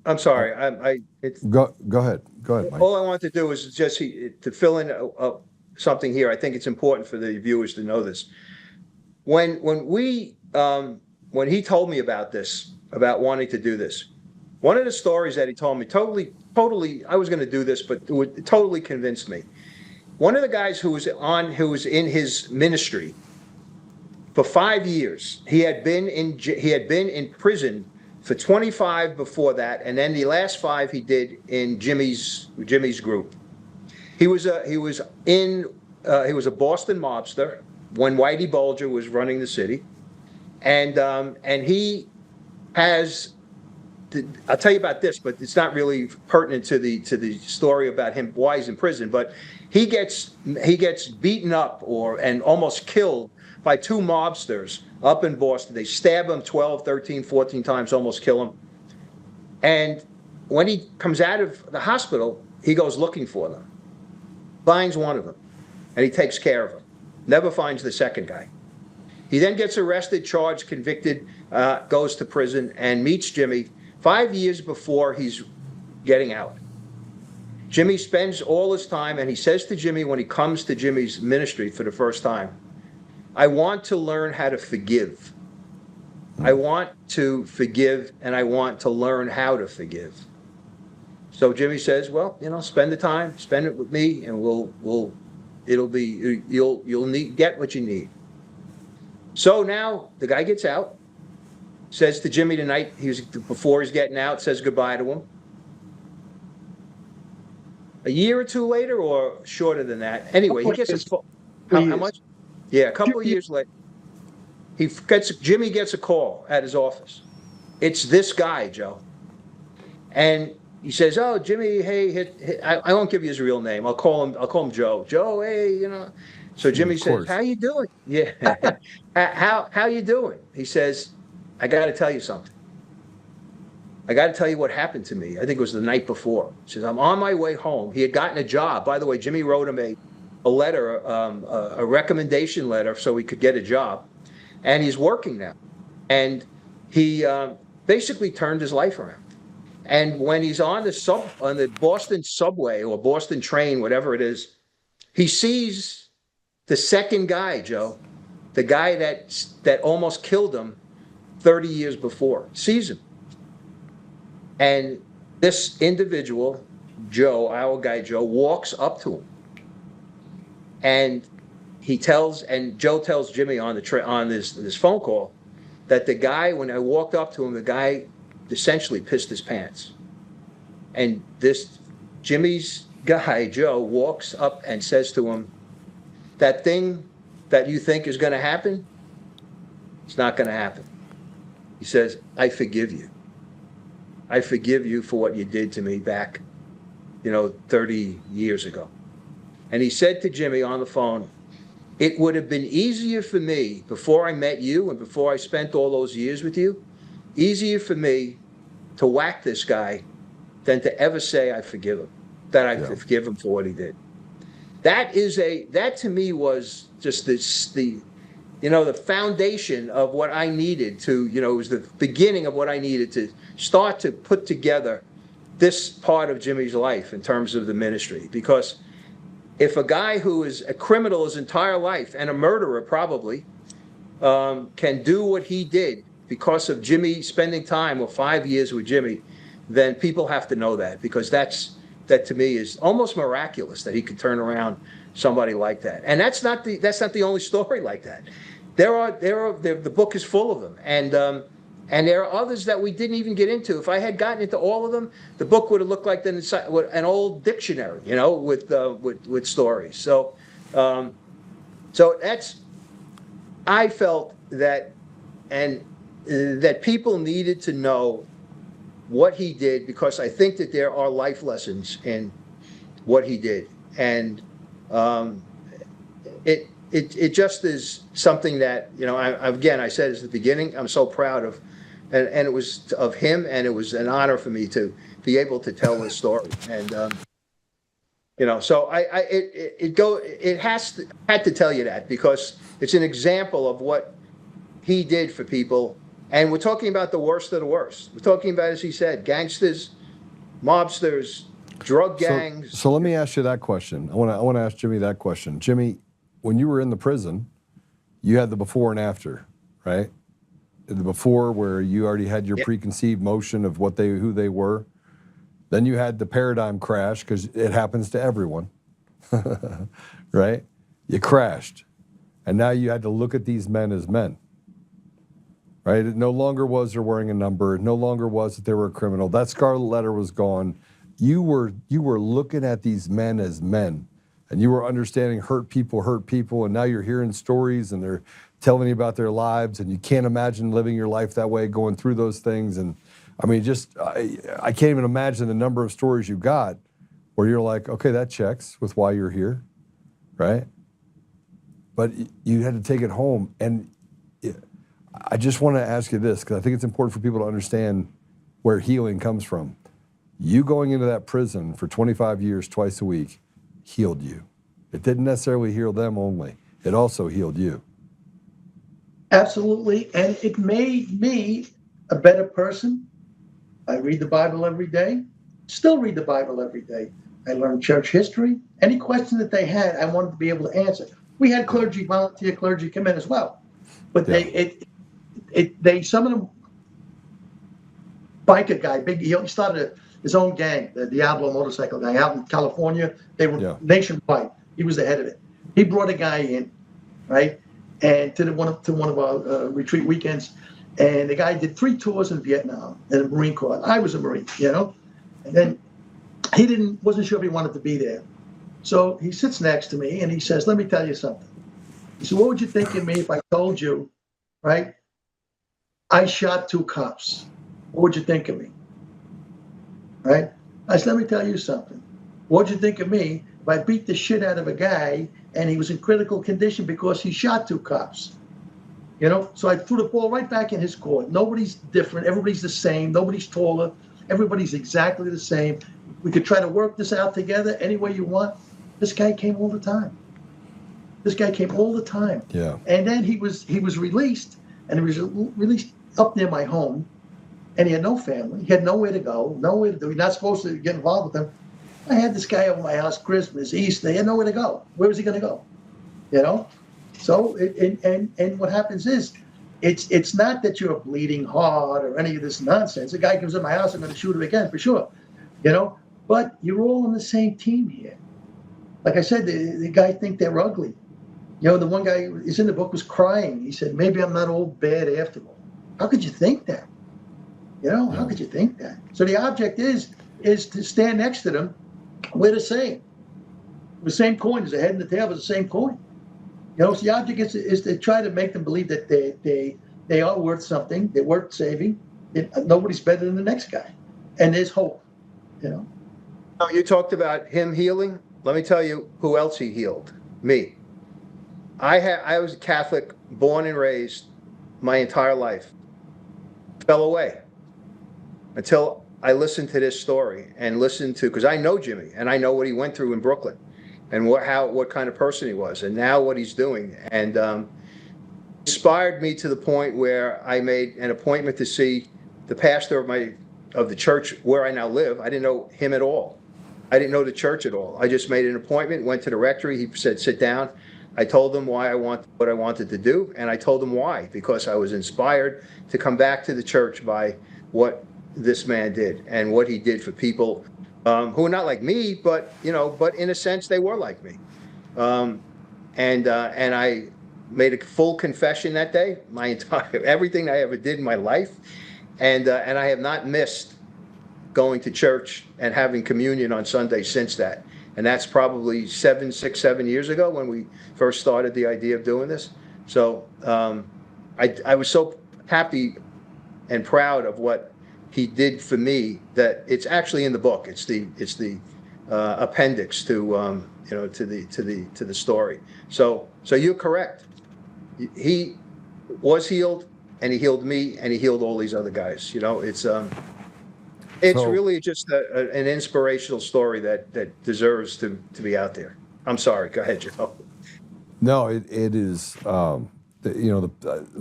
[SPEAKER 9] I'm sorry.
[SPEAKER 1] Go ahead, Mike.
[SPEAKER 9] All I want to do is just to fill in something here. I think it's important for the viewers to know this. When he told me about this, about wanting to do this, one of the stories that he told me totally, I was going to do this, but it totally convinced me. One of the guys who was in his ministry for 5 years, he had been in prison for 25 before that, and then the last 5 he did in Jimmy's group. He was a Boston mobster when Whitey Bulger was running the city, and he has. I'll tell you about this, but it's not really pertinent to the story about him why he's in prison. But he gets beaten up and almost killed by 2 mobsters up in Boston. They stab him 12, 13, 14 times, almost kill him. And when he comes out of the hospital, he goes looking for them, finds one of them, and he takes care of him. Never finds the second guy. He then gets arrested, charged, convicted, goes to prison, and meets Jimmy 5 years before he's getting out. Jimmy spends all his time, and he says to Jimmy when he comes to Jimmy's ministry for the first time, I want to learn how to forgive. I want to forgive, and I want to learn how to forgive. So Jimmy says, well, spend the time, spend it with me, and you'll get what you need. So now the guy gets out, says to Jimmy tonight, before he's getting out, says goodbye to him. A year or 2 later, or shorter than that. Anyway, he gets his phone. How much? Yeah, a couple of years later, Jimmy gets a call at his office. It's this guy, Joe, and he says, "Oh, Jimmy, hey, I won't give you his real name. I'll call him Joe. Joe, hey, So Jimmy says, "How you doing?" Yeah, how you doing? He says, "I got to tell you something. I got to tell you what happened to me. I think it was the night before." He says, "I'm on my way home." He had gotten a job. By the way, Jimmy wrote him a letter, a recommendation letter, so he could get a job, and he's working now. And he basically turned his life around. And when he's on the Boston subway or Boston train, whatever it is, he sees the second guy, Joe, the guy that almost killed him 30 years before, sees him. And this individual, Joe, our guy Joe, walks up to him. And Joe tells Jimmy on this phone call that the guy, when I walked up to him, the guy essentially pissed his pants. And this Jimmy's guy, Joe, walks up and says to him, that thing that you think is going to happen, it's not going to happen. He says, I forgive you. I forgive you for what you did to me back, 30 years ago. And he said to Jimmy on the phone, it would have been easier for me before I met you and before I spent all those years with you, easier for me to whack this guy than to ever say I forgive him, that I forgive him for what he did. That to me was just the foundation of what I needed to, it was the beginning of what I needed to start to put together this part of Jimmy's life in terms of the ministry. Because if a guy who is a criminal his entire life and a murderer probably can do what he did because of Jimmy spending time or 5 years with Jimmy, then people have to know that, because that to me is almost miraculous that he could turn around somebody like that. And that's not the only story like that. The book is full of them, and there are others that we didn't even get into. If I had gotten into all of them, the book would have looked like an old dictionary, with stories. So I felt that, and that people needed to know what he did, because I think that there are life lessons in what he did. And it just is something that, you know, again, I said at the beginning, I'm so proud of, and it was of him, and it was an honor for me to be able to tell this story. And, you know, so it had to tell you that, because it's an example of what he did for people. And we're talking about the worst of the worst. We're talking about, as he said, gangsters, mobsters, drug gangs.
[SPEAKER 1] So let me ask you that question. I want to ask Jimmy that question. Jimmy, when you were in the prison, you had the before and after, right? The before, where you already had your preconceived notion of who they were. Then you had the paradigm crash, because it happens to everyone, right? You crashed, and now you had to look at these men as men, right? It no longer was they're wearing a number. It no longer was that they were a criminal. That scarlet letter was gone. You were looking at these men as men, and you were understanding hurt people, and now you're hearing stories, and they're telling you about their lives, and you can't imagine living your life that way, going through those things. And I mean, I can't even imagine the number of stories you got where you're like, okay, that checks with why you're here, right? But you had to take it home. And I just want to ask you this, because I think it's important for people to understand where healing comes from. You going into that prison for 25 years, twice a week, healed you. It didn't necessarily heal them only. It also healed you.
[SPEAKER 10] Absolutely. And it made me a better person. I read the Bible every day, still read the Bible every day. I learned church history. Any question that they had, I wanted to be able to answer. We had volunteer clergy come in as well. But some of them, biker guy, he started his own gang, the Diablo motorcycle gang out in California. They were nationwide. He was the head of it. He brought a guy in, right? And to one of our retreat weekends. And the guy did 3 tours in Vietnam in the Marine Corps. I was a Marine, you know? And then he wasn't sure if he wanted to be there. So he sits next to me and he says, let me tell you something. He said, what would you think of me if I told you, right, I shot 2 cops? What would you think of me? Right? I said, let me tell you something. What would you think of me if I beat the shit out of a guy and he was in critical condition because he shot 2 cops? You know, so I threw the ball right back in his court. Nobody's different. Everybody's the same. Nobody's taller. Everybody's exactly the same. We could try to work this out together any way you want. This guy came all the time. Yeah. And then he was released, and he was released up near my home, and he had no family. He had nowhere to go, nowhere to do. You're not supposed to get involved with him. I had this guy over my house Christmas, Easter. He had nowhere to go. Where was he going to go? You know? So, and what happens is, it's not that you're a bleeding heart or any of this nonsense. A guy comes in my house, I'm going to shoot him again for sure, you know. But you're all on the same team here. Like I said, the guy think they're ugly. You know, the one guy is in the book was crying. He said, "Maybe I'm not all bad after all." How could you think that? You know, how could you think that? So the object is to stand next to them. We're the same. The same coin. There's a head and the tail. It's the same coin. You know, so the object is to try to make them believe that they are worth something. They're worth saving. Nobody's better than the next guy, and there's hope. You know.
[SPEAKER 9] Now, you talked about him healing. Let me tell you who else he healed. Me. I was a Catholic, born and raised, my entire life. Fell away until I listened to this story and listened to, because I know Jimmy and I know what he went through in Brooklyn and what kind of person he was, and now what he's doing, and inspired me to the point where I made an appointment to see the pastor of the church where I now live. I didn't know him at all. I didn't know the church at all. I just made an appointment, went to the rectory. He said, "Sit down." I told him what I wanted to do, and I told him why, because I was inspired to come back to the church by what this man did and what he did for people who are not like me, but in a sense they were like me. And I made a full confession that day, everything I ever did in my life, and I have not missed going to church and having communion on Sunday since that. And that's probably 7 years ago when we first started the idea of doing this. So I was so happy and proud of what he did for me that it's actually in the book. It's the appendix to to the story. So you're correct. He was healed, and he healed me, and he healed all these other guys. It's really just an inspirational story that deserves to be out there. I'm sorry. Go ahead, Joe.
[SPEAKER 1] No, it is. So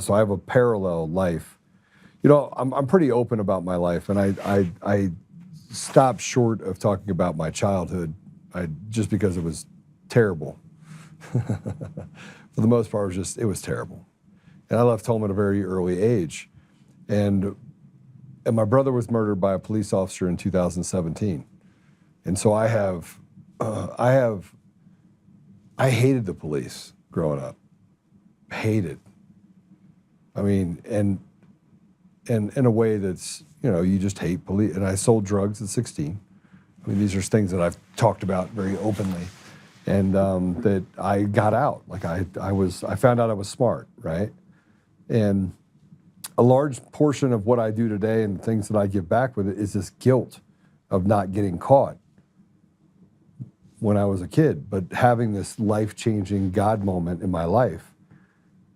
[SPEAKER 1] I have a parallel life. I'm pretty open about my life, and I stopped short of talking about my childhood, just because it was terrible. For the most part, it was terrible. And I left home at a very early age, and my brother was murdered by a police officer in 2017, and so I hated the police growing up. Hated. I mean, and in a way that's, you just hate police. And I sold drugs at 16. I mean, these are things that I've talked about very openly, and that I got out. Like I found out I was smart, right? And a large portion of what I do today and things that I give back with it is this guilt of not getting caught when I was a kid, but having this life-changing God moment in my life,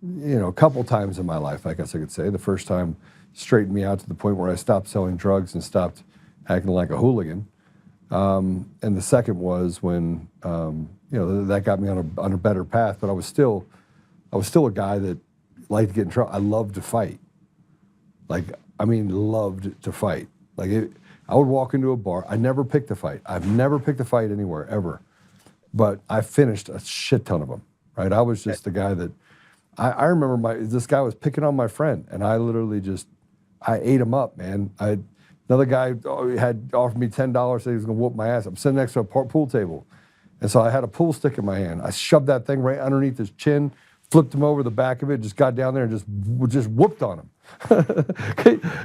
[SPEAKER 1] a couple times in my life, I guess I could say. The first time straightened me out to the point where I stopped selling drugs and stopped acting like a hooligan. And the second was when, that got me on a better path, but I was still a guy that liked to get in trouble. I loved to fight. Loved to fight. I would walk into a bar. I never picked a fight. I've never picked a fight anywhere, ever. But I finished a shit ton of them, right? I was just the guy that, I remember this guy was picking on my friend, and I literally I ate him up, man. Another guy had offered me $10, said he was gonna whoop my ass. I'm sitting next to a pool table. And so I had a pool stick in my hand. I shoved that thing right underneath his chin, flipped him over the back of it, just got down there and just whooped on him.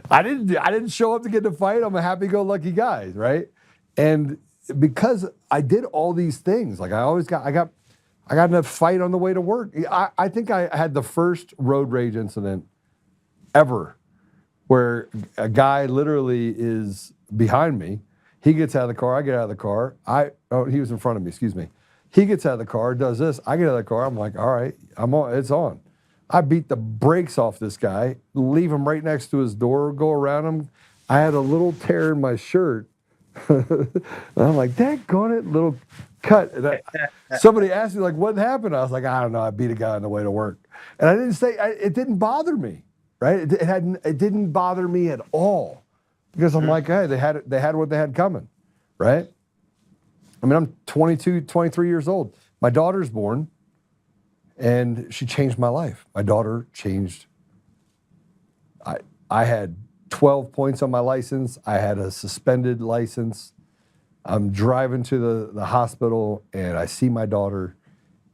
[SPEAKER 1] I didn't show up to get in a fight. I'm a happy-go-lucky guy, right? And because I did all these things, I got in a fight on the way to work. I think I had the first road rage incident ever, where a guy literally is behind me. He gets out of the car. I get out of the car. He was in front of me. Excuse me. He gets out of the car, does this. I get out of the car. I'm like, all right, I'm on. It's on. I beat the brakes off this guy, leave him right next to his door, go around him. I had a little tear in my shirt. And I'm like, daggone it, little cut. And somebody asked me, what happened? I was like, I don't know. I beat a guy on the way to work. And I didn't say, it didn't bother me, right? It didn't bother me at all, because I'm like, hey, they had what they had coming, right? I mean, I'm 22, 23 years old. My daughter's born, and she changed my life. My daughter changed. I had 12 points on my license. I had a suspended license. I'm driving to the hospital, and I see my daughter,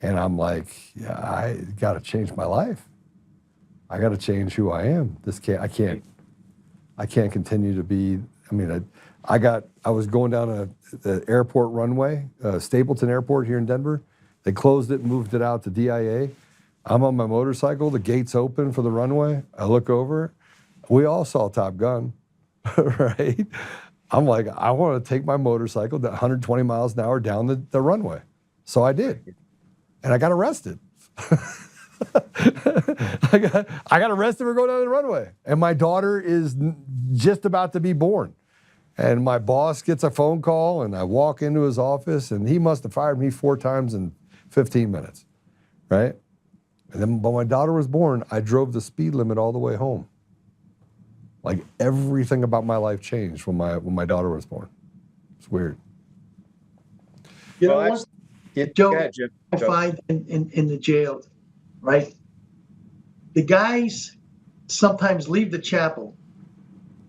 [SPEAKER 1] and I'm like, yeah, I got to change my life. I got to change who I am. I can't continue to be. I mean, I was going down the airport runway, Stapleton Airport here in Denver. They closed it, moved it out to DIA. I'm on my motorcycle. The gates open for the runway. I look over. We all saw Top Gun, right? I'm like, I want to take my motorcycle 120 miles an hour down the runway. So I did. And I got arrested. I got arrested for going down the runway. And my daughter is just about to be born. And my boss gets a phone call, and I walk into his office, and he must have fired me 4 times in 15 minutes, right? And then when my daughter was born, I drove the speed limit all the way home. Like, everything about my life changed when my daughter was born. It's weird.
[SPEAKER 10] You know what, Joe, I find in the jail, right? The guys sometimes leave the chapel.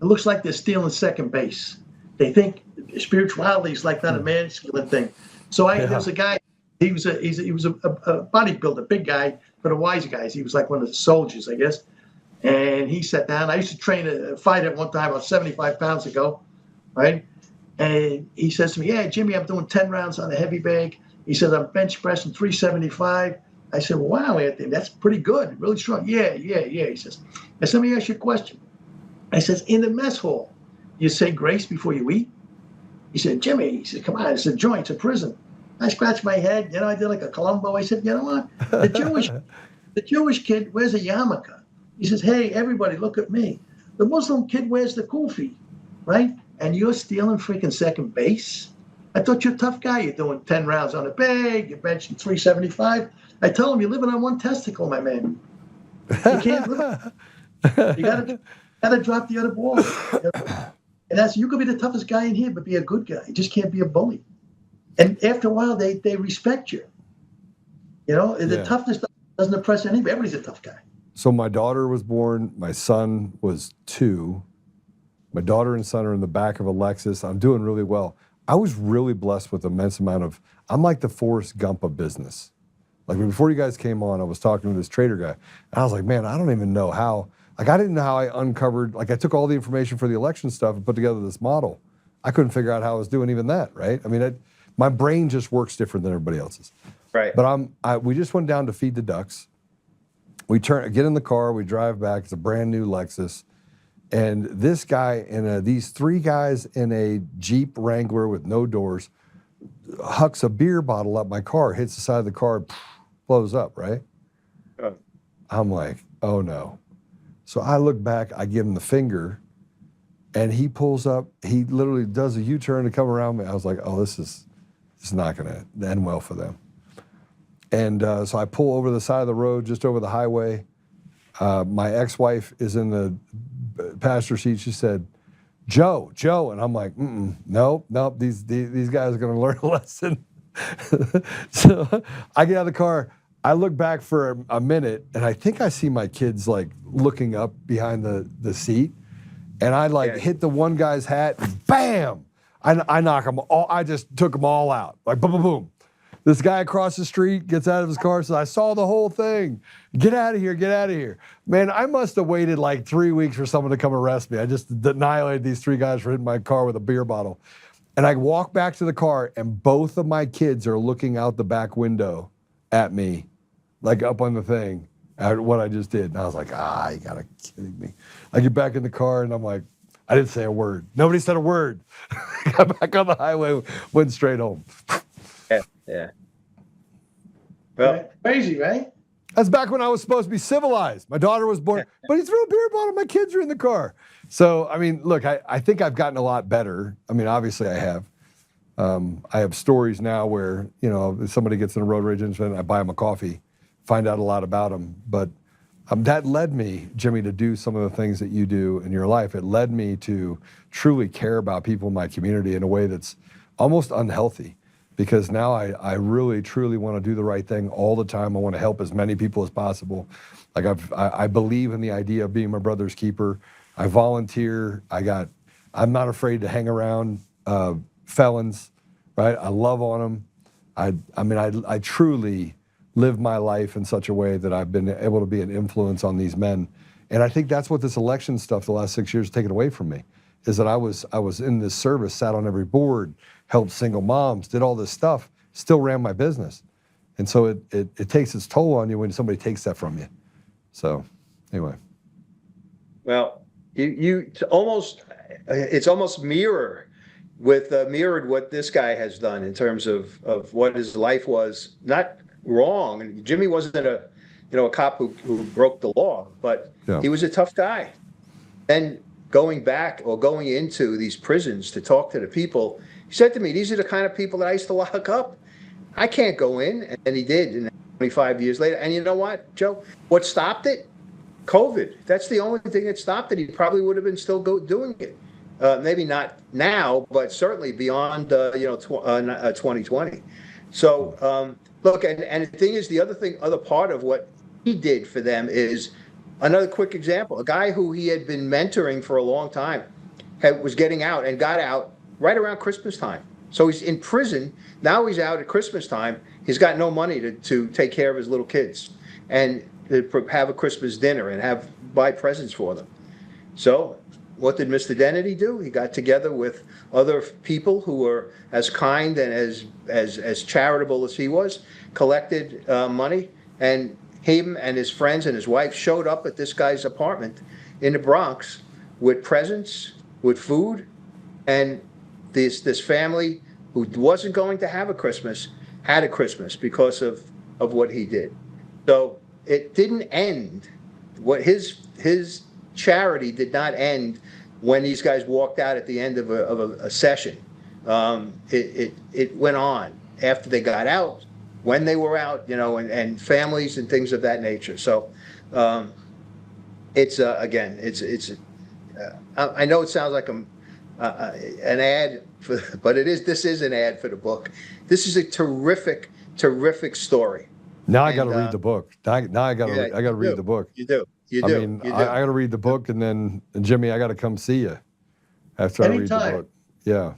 [SPEAKER 10] It looks like they're stealing second base. They think spirituality is like not a masculine thing. So there's a guy. He was a bodybuilder, big guy, but a wise guy. He was like one of the soldiers, I guess. And he sat down. I used to train a fight at one time about 75 pounds ago, right? And he says to me, yeah, Jimmy, I'm doing 10 rounds on a heavy bag. He says, I'm bench pressing 375. I said, well, wow, Anthony, that's pretty good, really strong. Yeah. He says, I said, let me ask you a question. I says, in the mess hall, you say grace before you eat? He said, Jimmy, he said, come on, it's a joint, it's a prison. I scratched my head, you know, I did like a Columbo. I said, you know what? The Jewish kid wears a yarmulke. He says, hey, everybody, look at me. The Muslim kid wears the kufi, right? And you're stealing freaking second base? I thought you're a tough guy. You're doing 10 rounds on a bag. You're benching 375. I tell him you're living on one testicle, my man. You can't live. You gotta drop the other ball. And that's, you could be the toughest guy in here, but be a good guy. You just can't be a bully. And after a while, they respect you. You know, the toughness doesn't impress anybody. Everybody's a tough guy.
[SPEAKER 1] So my daughter was born. My son was 2. My daughter and son are in the back of a Lexus. I'm doing really well. I was really blessed with an immense amount of, I'm like the Forrest Gump of business. Like before you guys came on, I was talking to this trader guy, and I was like, man, I don't even know how, like I didn't know how I uncovered, like I took all the information for the election stuff and put together this model. I couldn't figure out how I was doing even that, right? I mean, my brain just works different than everybody else's.
[SPEAKER 9] Right.
[SPEAKER 1] But we just went down to feed the ducks. We get in the car, we drive back. It's a brand new Lexus. And this guy and these 3 guys in a Jeep Wrangler with no doors hucks a beer bottle up my car, hits the side of the car, blows up, right? I'm like, oh no. So I look back, I give him the finger, and he pulls up, he literally does a U-turn to come around me. I was like, oh, this is not gonna end well for them. And so I pull over the side of the road, just over the highway. My ex-wife is in the passenger seat. She said, Joe, and I'm like, nope, these guys are gonna learn a lesson. So I get out of the car, I look back for a minute, and I think I see my kids like looking up behind the seat, and I like hit the one guy's hat, and bam! I knock them all, I just took them all out, like boom, boom, boom. This guy across the street gets out of his car, says, I saw the whole thing. Get out of here, get out of here. Man, I must have waited like 3 weeks for someone to come arrest me. I just annihilated these 3 guys for hitting my car with a beer bottle. And I walk back to the car, and both of my kids are looking out the back window at me, like up on the thing, at what I just did. And I was like, you gotta be kidding me. I get back in the car, and I'm like, I didn't say a word. Nobody said a word. Got back on the highway, went straight home.
[SPEAKER 9] Yeah. Well,
[SPEAKER 10] crazy, right?
[SPEAKER 1] That's back when I was supposed to be civilized. My daughter was born, but he threw a beer bottle. My kids are in the car. So, I mean, look, I think I've gotten a lot better. I mean, obviously I have. I have stories now where, you know, if somebody gets in a road rage incident, I buy them a coffee, find out a lot about them. But that led me, Jimmy, to do some of the things that you do in your life. It led me to truly care about people in my community in a way that's almost unhealthy. Because now I really, truly want to do the right thing all the time. I want to help as many people as possible. Like I believe in the idea of being my brother's keeper. I volunteer. I'm not afraid to hang around felons, right? I love on them. I truly live my life in such a way that I've been able to be an influence on these men. And I think that's what this election stuff the last 6 years has taken away from me, is that I was in this service, sat on every board, helped single moms, did all this stuff, still ran my business. And so it takes its toll on you when somebody takes that from you. So anyway.
[SPEAKER 9] Well, it's almost mirrored what this guy has done in terms of what his life was. Not wrong. Jimmy wasn't a cop who broke the law, but he was a tough guy. And going back or going into these prisons to talk to the people, he said to me, these are the kind of people that I used to lock up. I can't go in. And he did, and 25 years later. And you know what, Joe? What stopped it? COVID. That's the only thing that stopped it. He probably would have been still doing it. Maybe not now, but certainly beyond 2020. So look, and the thing is, other part of what he did for them is another quick example. A guy who he had been mentoring for a long time was getting out and got out right around Christmas time. So he's in prison. Now he's out at Christmas time. He's got no money to take care of his little kids and to have a Christmas dinner and buy presents for them. So what did Mr. Dennedy do? He got together with other people who were as kind and as charitable as he was, collected money, and him and his friends and his wife showed up at this guy's apartment in the Bronx with presents, with food, and this family who wasn't going to have a Christmas had a Christmas because of what he did. So it didn't end. What his charity did not end when these guys walked out at the end of a session. It went on after they got out, when they were out, and families and things of that nature. So it's again, I know it sounds like an ad, but this is an ad for the book. This is a terrific story.
[SPEAKER 1] Now I got to read the book. Now I got to read the book.
[SPEAKER 9] You do.
[SPEAKER 1] I mean, I got to read the book, and then Jimmy, I got to come see you after I read the book. Yeah.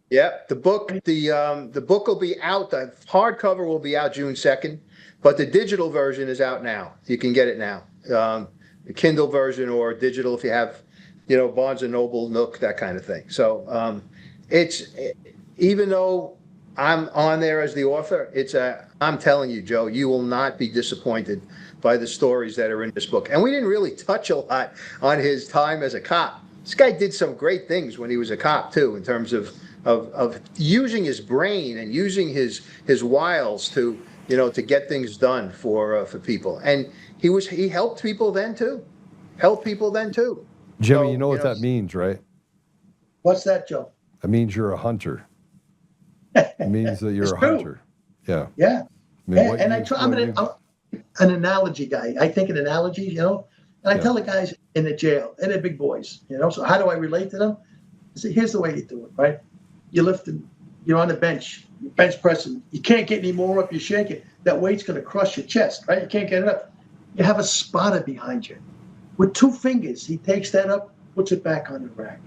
[SPEAKER 9] Yeah, the book will be out. The hardcover will be out June 2nd, but the digital version is out now. You can get it now. The Kindle version or digital if you have, Barnes and Noble, Nook, that kind of thing. So even though I'm on there as the author, I'm telling you, Joe, you will not be disappointed by the stories that are in this book. And we didn't really touch a lot on his time as a cop. This guy did some great things when he was a cop too, in terms of using his brain and using his wiles to get things done for people. And he helped people then too.
[SPEAKER 1] Jimmy, you know what that means, right?
[SPEAKER 10] What's that, Joe?
[SPEAKER 1] That means you're a hunter. It means that you're a hunter. Yeah.
[SPEAKER 10] Yeah.
[SPEAKER 1] I mean,
[SPEAKER 10] I'm an analogy guy. I think in analogies, and I tell the guys in the jail, and they're big boys, so how do I relate to them? I say, here's the way you do it, right? You're lifting, you're on the bench, you're bench pressing, you can't get any more up, you shake it. That weight's going to crush your chest, right? You can't get it up. You have a spotter behind you. With 2 fingers, he takes that up, puts it back on the rack.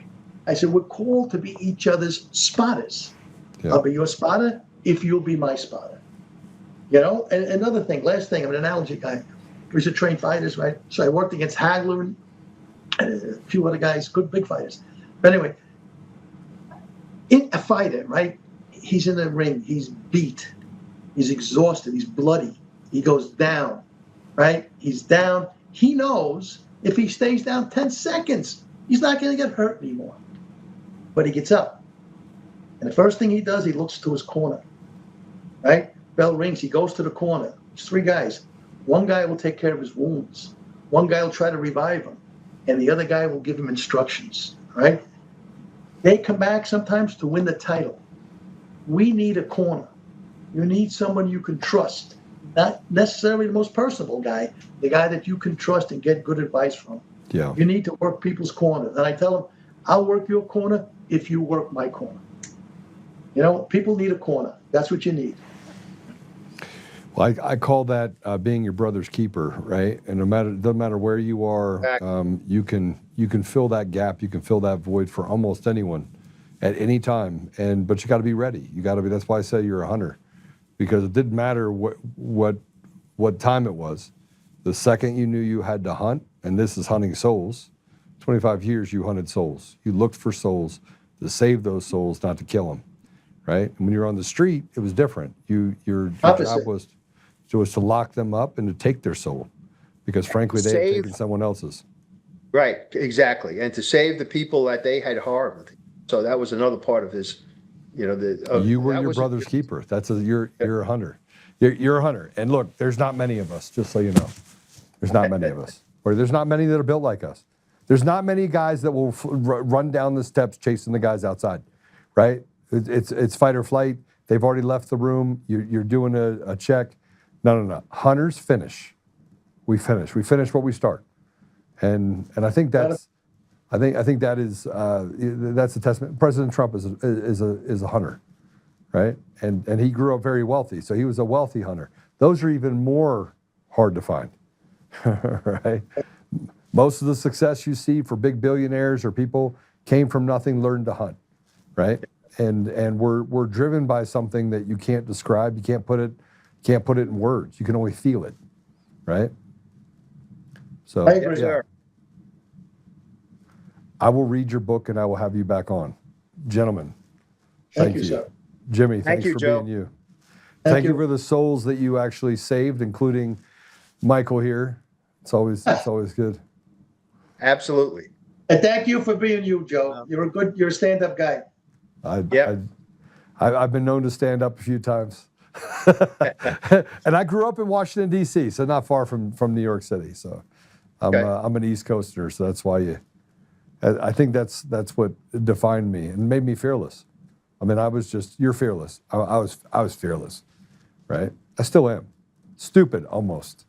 [SPEAKER 10] I said, we're called to be each other's spotters. Yeah. I'll be your spotter if you'll be my spotter. And another thing, last thing, I'm an analogy guy. We used to train fighters, right? So I worked against Hagler and a few other guys, good big fighters. But anyway, in a fighter, right? He's in the ring, he's beat, he's exhausted, he's bloody, he goes down, right? He's down. He knows if he stays down 10 seconds, he's not going to get hurt anymore. But he gets up. And the first thing he does, he looks to his corner, right? Bell rings, he goes to the corner. There's 3 guys. One guy will take care of his wounds. One guy will try to revive him. And the other guy will give him instructions, right? They come back sometimes to win the title. We need a corner. You need someone you can trust. Not necessarily the most personable guy, the guy that you can trust and get good advice from.
[SPEAKER 1] Yeah.
[SPEAKER 10] You need to work people's corner. And I tell them, I'll work your corner if you work my corner. People need a corner. That's what you need.
[SPEAKER 1] Well, I call that being your brother's keeper, right? And doesn't matter where you are, you can fill that gap, you can fill that void for almost anyone at any time. But you got to be ready. You got to be. That's why I say you're a hunter, because it didn't matter what time it was. The second you knew you had to hunt, and this is hunting souls. 25 years you hunted souls. You looked for souls to save those souls, not to kill them, right? And when you're on the street, it was different. Your job was to lock them up and to take their soul, because frankly they had taken someone else's.
[SPEAKER 9] Right, exactly, and to save the people that they had harmed. So that was another part of his,
[SPEAKER 1] you were your brother's keeper. You're a hunter. You're a hunter. And look, there's not many of us, just so you know. There's not many of us. Or there's not many that are built like us. There's not many guys that will run down the steps chasing the guys outside, right? It's fight or flight. They've already left the room. You're doing a check. No. Hunters finish. We finish. We finish what we start. And I think that's a testament. President Trump is a hunter, right? And he grew up very wealthy, so he was a wealthy hunter. Those are even more hard to find, right? Most of the success you see for big billionaires or people came from nothing, learned to hunt, right? And we're driven by something that you can't describe. You can't put it in words. You can only feel it, right? So
[SPEAKER 10] I agree, sir.
[SPEAKER 1] I will read your book and I will have you back on. Gentlemen,
[SPEAKER 10] thank you, sir.
[SPEAKER 1] Jimmy, thanks for
[SPEAKER 9] Joe.
[SPEAKER 1] being you.
[SPEAKER 10] Thank you
[SPEAKER 1] for the souls that you actually saved, including Michael here. It's always good.
[SPEAKER 9] Absolutely.
[SPEAKER 10] And thank you for being you, Joe. You're a stand-up guy.
[SPEAKER 1] I've been known to stand up a few times. And I grew up in Washington, D.C., so not far from New York City. So I'm an East Coaster, so that's why I think that's what defined me and made me fearless. I mean, you're fearless. I was fearless, right? I still am. Stupid, almost,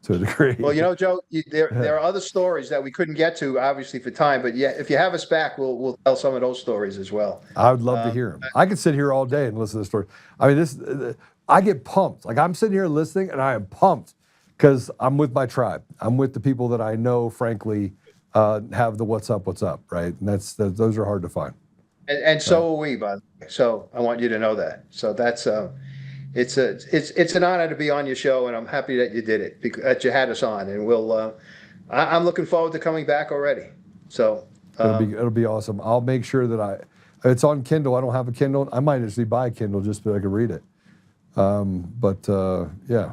[SPEAKER 1] to a degree.
[SPEAKER 9] Well, Joe, there are other stories that we couldn't get to, obviously, for time. But yeah, if you have us back, we'll tell some of those stories as well.
[SPEAKER 1] I would love to hear them. I could sit here all day and listen to the story. I mean, I get pumped. Like, I'm sitting here listening, and I am pumped because I'm with my tribe. I'm with the people that I know, frankly, have the what's up, right? And those are hard to find.
[SPEAKER 9] And so are we, by the way. So I want you to know that. So that's it's an honor to be on your show, and I'm happy that you did it, that you had us on, and I'm looking forward to coming back already. So
[SPEAKER 1] it'll be awesome. I'll make sure that it's on Kindle. I don't have a Kindle. I might actually buy a Kindle just so I can read it. Yeah.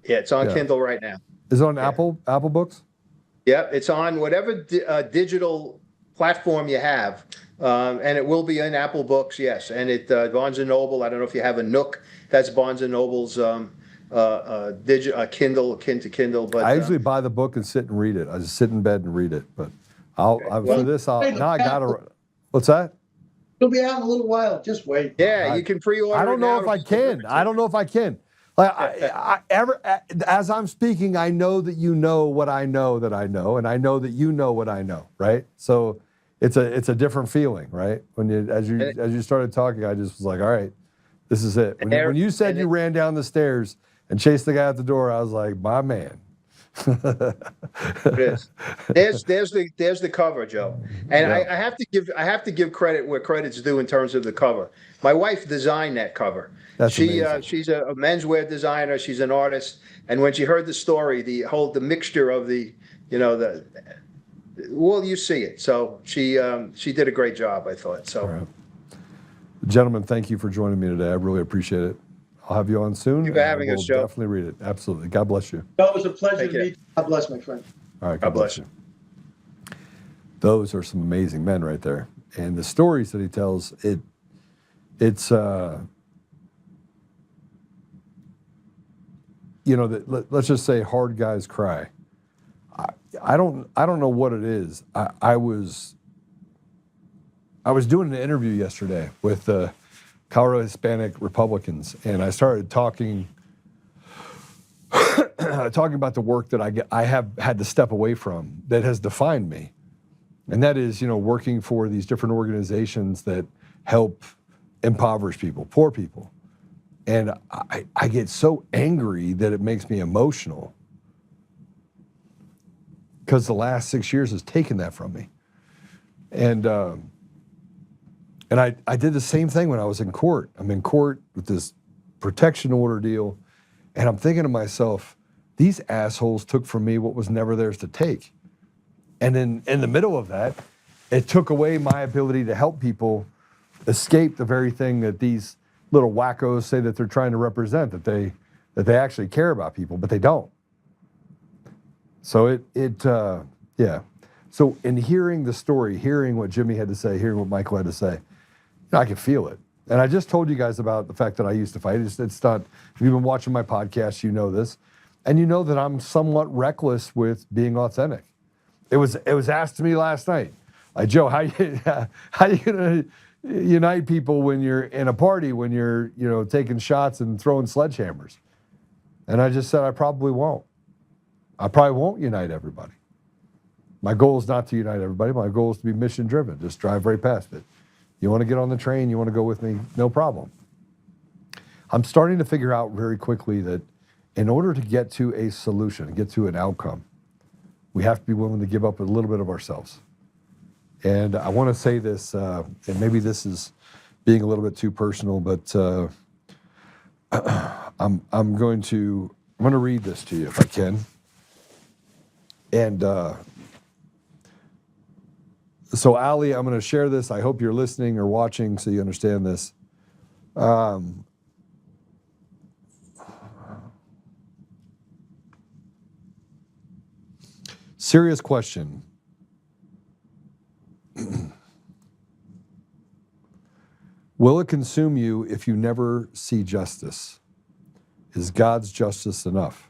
[SPEAKER 9] Yeah, it's on Kindle right now.
[SPEAKER 1] Is it on Apple Books?
[SPEAKER 9] Yeah, it's on whatever digital platform you have. And it will be in Apple Books, yes. And Barnes & Noble, I don't know if you have a Nook, that's Barnes & Noble's Kindle, akin to Kindle. But
[SPEAKER 1] I usually buy the book and sit and read it. I just sit in bed and read it. But I gotta. What's that?
[SPEAKER 10] It'll be out in a little while. Just wait.
[SPEAKER 9] Yeah, you can pre-order.
[SPEAKER 1] I don't know if I can. I don't know if I can. Like as I'm speaking, I know that you know what I know that I know, and I know that you know what I know, right? So it's a different feeling, right? As you started talking, I just was like, all right, this is it. When you said you ran down the stairs and chased the guy at the door, I was like, my man.
[SPEAKER 9] It is. There's the cover, Joe, and I have to give credit where credit's due in terms of the cover. My wife designed that cover. She's a menswear designer. She's an artist, and when she heard the story, the mixture of you see it. So she did a great job, I thought. So,
[SPEAKER 1] right. Gentlemen, thank you for joining me today. I really appreciate it. I'll have you on soon.
[SPEAKER 9] Thank you for having us, Joe.
[SPEAKER 1] Definitely read it. Absolutely. God bless you.
[SPEAKER 10] It was a pleasure to meet you. God bless, my friend.
[SPEAKER 1] All right. God bless you. Those are some amazing men right there. And the stories that he tells, let's just say hard guys cry. I don't know what it is. I was doing an interview yesterday with Colorado Hispanic Republicans, and I started talking about the work that I have had to step away from that has defined me, and that is working for these different organizations that help impoverished people, poor people, and I get so angry that it makes me emotional because the last 6 years has taken that from me, and I did the same thing when I was in court. I'm in court with this protection order deal, and I'm thinking to myself, these assholes took from me what was never theirs to take. And in the middle of that, it took away my ability to help people escape the very thing that these little wackos say that they're trying to represent, that they actually care about people, but they don't. So So in hearing the story, hearing what Jimmy had to say, hearing what Michael had to say, I could feel it. And I just told you guys about the fact that I used to fight. It's not, if you've been watching my podcast, you know this. And you know that I'm somewhat reckless with being authentic. It was asked to me last night, like, Joe, how you gonna unite people when you're in a party, when you're taking shots and throwing sledgehammers? And I just said, I probably won't. I probably won't unite everybody. My goal is not to unite everybody. My goal is to be mission driven. Just drive right past it. You want to get on the train, you want to go with me, no problem. I'm starting to figure out very quickly that in order to get to a solution, get to an outcome, we have to be willing to give up a little bit of ourselves. And I want to say this, and maybe this is being a little bit too personal, but I'm going to read this to you if I can. And so, Ali, I'm going to share this. I hope you're listening or watching so you understand this. Serious question. Will it consume you if you never see justice? Is God's justice enough?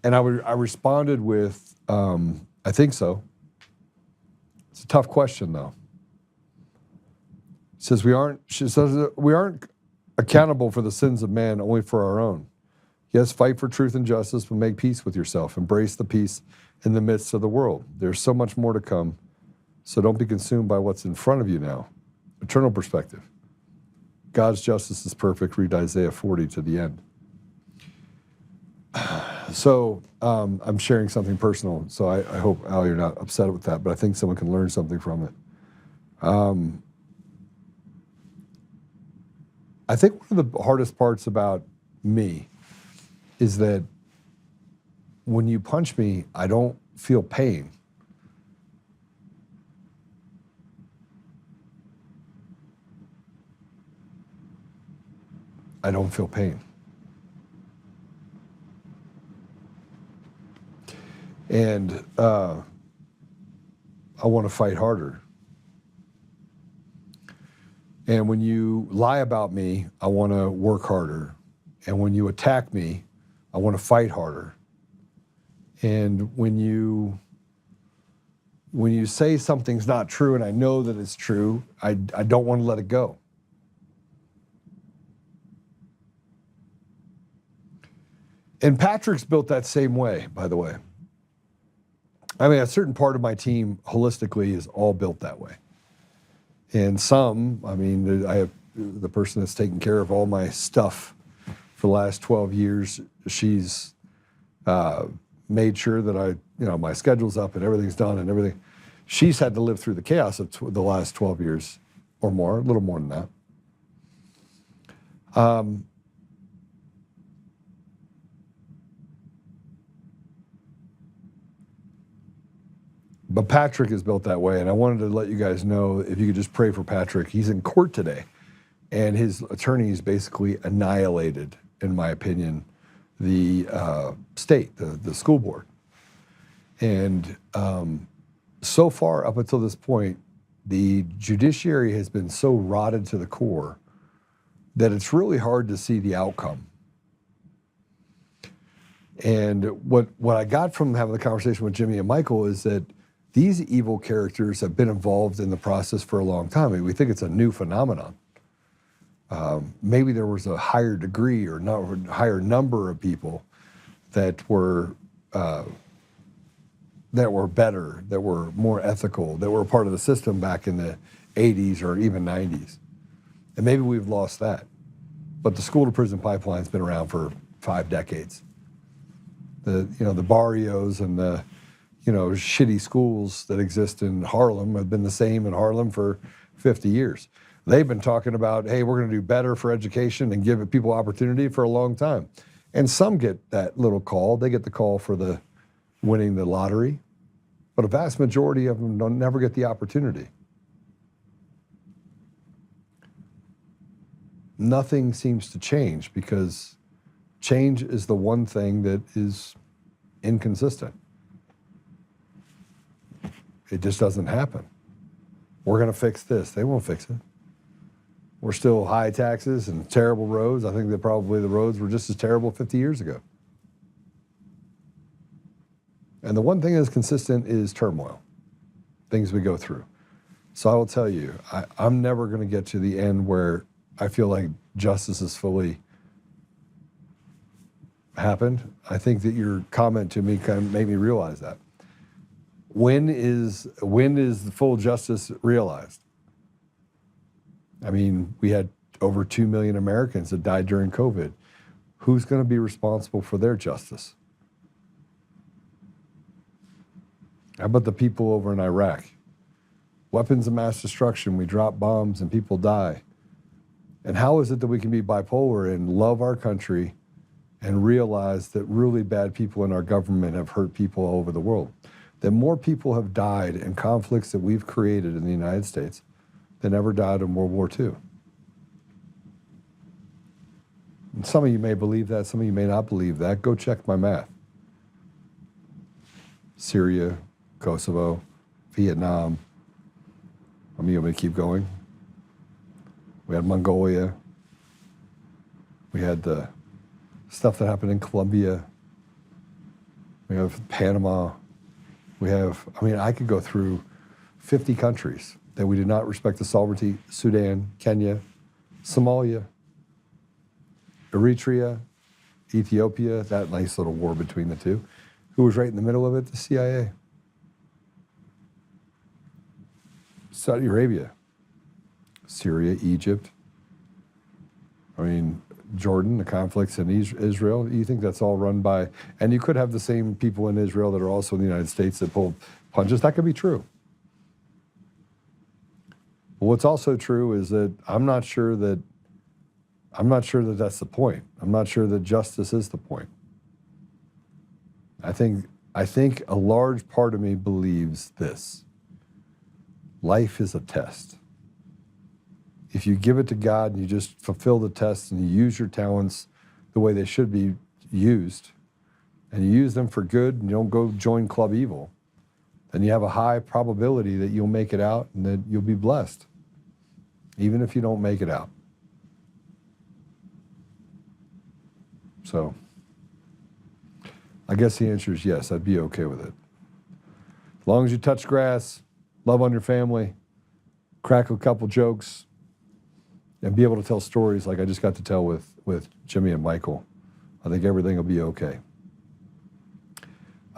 [SPEAKER 1] And I responded with, I think so. It's a tough question, though. She says we aren't accountable for the sins of man, only for our own. Yes, fight for truth and justice, but make peace with yourself. Embrace the peace in the midst of the world. There's so much more to come, so don't be consumed by what's in front of you now. Eternal perspective. God's justice is perfect. Read Isaiah 40 to the end. So I'm sharing something personal, so I hope, Al, you're not upset with that, but I think someone can learn something from it. I think one of the hardest parts about me is that when you punch me, I don't feel pain. I don't feel pain. And I want to fight harder. And when you lie about me, I want to work harder. And when you attack me, I want to fight harder. And when you say something's not true and I know that it's true, I don't want to let it go. And Patrick's built that same way, by the way. I mean, a certain part of my team holistically is all built that way. And some, I mean, I have the person that's taken care of all my stuff for the last 12 years. She's made sure that my schedule's up and everything's done and everything. She's had to live through the chaos of the last 12 years or more, a little more than that. But Patrick is built that way, and I wanted to let you guys know, if you could just pray for Patrick. He's in court today, and his attorneys basically annihilated, in my opinion, the state, the school board. And so far, up until this point, the judiciary has been so rotted to the core that it's really hard to see the outcome. And what I got from having the conversation with Jimmy and Michael is that these evil characters have been involved in the process for a long time. I mean, we think it's a new phenomenon. Maybe there was a higher degree or higher number of people that were better, that were more ethical, that were part of the system back in the 80s or even 90s. And maybe we've lost that. But the school to prison pipeline's been around for 5 decades. The barrios and the shitty schools that exist in Harlem have been the same in Harlem for 50 years. They've been talking about, hey, we're going to do better for education and give people opportunity for a long time. And some get that little call. They get the call for winning the lottery. But a vast majority of them never get the opportunity. Nothing seems to change because change is the one thing that is inconsistent. It just doesn't happen. We're going to fix this. They won't fix it. We're still high taxes and terrible roads. I think that probably the roads were just as terrible 50 years ago. And the one thing that's consistent is turmoil, things we go through. So I will tell you, I'm never going to get to the end where I feel like justice is fully happened. I think that your comment to me kind of made me realize that. When is the full justice realized? I mean, we had over 2 million Americans that died during COVID. Who's going to be responsible for their justice? How about the people over in Iraq? Weapons of mass destruction, we drop bombs and people die. And how is it that we can be bipolar and love our country and realize that really bad people in our government have hurt people all over the world? That more people have died in conflicts that we've created in the United States than ever died in World War II. And some of you may believe that, some of you may not believe that. Go check my math. Syria, Kosovo, Vietnam, I mean, you want me to keep going? We had Mongolia. We had the stuff that happened in Colombia. We have Panama. We have, I mean, I could go through 50 countries that we did not respect the sovereignty. Sudan, Kenya, Somalia, Eritrea, Ethiopia, that nice little war between the two. Who was right in the middle of it? The CIA. Saudi Arabia, Syria, Egypt. I mean, Jordan, the conflicts in Israel. You think that's all run by, and you could have the same people in Israel that are also in the United States that pull punches. That could be true. But what's also true is that I'm not sure that that's the point. I'm not sure that justice is the point. I think a large part of me believes this. Life is a test. If you give it to God and you just fulfill the test and you use your talents the way they should be used, and you use them for good and you don't go join Club Evil, then you have a high probability that you'll make it out and that you'll be blessed, even if you don't make it out. So, I guess the answer is yes, I'd be okay with it. As long as you touch grass, love on your family, crack a couple jokes, and be able to tell stories like I just got to tell with Jimmy and Michael, I think everything will be okay.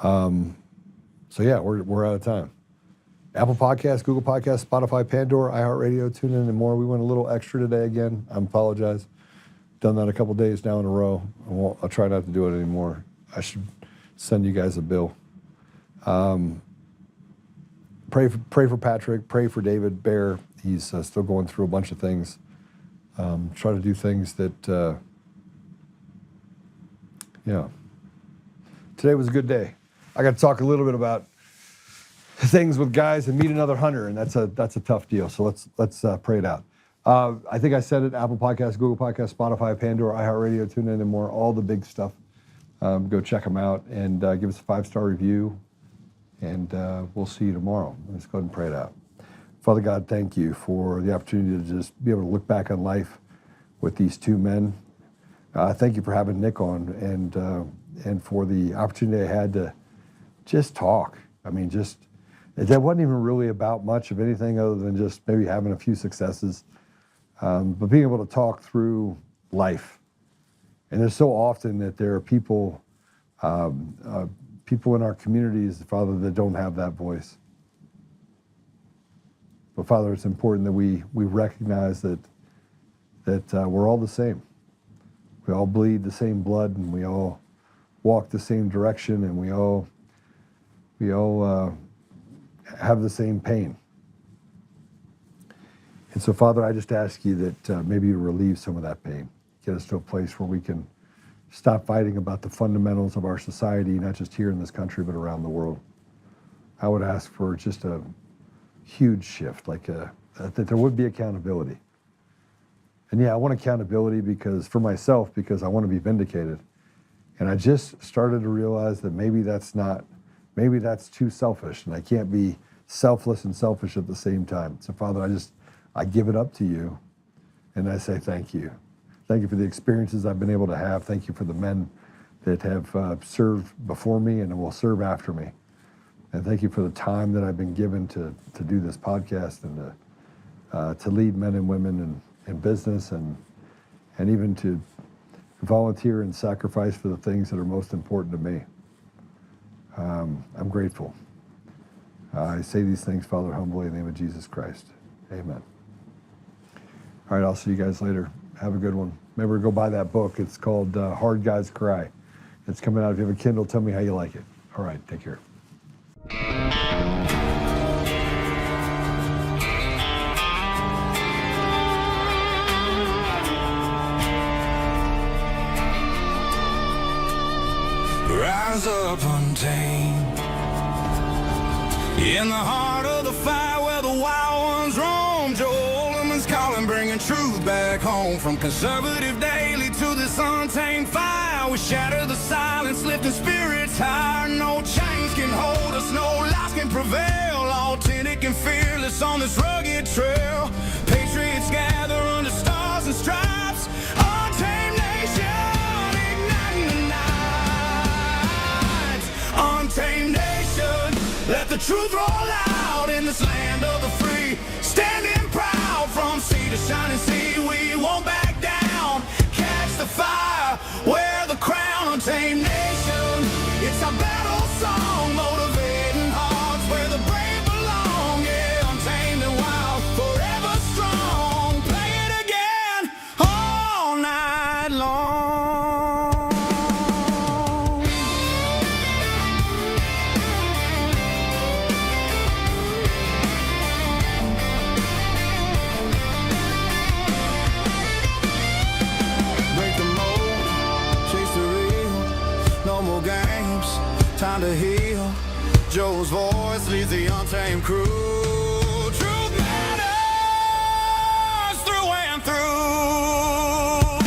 [SPEAKER 1] So yeah, we're out of time. Apple Podcasts, Google Podcasts, Spotify, Pandora, iHeartRadio, TuneIn, and more. We went a little extra today again. I apologize. Done that a couple days now in a row. I'll try not to do it anymore. I should send you guys a bill. Pray for Patrick. Pray for David Bear. He's still going through a bunch of things. Try to do things that, yeah. Today was a good day. I got to talk a little bit about things with guys and meet another hunter, and that's a tough deal. So let's pray it out. I think I said it: Apple Podcasts, Google Podcasts, Spotify, Pandora, iHeartRadio, TuneIn, and more. All the big stuff. Go check them out and give us a 5-star review. And we'll see you tomorrow. Let's go ahead and pray it out. Father God, thank you for the opportunity to just be able to look back on life with these two men. Thank you for having Nick on and for the opportunity I had to just talk. I mean, that wasn't even really about much of anything other than just maybe having a few successes. But being able to talk through life. And there's so often that there are people in our communities, Father, that don't have that voice. But Father, it's important that we recognize that we're all the same. We all bleed the same blood, and we all walk the same direction, and we all have the same pain. And so, Father, I just ask you that maybe you relieve some of that pain. Get us to a place where we can stop fighting about the fundamentals of our society, not just here in this country, but around the world. I would ask for just a huge shift, that there would be accountability. And yeah, I want accountability for myself, because I want to be vindicated. And I just started to realize that maybe that's too selfish, and I can't be selfless and selfish at the same time. So Father, I give it up to you, and I say thank you. Thank you for the experiences I've been able to have. Thank you for the men that have served before me and will serve after me. And thank you for the time that I've been given to do this podcast and to lead men and women in business and even to volunteer and sacrifice for the things that are most important to me. I'm grateful. I say these things, Father, humbly in the name of Jesus Christ. Amen. All right, I'll see you guys later. Have a good one. Remember to go buy that book. It's called Hard Guys Cry. It's coming out. If you have a Kindle, tell me how you like it. All right, take care.
[SPEAKER 12] Rise up untamed in the heart of the fire where the wild ones roam. Joe Oltmann's calling, bringing truth back home. From conservative daily to this untamed fire, we shatter the silence, lifting spirits higher. No chains can hold us, no lies can prevail. Authentic and fearless. us on this rugged trail. Patriots gather under stars and stripes. Untamed nation, igniting the night. Untamed nation, let the truth roll out in this land of the free. Standing proud from sea to shining sea, we won't back down. Catch the fire, wear the crown. Untamed nation, it's our battle song, motivating hearts where the brave belong. Yeah, untamed and wild, forever strong. Play it again all night long. Break the mold, chase the real. No more games, time to heal. Joe's voice leads the untamed crew. Truth matters through and through.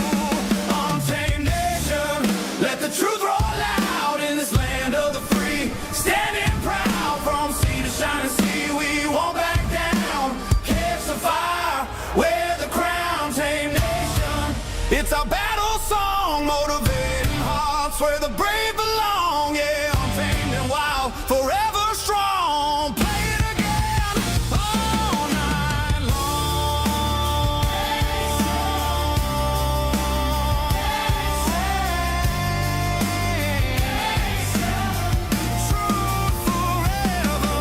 [SPEAKER 12] Untamed nation, let the truth roll out in this land of the free. Standing proud from sea to shining sea, we won't back down. Catch the fire, wear the crown. Tame nation, it's our battle song, motivating hearts where the brave belong. Yeah, untamed and wild, forever strong. Play it again all night long. Truth forever.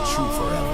[SPEAKER 12] True forever.